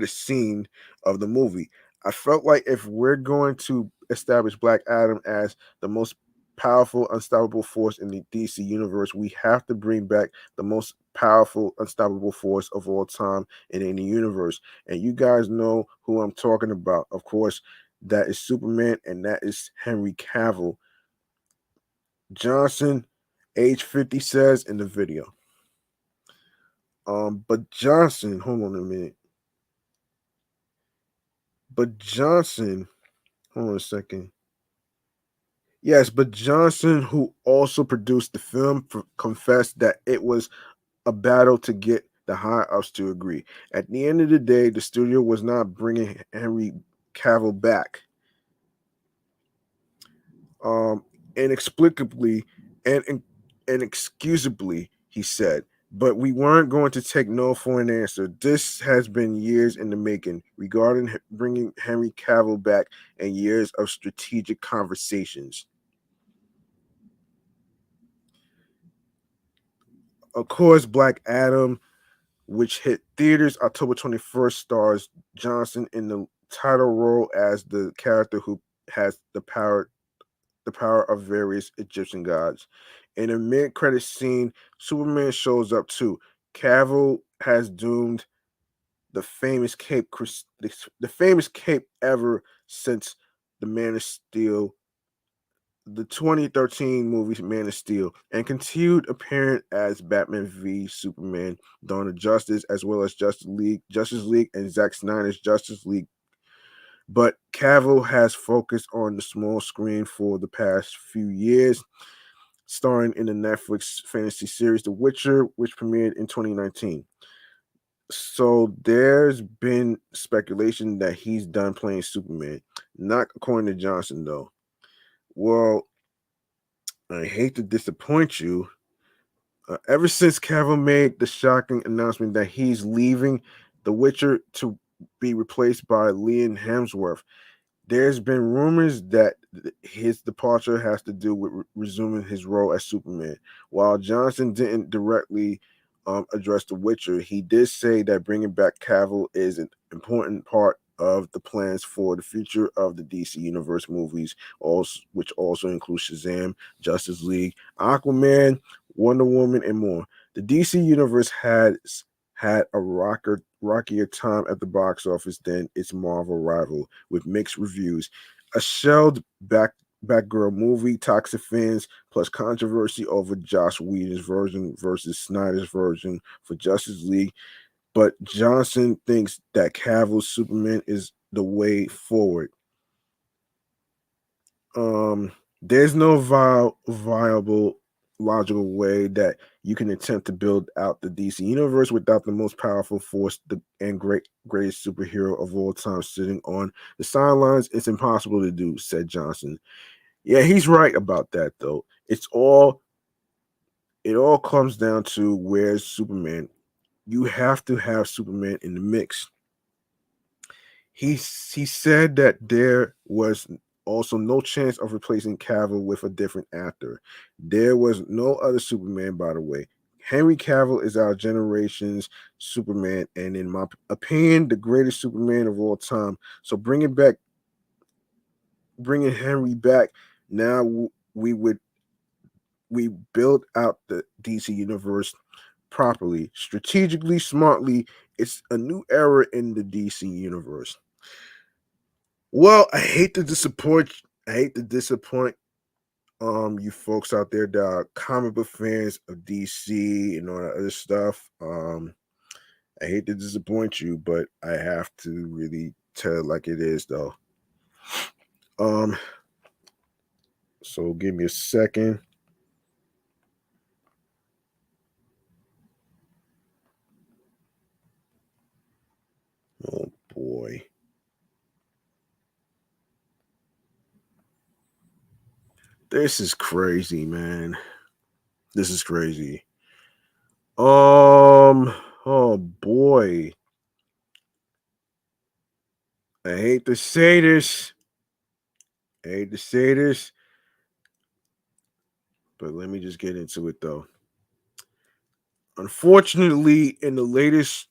scene of the movie. I felt like if we're going to establish Black Adam as the most powerful, unstoppable force in the DC universe, we have to bring back the most powerful, unstoppable force of all time in any universe. And you guys know who I'm talking about. Of course, that is Superman, and that is Henry Cavill. Johnson, age 50, says in the video. But Johnson, hold on a minute. But Johnson, hold on a second. Yes, but Johnson, who also produced the film, confessed that it was a battle to get the high ups to agree. At the end of the day, the studio was not bringing Henry Cavill back. Um, inexplicably and inexcusably, he said. But we weren't going to take no for an answer. This has been years in the making regarding bringing Henry Cavill back and years of strategic conversations. Of course, Black Adam, which hit theaters October 21st, stars Johnson in the title role as the character who has the power of various Egyptian gods. In a mid-credit scene, Superman shows up too. Cavill has doomed the famous the famous cape ever since the Man of Steel, the 2013 movie Man of Steel, and continued appearing as Batman v Superman, Dawn of Justice, as well as Justice League, and Zack Snyder's Justice League. But Cavill has focused on the small screen for the past few years, starring in the Netflix fantasy series The Witcher, which premiered in 2019. So there's been speculation that he's done playing Superman. Not according to Johnson, though. Well, I hate to disappoint you. Ever since Cavill made the shocking announcement that he's leaving The Witcher to be replaced by Liam Hemsworth, there's been rumors that his departure has to do with resuming his role as Superman. While Johnson didn't directly address The Witcher, he did say that bringing back Cavill is an important part of the plans for the future of the DC Universe movies, which also includes Shazam, Justice League, Aquaman, Wonder Woman, and more. The DC Universe had a rockier time at the box office than its Marvel rival, with mixed reviews. A shelled Batgirl movie, toxic fans, plus controversy over Joss Whedon's version versus Snyder's version for Justice League. But Johnson thinks that Cavill's Superman is the way forward. There's no viable logical way that you can attempt to build out the DC universe without the most powerful force and greatest superhero of all time sitting on the sidelines. It's impossible to do, said Johnson. Yeah, he's right about that though. It all comes down to where's Superman. You have to have Superman in the mix. He said that there was also no chance of replacing Cavill with a different actor. There was no other Superman, by the way. Henry Cavill is our generation's Superman, and in my opinion, the greatest Superman of all time. So bringing Henry back now, we build out the DC universe properly, strategically, smartly. It's a new era in the DC universe. Well, I hate to disappoint you folks out there that are comic book fans of DC and all that other stuff. I hate to disappoint you, but I have to really tell it like it is though. Um so give me a second. Oh boy. This is crazy, man. This is crazy. Oh boy. I hate to say this. I hate to say this, but let me just get into it though. Unfortunately, in the latest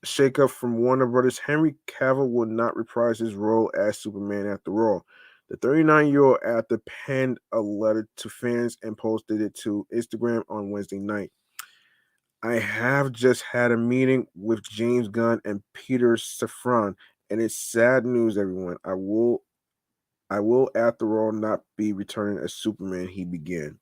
shakeup from Warner Brothers, Henry Cavill will not reprise his role as Superman after all. The 39-year-old actor penned a letter to fans and posted it to Instagram on Wednesday night. I have just had a meeting with James Gunn and Peter Safran, and it's sad news, everyone. I will after all not be returning as Superman, he began.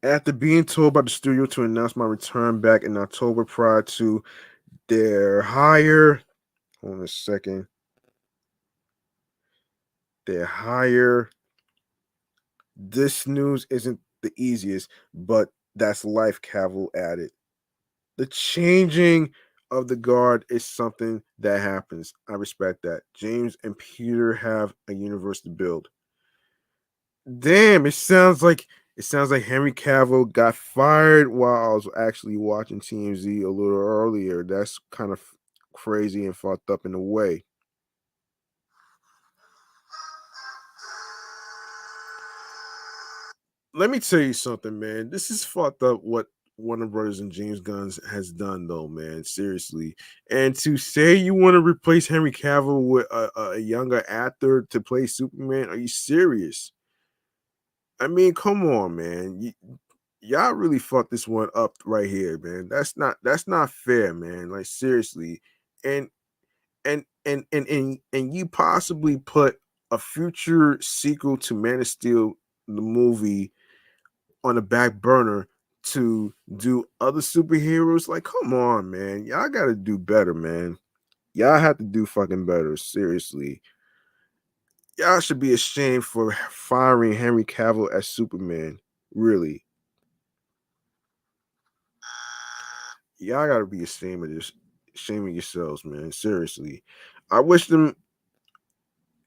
After being told by the studio to announce my return back in October prior to their hire, hold on a second, their hire, this news isn't the easiest, but that's life, Cavill added. The changing of the guard is something that happens. I respect that. James and Peter have a universe to build. Damn, it sounds like Henry Cavill got fired while I was actually watching TMZ a little earlier. That's kind of crazy and fucked up in a way. Let me tell you something, man. This is fucked up. Warner Brothers and James Gunn has done, though, man. Seriously, and to say you want to replace Henry Cavill with a younger actor to play Superman, are you serious? I mean, come on, man. Y'all really fucked this one up right here, man. That's not fair, man. Like seriously, and and you possibly put a future sequel to Man of Steel, the movie, on the back burner to do other superheroes. Like, come on, man. Y'all got to do better, man. Y'all have to do fucking better. Seriously. Y'all should be ashamed for firing Henry Cavill as Superman. Really. Y'all got to be ashamed of this. Ashamed of yourselves, man. Seriously. I wish them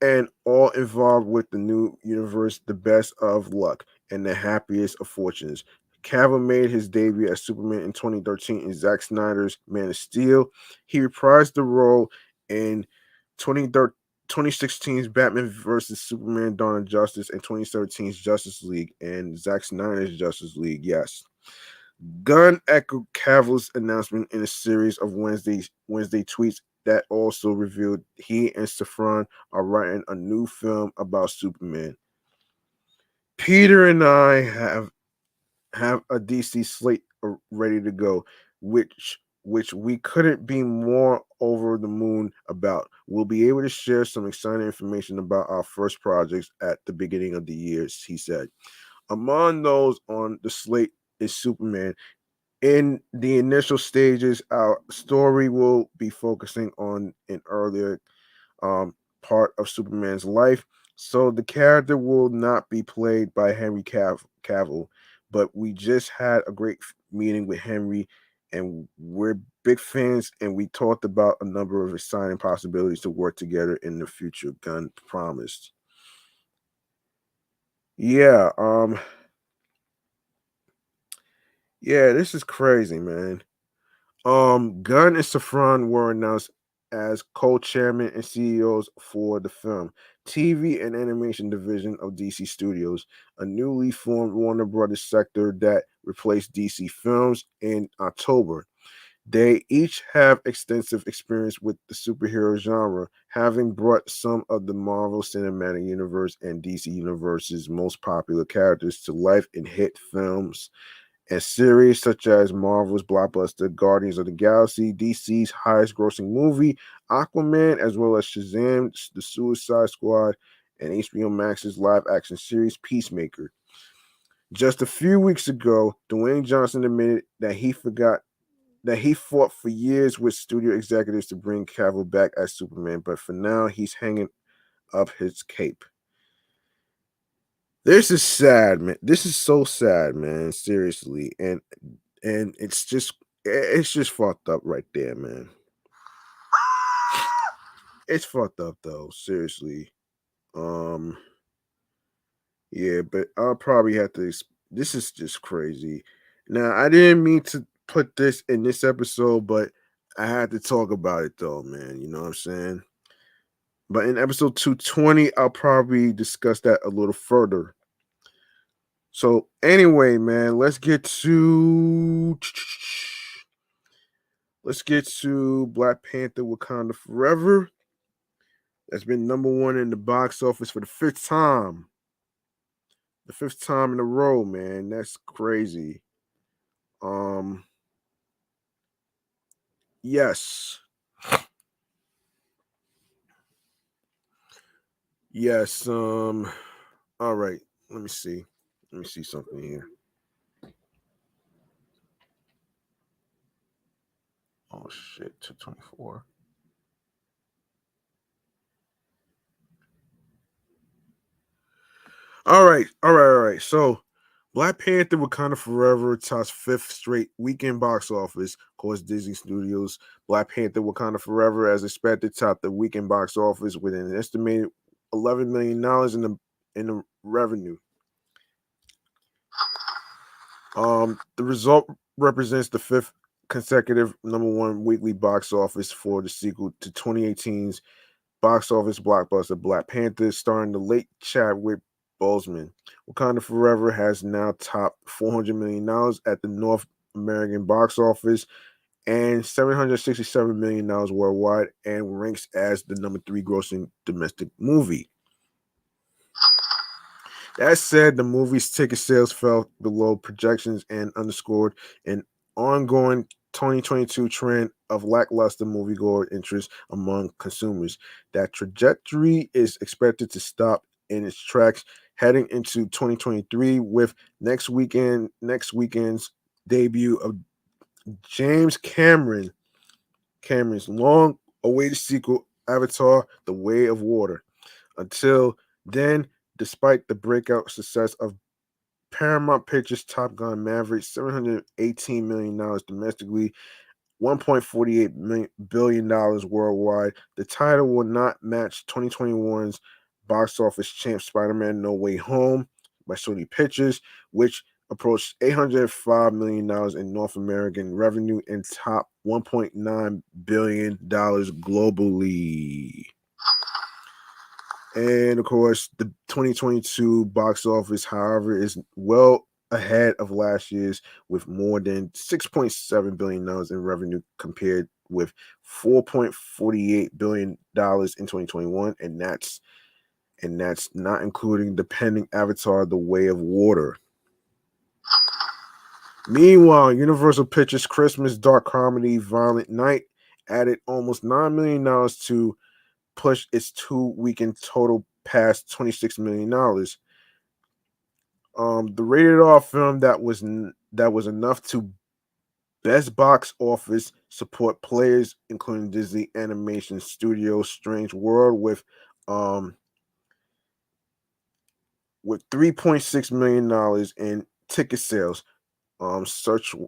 and all involved with the new universe the best of luck and the happiest of fortunes. Cavill made his debut as Superman in 2013 in Zack Snyder's Man of Steel. He reprised the role in 2016's Batman vs. Superman Dawn of Justice and 2017's Justice League and Zack Snyder's Justice League. Yes. Gunn echoed Cavill's announcement in a series of Wednesday tweets that also revealed he and Safran are writing a new film about Superman. Peter and I have a DC slate ready to go, which we couldn't be more over the moon about. We'll be able to share some exciting information about our first projects at the beginning of the year, he said. Among those on the slate is Superman. In the initial stages, our story will be focusing on an earlier part of Superman's life. So the character will not be played by Henry Cavill, but we just had a great meeting with Henry, and we're big fans, and we talked about a number of exciting possibilities to work together in the future. Gunn promised. Yeah, yeah, this is crazy, man. Gunn and Safran were announced as co-chairman and CEOs for the film, TV and animation division of DC Studios, a newly formed Warner Brothers sector that replaced DC Films in October. They each have extensive experience with the superhero genre, having brought some of the Marvel Cinematic Universe and DC Universe's most popular characters to life in hit films and series such as Marvel's blockbuster Guardians of the Galaxy, DC's highest grossing movie, Aquaman, as well as Shazam, The Suicide Squad, and HBO Max's live action series Peacemaker. Just a few weeks ago, Dwayne Johnson admitted that he fought for years with studio executives to bring Cavill back as Superman, but for now he's hanging up his cape. This is sad, man. This is so sad, man. Seriously, and it's just fucked up right there, man. It's fucked up though. Seriously. Um. Yeah, but I'll probably have to. This is just crazy. Now, I didn't mean to put this in this episode, but I had to talk about it though, man. You know what I'm saying? But in episode 220, I'll probably discuss that a little further. So anyway, man, let's get to Black Panther Wakanda Forever. That's been number one in the box office for the fifth time. The fifth time in a row, man. That's crazy. Um yes. Yes. All right. Let me see. Let me see something here. Oh shit, 224. All right. So Black Panther Wakanda Forever tops fifth straight weekend box office. Of course, Disney Studios Black Panther Wakanda Forever, as expected, topped the weekend box office with an estimated $11 million in the revenue. The result represents the fifth consecutive number one weekly box office for the sequel to 2018's box office blockbuster Black Panther, starring the late Chadwick Boseman. Wakanda Forever has now topped $400 million at the North American box office and $767 million worldwide, and ranks as the number 3 grossing domestic movie. That said, the movie's ticket sales fell below projections and underscored an ongoing 2022 trend of lackluster moviegoer interest among consumers. That trajectory is expected to stop in its tracks heading into 2023 with next weekend's debut of James Cameron's long-awaited sequel, Avatar: The Way of Water. Until then, despite the breakout success of Paramount Pictures' Top Gun Maverick, $718 million domestically, $1.48 billion worldwide, the title will not match 2021's box office champ Spider-Man No Way Home by Sony Pictures, which approached $805 million in North American revenue and topped $1.9 billion globally. And of course, the 2022 box office, however, is well ahead of last year's with more than $6.7 billion in revenue compared with $4.48 billion in 2021. And that's not including the pending Avatar: The Way of Water. Meanwhile, Universal Pictures' Christmas dark comedy Violent Night added almost $9 million to push its 2-weekend total past $26 million. The rated R film that was enough to best box office support players, including Disney Animation Studios' Strange World, with $3.6 million in ticket sales.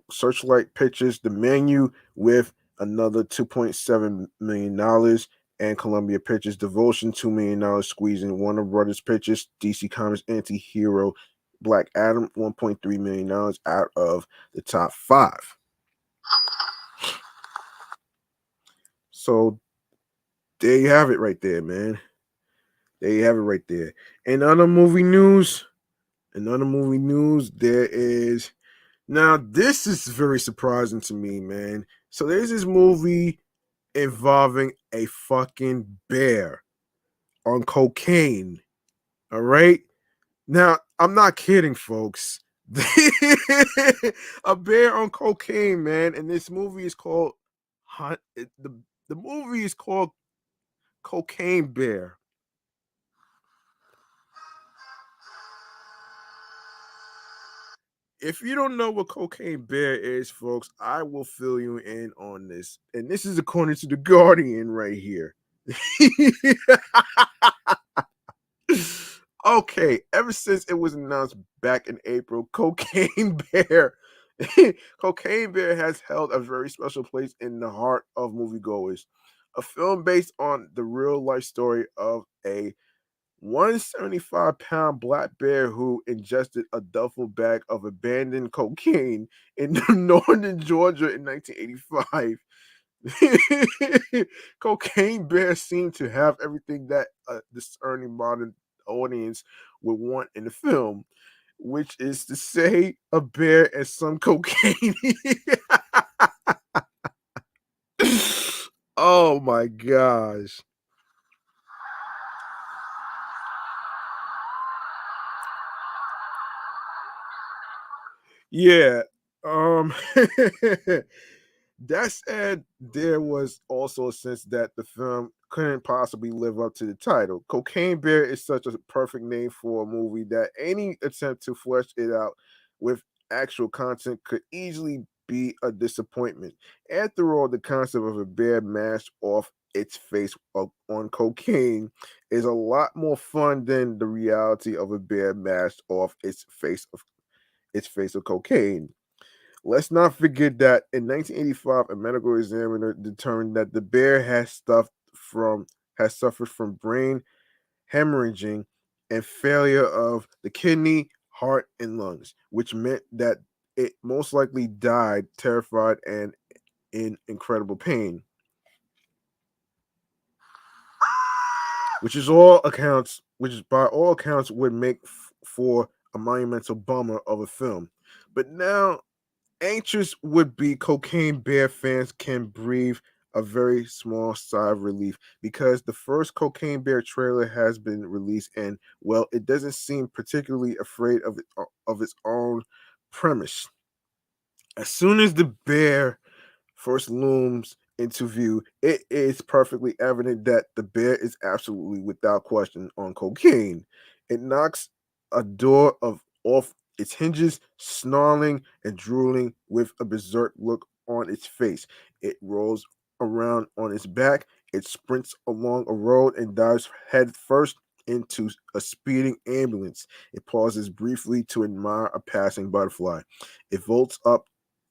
Searchlight Pictures, The Menu, with another $2.7 million, and Columbia Pictures Devotion, $2 million, squeezing Warner Brothers Pictures DC Comics anti-hero Black Adam, $1.3 million out of the top 5. So there you have it right there, man. There you have it right there. In other movie news, there is, now this is very surprising to me, man. So there's this movie involving a fucking bear on cocaine. All right. Now, I'm not kidding, folks. A bear on cocaine, man. And this movie is called the movie is called Cocaine Bear. If you don't know what Cocaine Bear is, folks, I will fill you in on this. And this is according to The Guardian right here. Okay, ever since it was announced back in April, Cocaine Bear has held a very special place in the heart of moviegoers. A film based on the real life story of a 175-pound black bear who ingested a duffel bag of abandoned cocaine in northern Georgia in 1985. Cocaine Bear seemed to have everything that a discerning modern audience would want in a film, which is to say, a bear and some cocaine. Oh my gosh. Yeah. Um That said, there was also a sense that the film couldn't possibly live up to the title. Cocaine Bear is such a perfect name for a movie that any attempt to flesh it out with actual content could easily be a disappointment. After all, the concept of a bear mashed off its face on cocaine is a lot more fun than the reality of a bear mashed off its face of cocaine. Let's not forget that in 1985, a medical examiner determined that the bear has suffered from brain hemorrhaging and failure of the kidney, heart, and lungs, which meant that it most likely died terrified and in incredible pain, which is by all accounts would make for a monumental bummer of a film. But now anxious would-be Cocaine Bear fans can breathe a very small sigh of relief because the first Cocaine Bear trailer has been released, and well, it doesn't seem particularly afraid of its own premise. As soon as the bear first looms into view, it is perfectly evident that the bear is absolutely without question on cocaine. It knocks a door off its hinges, snarling and drooling with a berserk look on its face. It rolls around on its back, it sprints along a road and dives head first into a speeding ambulance. It pauses briefly to admire a passing butterfly. It vaults up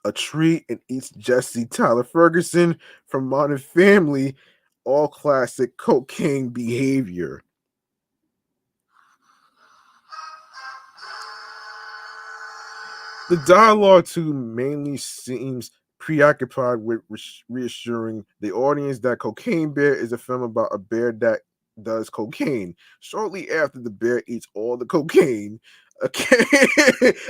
a tree and eats Jesse Tyler Ferguson from Modern Family, all classic cocaine behavior. The dialogue, too, mainly seems preoccupied with reassuring the audience that Cocaine Bear is a film about a bear that does cocaine. Shortly after the bear eats all the cocaine, a,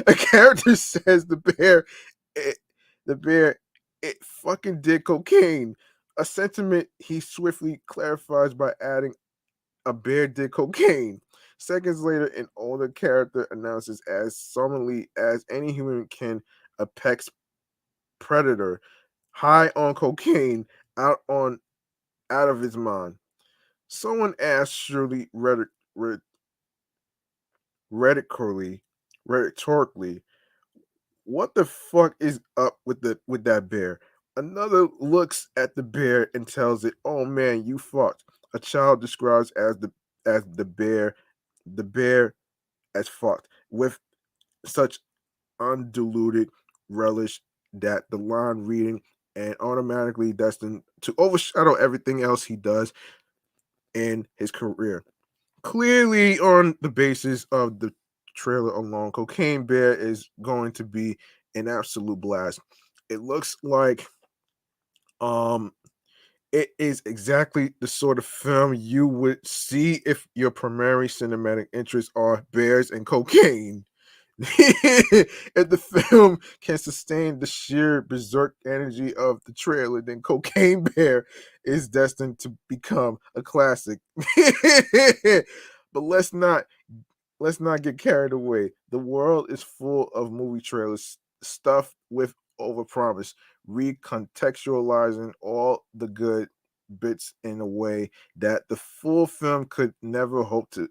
a character says it, the bear, it fucking did cocaine. A sentiment he swiftly clarifies by adding, a bear did cocaine. Seconds later, an older character announces as solemnly as any human can, apex predator, high on cocaine, out of his mind. Someone asked surely rhetorically, rhetorically, what the fuck is up with that bear? Another looks at the bear and tells it, "Oh man, you fucked." A child describes as the bear as fucked with such undiluted relish that the line reading and automatically destined to overshadow everything else he does in his career. Clearly, on the basis of the trailer alone, Cocaine Bear is going to be an absolute blast. It looks like um it is exactly the sort of film you would see if your primary cinematic interests are bears and cocaine. If the film can sustain the sheer berserk energy of the trailer, then Cocaine Bear is destined to become a classic. But let's not get carried away. The world is full of movie trailers stuffed with overpromise, recontextualizing all the good bits in a way that the full film could never hope to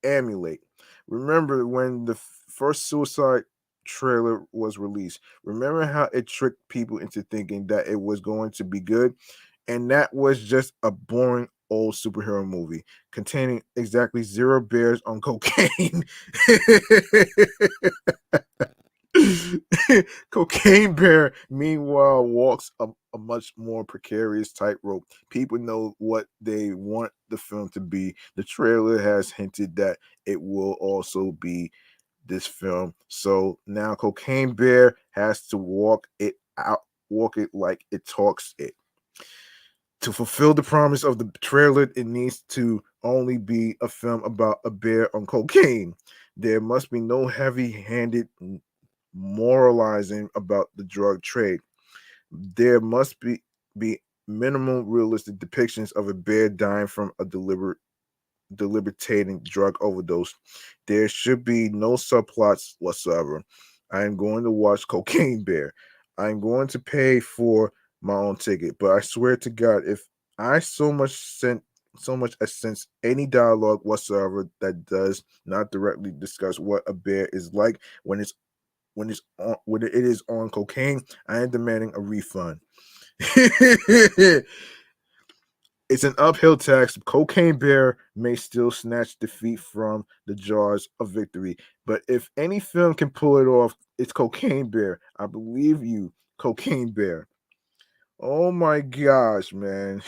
emulate. Remember when the first Suicide trailer was released? Remember how it tricked people into thinking that it was going to be good? And that was just a boring old superhero movie containing exactly zero bears on cocaine. Cocaine Bear, meanwhile, walks a much more precarious tightrope. People know what they want the film to be. The trailer has hinted that it will also be this film. So now Cocaine Bear has to walk it like it talks it. To fulfill the promise of the trailer, it needs to only be a film about a bear on cocaine. There must be no heavy handed moralizing about the drug trade. There must be minimal realistic depictions of a bear dying from a debilitating drug overdose. There should be no subplots whatsoever. I am going to watch Cocaine Bear. I'm going to pay for my own ticket, but I swear to God, if I so much as sense any dialogue whatsoever that does not directly discuss what a bear is like when it is on cocaine, I am demanding a refund. It's an uphill task. Cocaine Bear may still snatch defeat from the jaws of victory, but if any film can pull it off, it's Cocaine Bear. I believe you, Cocaine Bear. Oh my gosh, man.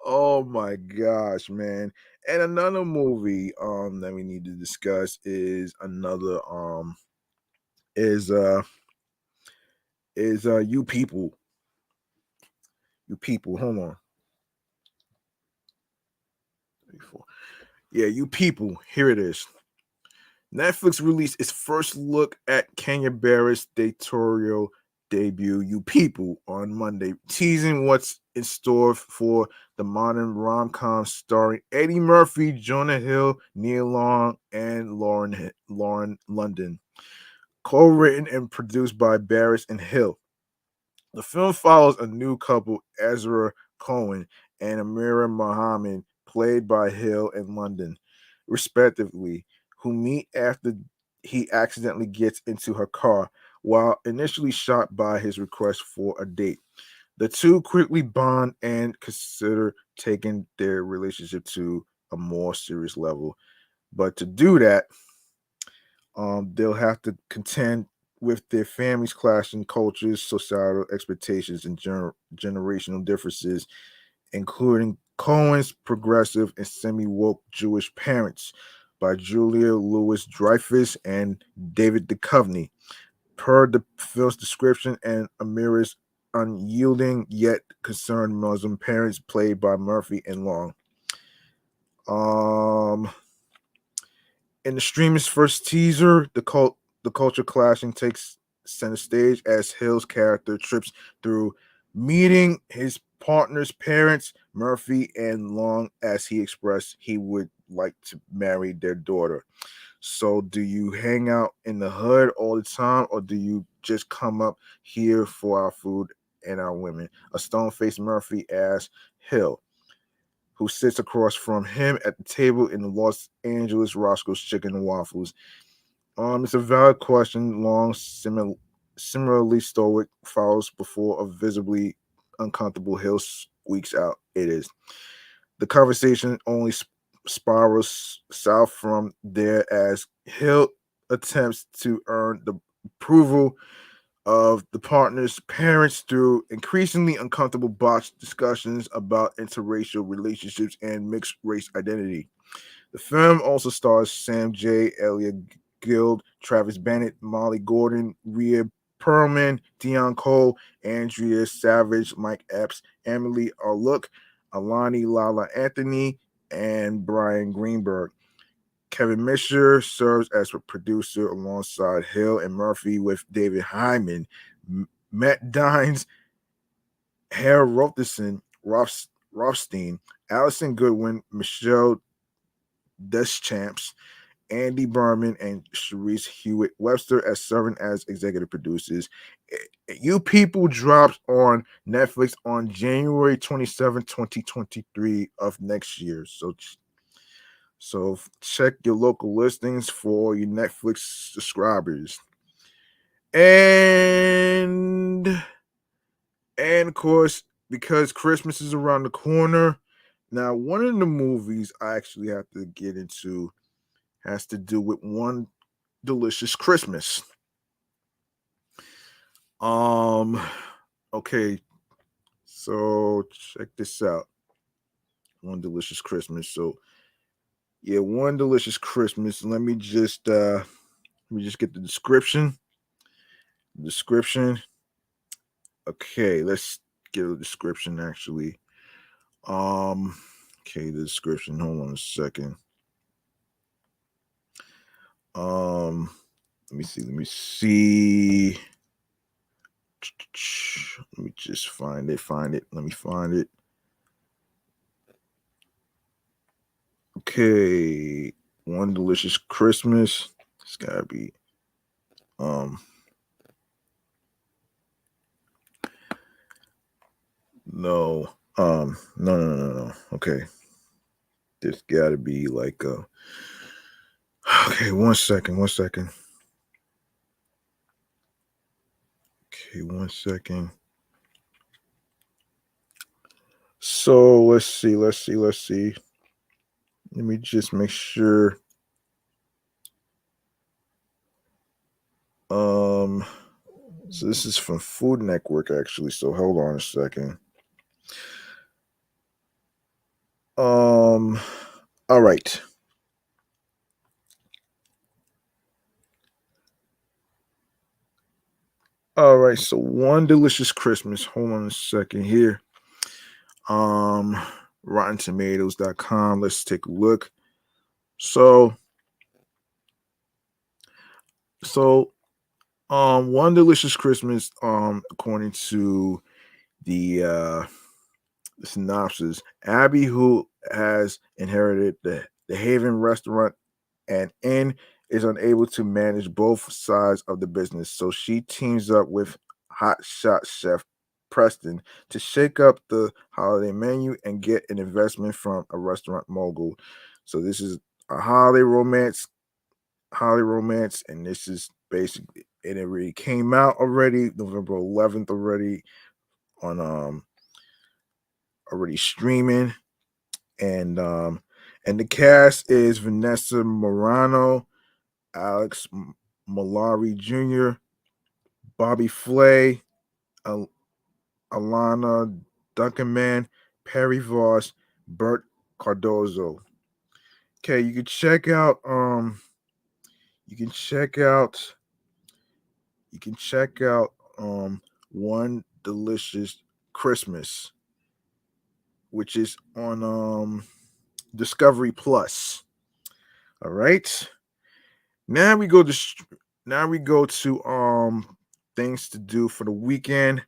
Oh my gosh, man. And another movie that we need to discuss is another is uh you people. You people, hold on. 3, 4. Yeah, you people. Here it is. Netflix released its first look at Kenya Barris' directorial debut, You People, on Monday, teasing what's in store for the modern rom-com starring Eddie Murphy, Jonah Hill, Neil Long, and Lauren London. Co-written and produced by Barris and Hill. The film follows a new couple, Ezra Cohen and Amira Muhammad, played by Hill and London, respectively, who meet after he accidentally gets into her car while initially shocked by his request for a date. The two quickly bond and consider taking their relationship to a more serious level. But to do that, they'll have to contend with their families' clashing cultures, societal expectations, and generational differences, including Cohen's progressive and semi-woke Jewish parents by Julia Louis-Dreyfus and David Duchovny, per the film's description, and Amira's unyielding yet concerned Muslim parents played by Murphy and Long. In the streaming's first teaser, the culture clashing takes center stage as Hill's character trips through meeting his partner's parents, Murphy and Long, as he expressed he would like to marry their daughter. So, do you hang out in the hood all the time, or do you just come up here for our food and our women? A stone-faced Murphy asks Hill, who sits across from him at the table in the Los Angeles Roscoe's Chicken and Waffles. It's a valid question. Long, similarly stoic, follows before a visibly uncomfortable Hill squeaks out, "It is." The conversation only spirals south from there as Hill attempts to earn the approval of the partner's parents through increasingly uncomfortable botched discussions about interracial relationships and mixed race identity. The film also stars Sam J., Elia Guild, Travis Bennett, Molly Gordon, Rhea Perlman, Dion Cole, Andrea Savage, Mike Epps, Emily Arlook, Alani Lala Anthony, and Brian Greenberg. Kevin Misher serves as a producer alongside Hill and Murphy, with David Hyman, Matt Dines, Harold Rothstein, Allison Goodwin, Michelle Deschamps, Andy Berman, and Sharice Hewitt Webster as serving as executive producers. You People drops on Netflix on January 27, 2023 of next year. So check your local listings for your Netflix subscribers. And of course, because Christmas is around the corner, now one of the movies I actually have to get into has to do with One Delicious Christmas. Okay, so check this out. One Delicious Christmas. So yeah, One Delicious Christmas. Let me just get the description. Okay, let's get a description actually. Okay, the description. Hold on a second. Let me see. Let me just find it. Let me find it. Okay, One Delicious Christmas. It's gotta be no. No. Okay. There's gotta be like okay, one second. Okay, one second. So let's see. Let me just make sure. So this is from Food Network actually. So hold on a second. All right. All right, so One Delicious Christmas. Hold on a second here. RottenTomatoes.com. Let's take a look. So So, one delicious Christmas, according to the synopsis, Abby, who has inherited the Haven restaurant and inn, is unable to manage both sides of the business. So she teams up with hotshot chef Preston to shake up the holiday menu and get an investment from a restaurant mogul. So this is a holiday romance, and this is basically, and it already came out already, November 11th already on already streaming, and the cast is Vanessa Morano, Alex Malari Jr., Bobby Flay, Alana Duncanman, Perry Voss, Bert Cardozo. Okay, you can check out One Delicious Christmas, which is on Discovery Plus. All right. Now we go to things to do for the weekend.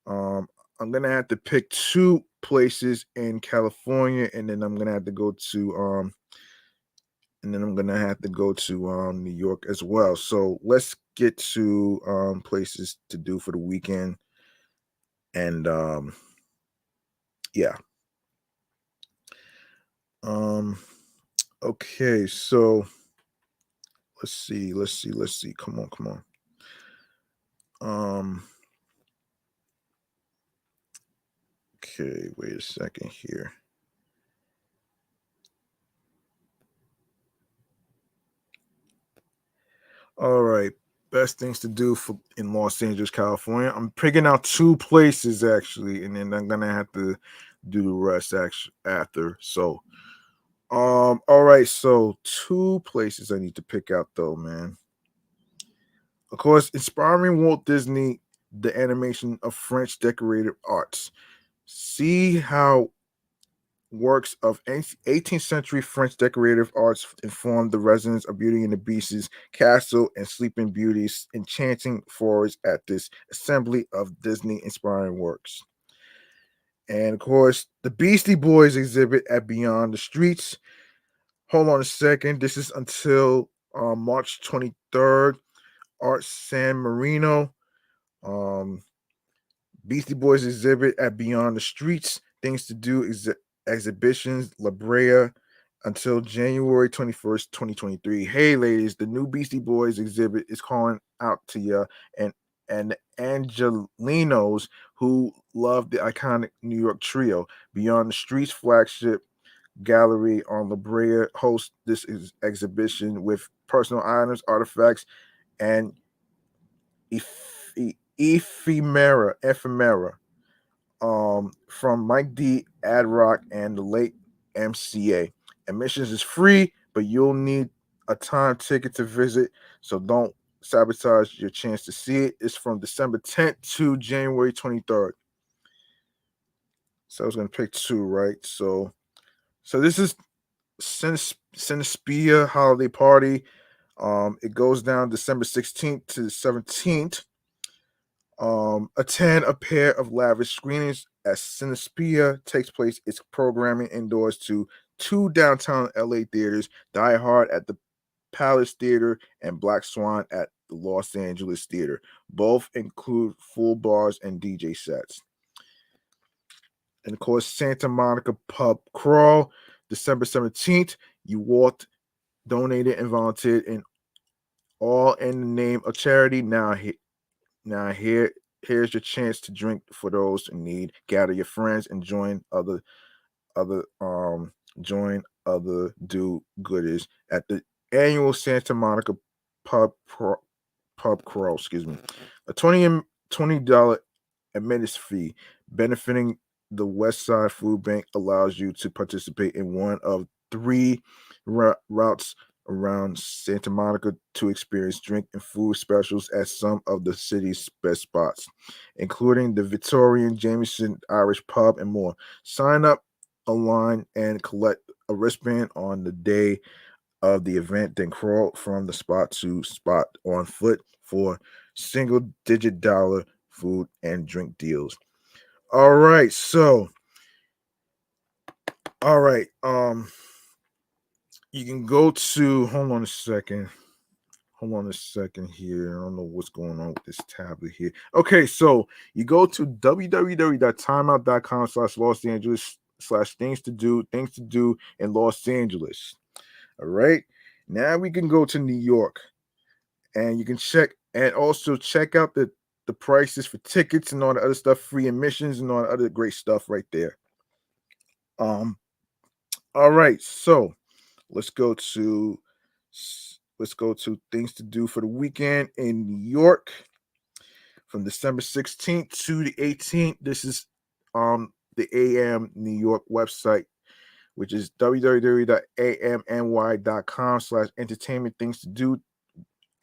I'm gonna have to pick two places in California, and then I'm gonna have to go to New York as well. So let's get to places to do for the weekend, and yeah. Okay, so let's see. Come on. Okay, wait a second here. All right, best things to do for in Los Angeles, California. I'm picking out two places actually, and then I'm gonna have to do the rest actually after. So, all right, so two places I need to pick out though, man. Of course, inspiring Walt Disney, the animation of French decorative arts. See how works of 18th century French decorative arts informed the residents of Beauty and the Beast's castle and Sleeping Beauty's enchanting forest at this assembly of Disney inspiring works. And of course, the Beastie Boys exhibit at Beyond the Streets. Hold on a second. This is until March 23rd. Art San Marino. Um, Beastie Boys exhibit at Beyond the Streets. Things to do exhibitions, La Brea, until January 21st, 2023. Hey, ladies, the new Beastie Boys exhibit is calling out to you, and Angelinos who love the iconic New York trio. Beyond the Streets flagship gallery on La Brea hosts this exhibition with personal items, artifacts, and ephemera from Mike D, Ad Rock, and the late MCA. Admissions is free, but you'll need a time ticket to visit, so don't sabotage your chance to see it. It's from December 10th to January 23rd. So I was gonna pick two, right? So this is Cinespia Holiday Party. It goes down December 16th to the 17th. Attend a pair of lavish screenings as Cinespia takes place its programming indoors to two downtown LA theaters, Die Hard at the Palace Theater and Black Swan at the Los Angeles Theater. Both include full bars and DJ sets. And of course, Santa Monica Pub Crawl, December 17th. You walked, donated, and volunteered in all in the name of charity. Now here's your chance to drink for those in need. Gather your friends and other join other do goodies at the annual Santa Monica pub pub crawl. Excuse me, a $20 admittance fee benefiting the West Side Food Bank allows you to participate in one of three routes around Santa Monica to experience drink and food specials at some of the city's best spots, including the Victorian Jameson Irish Pub and more. Sign up online and collect a wristband on the day of the event, then crawl from the spot to spot on foot for single-digit dollar food and drink deals. All right, so all right, you can go to. Hold on a second. Hold on a second here. I don't know what's going on with this tablet here. Okay, so you go to www.timeout.com/Los Angeles/things to do in Los Angeles. All right. Now we can go to New York and you can check and also check out the prices for tickets and all the other stuff, free admissions and all the other great stuff right there. All right, so let's go to things to do for the weekend in New York from December 16th to the 18th. This is the AM New York website, which is www.amny.com/entertainment things to do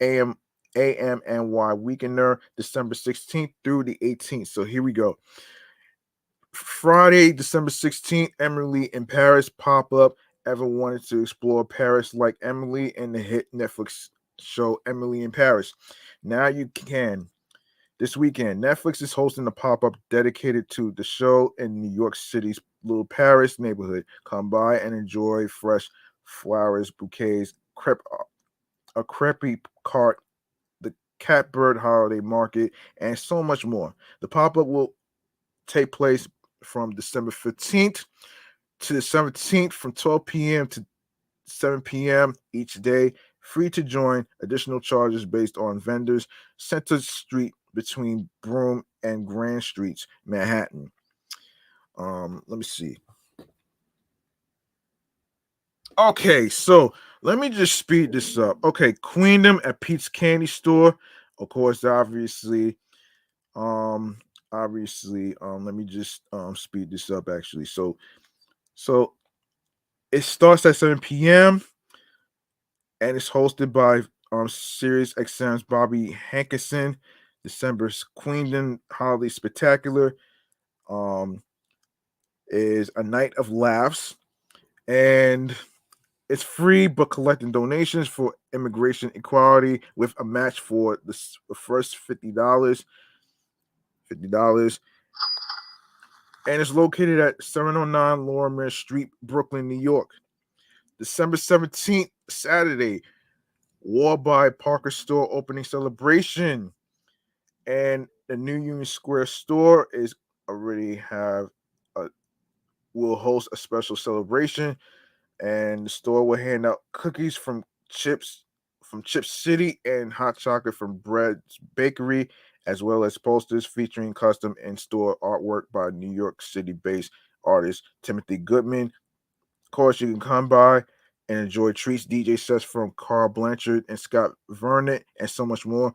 AMNY Weekender, December 16th through the 18th. So here we go. Friday, December 16th, Emily in Paris pop-up. Ever wanted to explore Paris like Emily and the hit Netflix show Emily in Paris? Now you can. This weekend, Netflix is hosting a pop-up dedicated to the show in New York City's Little Paris neighborhood. Come by and enjoy fresh flowers, bouquets, a crepe cart, the Catbird Holiday Market, and so much more. The pop-up will take place from December 15th to the 17th from 12 p.m. to 7 p.m. each day. Free to join. Additional charges based on vendors. Center Street between Broome and Grand Streets, Manhattan. Let me see. Okay, so let me just speed this up. Okay, Queendom at Pete's Candy Store. Of course, obviously, let me just speed this up actually. So it starts at 7 p.m. and it's hosted by Sirius XM's Bobby Hankerson. December's Queendom Holiday Spectacular is a night of laughs, and it's free, but collecting donations for immigration equality with a match for the first $50. $50. And it's located at 709 Lorimer Street, Brooklyn, New York. December 17th, Saturday, War by Parker store opening celebration. And the new Union Square store is already will host a special celebration, and the store will hand out cookies from Chip City and hot chocolate from Bread's Bakery, as well as posters featuring custom in-store artwork by New York City-based artist Timothy Goodman. Of course, you can come by and enjoy treats, DJ sets from Carl Blanchard and Scott Vernon, and so much more.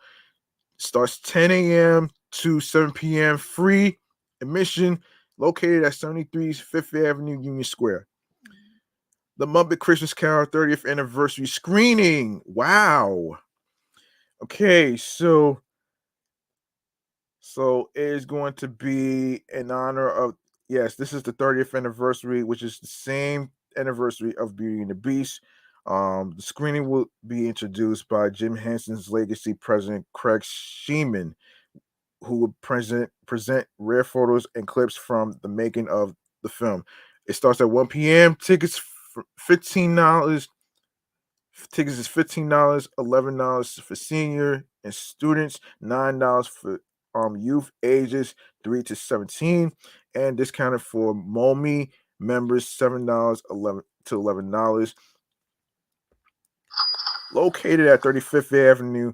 Starts 10 a.m. to 7 p.m. Free admission, located at 73 Fifth Avenue, Union Square. The Muppet Christmas Carol 30th anniversary screening. Wow. Okay, so it is going to be in honor of, yes, this is the 30th anniversary, which is the same anniversary of Beauty and the Beast. The screening will be introduced by Jim Henson's Legacy President Craig Sheeman, who will present rare photos and clips from the making of the film. It starts at 1 p.m. Tickets $15. Tickets is $15, $11 for senior and students, $9 for youth ages 3 to 17, and discounted for MOMI members $7, $11 to $11. Located at 35th Avenue,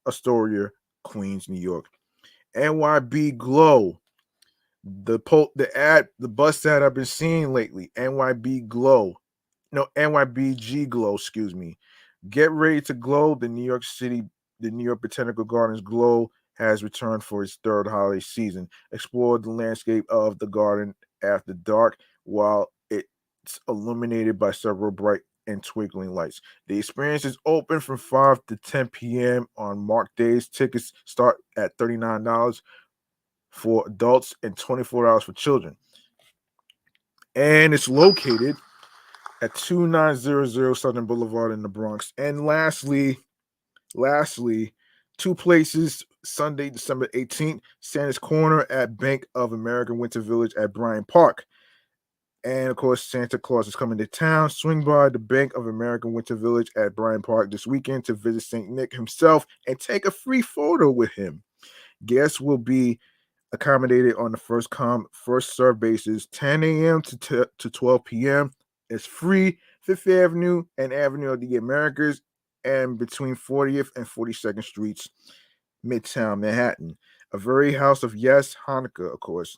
Astoria, Queens, New York. NYB Glow. The bus ad I've been seeing lately. NYB Glow. No, NYBG Glow, excuse me. Get ready to glow. The New York Botanical Gardens Glow has returned for its third holiday season. Explore the landscape of the garden after dark while it's illuminated by several bright and twinkling lights. The experience is open from 5 to 10 p.m. on marked days. Tickets start at $39 for adults and $24 for children. And it's located at 2900 Southern Boulevard in the Bronx. And lastly, two places Sunday, December 18th, Santa's Corner at Bank of America Winter Village at Bryant Park. And of course, Santa Claus is coming to town. Swing by the Bank of America Winter Village at Bryant Park this weekend to visit St. Nick himself and take a free photo with him. Guests will be accommodated on the first come, first serve basis, 10 a.m. to 12 p.m. It's free. Fifth Avenue and Avenue of the Americas, and between 40th and 42nd Streets, Midtown Manhattan. A very House of Yes Hanukkah, of course.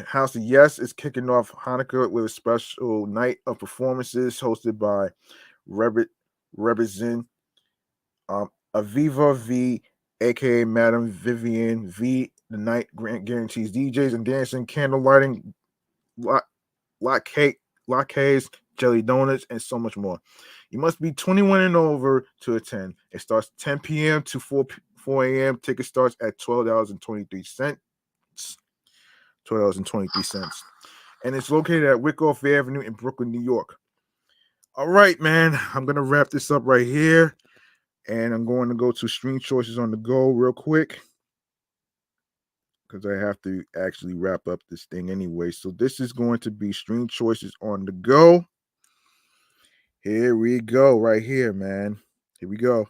House of Yes is kicking off Hanukkah with a special night of performances hosted by Rebezin, Aviva V, aka Madam Vivian V. The night guarantees DJs and dancing, candle lighting, latkes, jelly donuts, and so much more. You must be 21 and over to attend. It starts 10 p.m. to 4 a.m. Ticket starts at $12.23. $12.23. And it's located at Wyckoff Avenue in Brooklyn, New York. All right, man. I'm going to wrap this up right here. And I'm going to go to Stream Choices on the Go real quick, because I have to actually wrap up this thing anyway. So this is going to be Stream Choices on the Go. Here we go, right here, man. Here we go.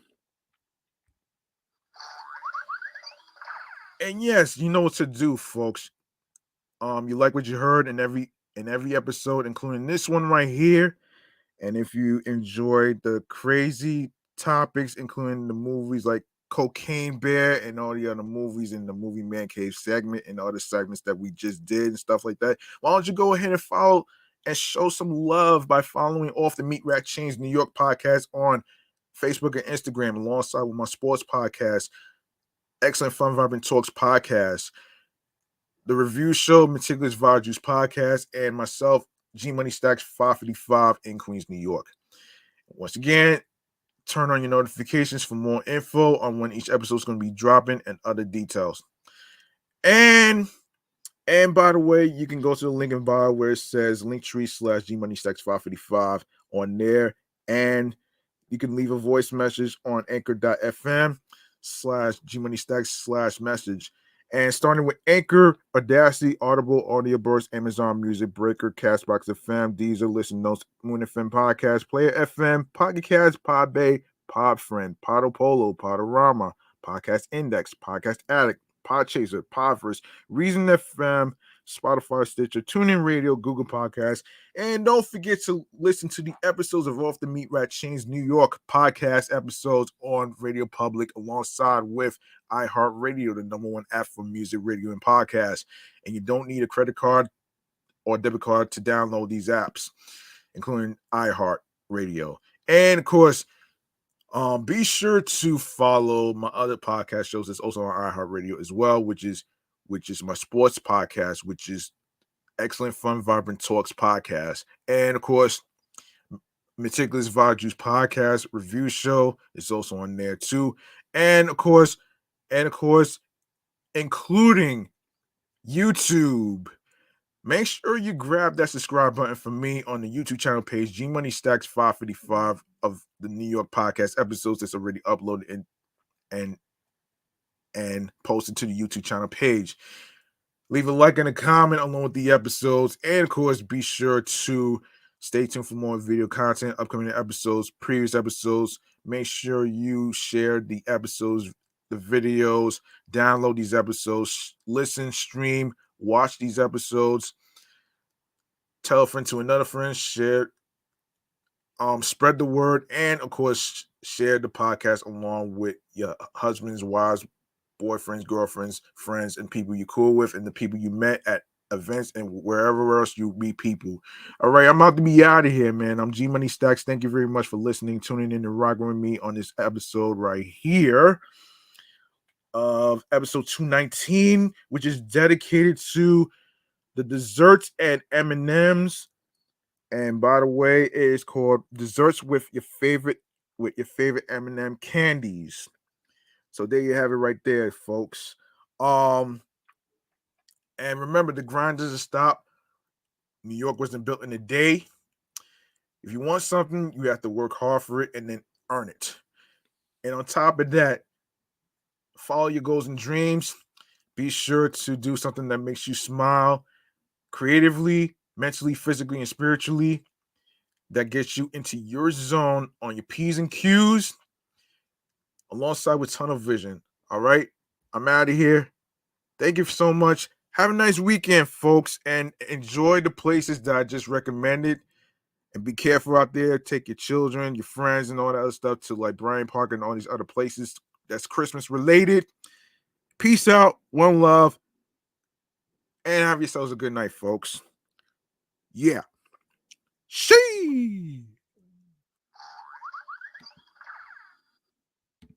And yes, you know what to do, folks. You like what you heard in every episode, including this one right here. And if you enjoyed the crazy topics, including the movies like Cocaine Bear and all the other movies in the Movie Man Cave segment and other segments that we just did and stuff like that, why don't you go ahead and follow and show some love by following Off the Meat Rack Chainz New York podcast on Facebook and Instagram, alongside with my sports podcast, Excellent Fun Vibrant Talks podcast, the review show, Meticulous Values podcast, and myself, G Money Stacks 555 in Queens, New York. Once again, turn on your notifications for more info on when each episode is going to be dropping and other details. And by the way, you can go to the link in bio where it says Linktree/G Money Stacks 555 on there, and you can leave a voice message on anchor.fm/G Money Stacks/message. And starting with Anchor, Audacity, Audible, Audio Burst, Amazon Music, Breaker, Castbox FM, Deezer, Listen Notes, Moon FM Podcast, Player FM, Pocket Cast, Podbay, Podfriend, Podopolo, Podorama, Podcast Index, Podcast Addict, Podchaser, Podverse, Reason FM, Spotify, Stitcher, TuneIn Radio, Google Podcasts, and don't forget to listen to the episodes of Off the Meat Rat Chainz New York podcast episodes on Radio Public, alongside with iHeartRadio, the #1 app for music, radio, and podcasts. And you don't need a credit card or debit card to download these apps, including iHeartRadio. And of course, be sure to follow my other podcast shows that's also on iHeartRadio as well, which is my sports podcast, which is Excellent Fun Vibrant Talks podcast, and of course, Meticulous Values podcast review show is also on there too, and of course, including YouTube. Make sure you grab that subscribe button for me on the YouTube channel page, G Money Stacks 555 of the New York podcast episodes that's already uploaded and posted to the YouTube channel page. Leave a like and a comment along with the episodes, and of course, be sure to stay tuned for more video content, upcoming episodes, previous episodes. Make sure you share the episodes, the videos, download these episodes, listen, stream, watch these episodes, tell a friend to another friend, share, spread the word, and of course, share the podcast along with your husbands, wives, boyfriends, girlfriends, friends, and people you're cool with, and the people you met at events and wherever else you meet people. All right, I'm about to be out of here, man. I'm G Money Stacks. Thank you very much for listening, tuning in, and rocking with me on this episode right here of episode 219, which is dedicated to the desserts and M&Ms. And by the way, it is called Desserts with your favorite M&M Candies. So there you have it right there, folks. And remember, the grind doesn't stop. New York wasn't built in a day. If you want something, you have to work hard for it and then earn it. And on top of that, follow your goals and dreams. Be sure to do something that makes you smile creatively, mentally, physically, and spiritually. That gets you into your zone on your P's and Q's alongside with tunnel vision. All right. I'm out of here. Thank you so much. Have a nice weekend, folks, and enjoy the places that I just recommended. And be careful out there. Take your children, your friends, and all that other stuff to like Bryant Park and all these other places that's Christmas related. Peace out. One love. And have yourselves a good night, folks. Yeah. She.